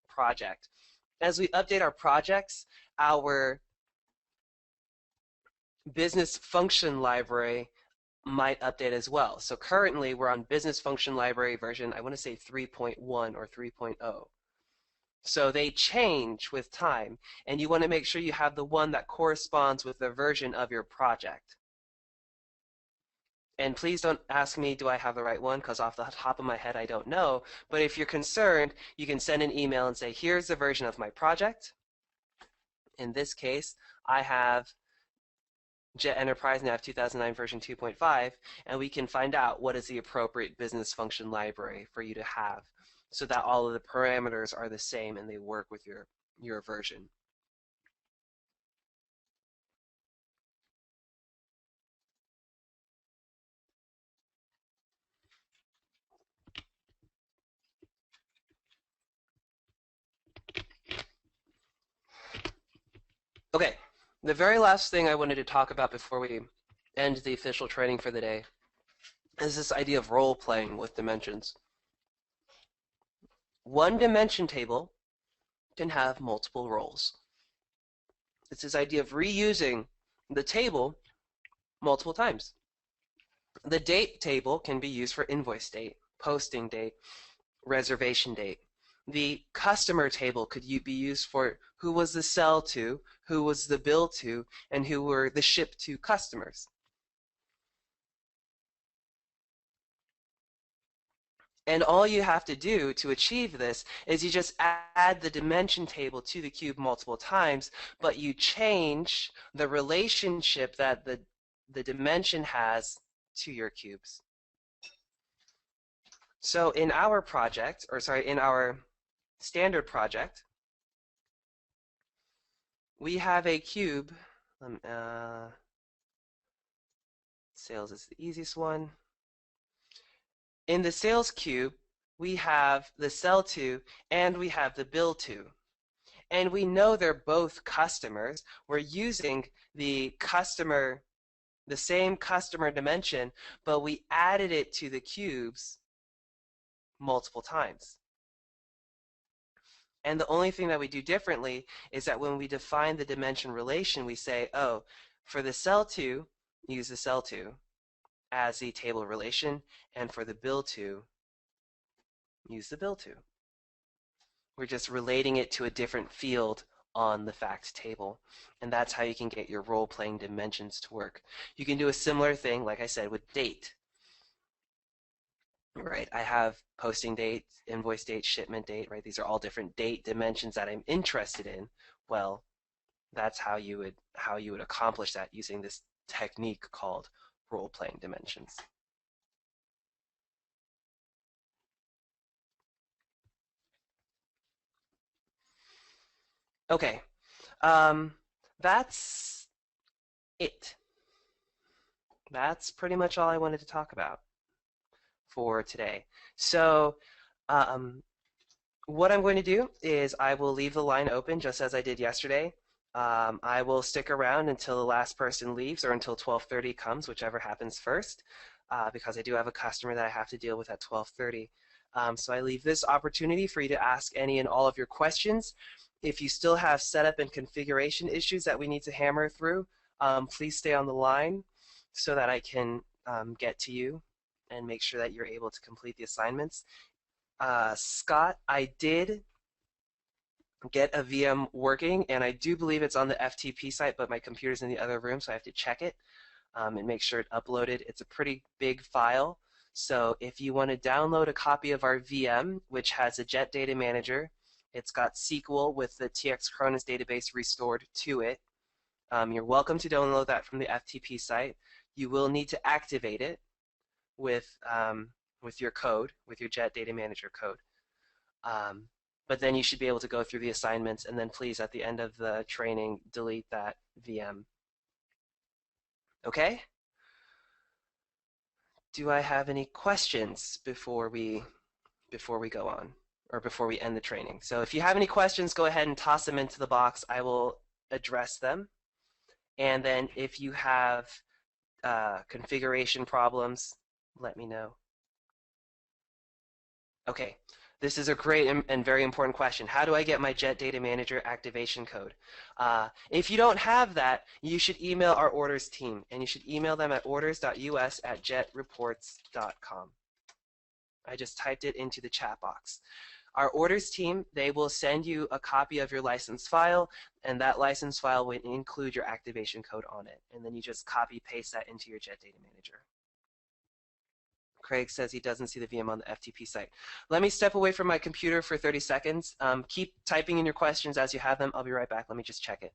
S1: project. As we update our projects, our business function library might update as well. So currently we're on business function library version, I want to say 3.1 or 3.0. So they change with time, and you want to make sure you have the one that corresponds with the version of your project. And please don't ask me, do I have the right one? Because off the top of my head, I don't know. But if you're concerned, you can send an email and say, here's the version of my project. In this case, I have Jet Enterprise Nav 2009 version 2.5, and we can find out what is the appropriate business function library for you to have so that all of the parameters are the same and they work with your version. Okay, the very last thing I wanted to talk about before we end the official training for the day is this idea of role playing with dimensions. One dimension table can have multiple roles. It's this idea of reusing the table multiple times. The date table can be used for invoice date, posting date, reservation date. The customer table could be used for who was the sell to, who was the bill to, and who were the ship to customers. And all you have to do to achieve this is you just add the dimension table to the cube multiple times, but you change the relationship that the dimension has to your cubes. So in our project, or sorry, in our standard project, we have a cube. Sales is the easiest one. In the sales cube, we have the sell to and we have the bill to. And we know they're both customers. We're using the same customer dimension, but we added it to the cubes multiple times. And the only thing that we do differently is that when we define the dimension relation, we say, oh, for the sell to, use the sell to as the table relation, and for the bill to, use the bill to. We're just relating it to a different field on the fact table. And that's how you can get your role-playing dimensions to work. You can do a similar thing, like I said, with date. Right, I have posting date, invoice date, shipment date, right? These are all different date dimensions that I'm interested in. Well, that's how you would accomplish that using this technique called role-playing dimensions. Okay, that's it. That's pretty much all I wanted to talk about for today. So, um, what I'm going to do is I will leave the line open just as I did yesterday. I will stick around until the last person leaves or until 12:30 comes, whichever happens first, because I do have a customer that I have to deal with at 12:30. So I leave this opportunity for you to ask any and all of your questions. If you still have setup and configuration issues that we need to hammer through, please stay on the line so that I can get to you and make sure that you're able to complete the assignments. Scott, I did get a VM working, and I do believe it's on the FTP site, but my computer's in the other room, so I have to check it and make sure it uploaded. It's a pretty big file, so if you want to download a copy of our VM, which has a Jet Data Manager, it's got SQL with the TX Cronus database restored to it. You're welcome to download that from the FTP site. You will need to activate it with your code, with your Jet Data Manager code. But then you should be able to go through the assignments, and then please, at the end of the training, delete that VM. Okay? Do I have any questions before we go on, or before we end the training? So if you have any questions, go ahead and toss them into the box. I will address them. And then if you have configuration problems, let me know. Okay, this is a great and very important question. How do I get my Jet Data Manager activation code? If you don't have that, you should email our orders team, and you should email them at orders.us@jetreports.com. I just typed it into the chat box. Our orders team, they will send you a copy of your license file, and that license file will include your activation code on it. And then you just copy paste that into your Jet Data Manager. Craig says he doesn't see the VM on the FTP site. Let me step away from my computer for 30 seconds. Keep typing in your questions as you have them. I'll be right back. Let me just check it.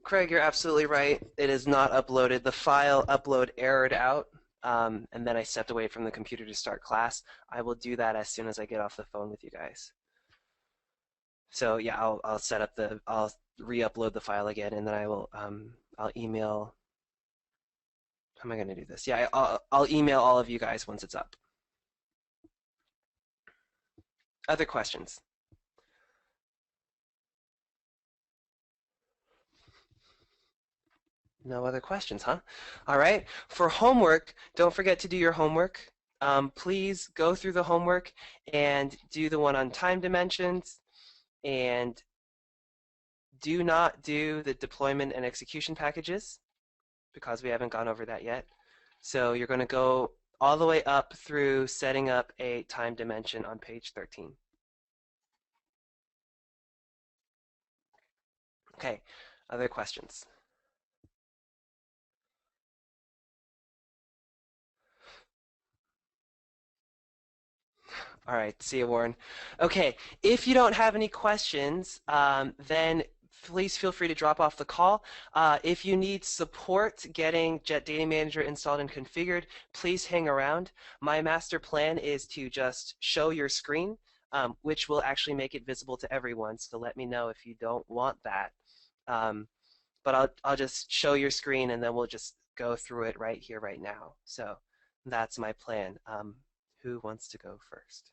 S1: Craig, you're absolutely right. It is not uploaded. The file upload errored out, and then I stepped away from the computer to start class. I will do that as soon as I get off the phone with you guys. So yeah, I'll re-upload the file again, and then I'll email. How am I going to do this? Yeah, I'll email all of you guys once it's up. Other questions? No other questions, huh? All right. For homework, don't forget to do your homework. Please go through the homework and do the one on time dimensions, and do not do the deployment and execution packages because we haven't gone over that yet. So you're going to go all the way up through setting up a time dimension on page 13. Okay, other questions? All right, see you, Warren. Okay, if you don't have any questions, then please feel free to drop off the call. If you need support getting Jet Data Manager installed and configured, please hang around. My master plan is to just show your screen, which will actually make it visible to everyone. So let me know if you don't want that. But I'll just show your screen, and then we'll just go through it right here, right now. So that's my plan. Who wants to go first?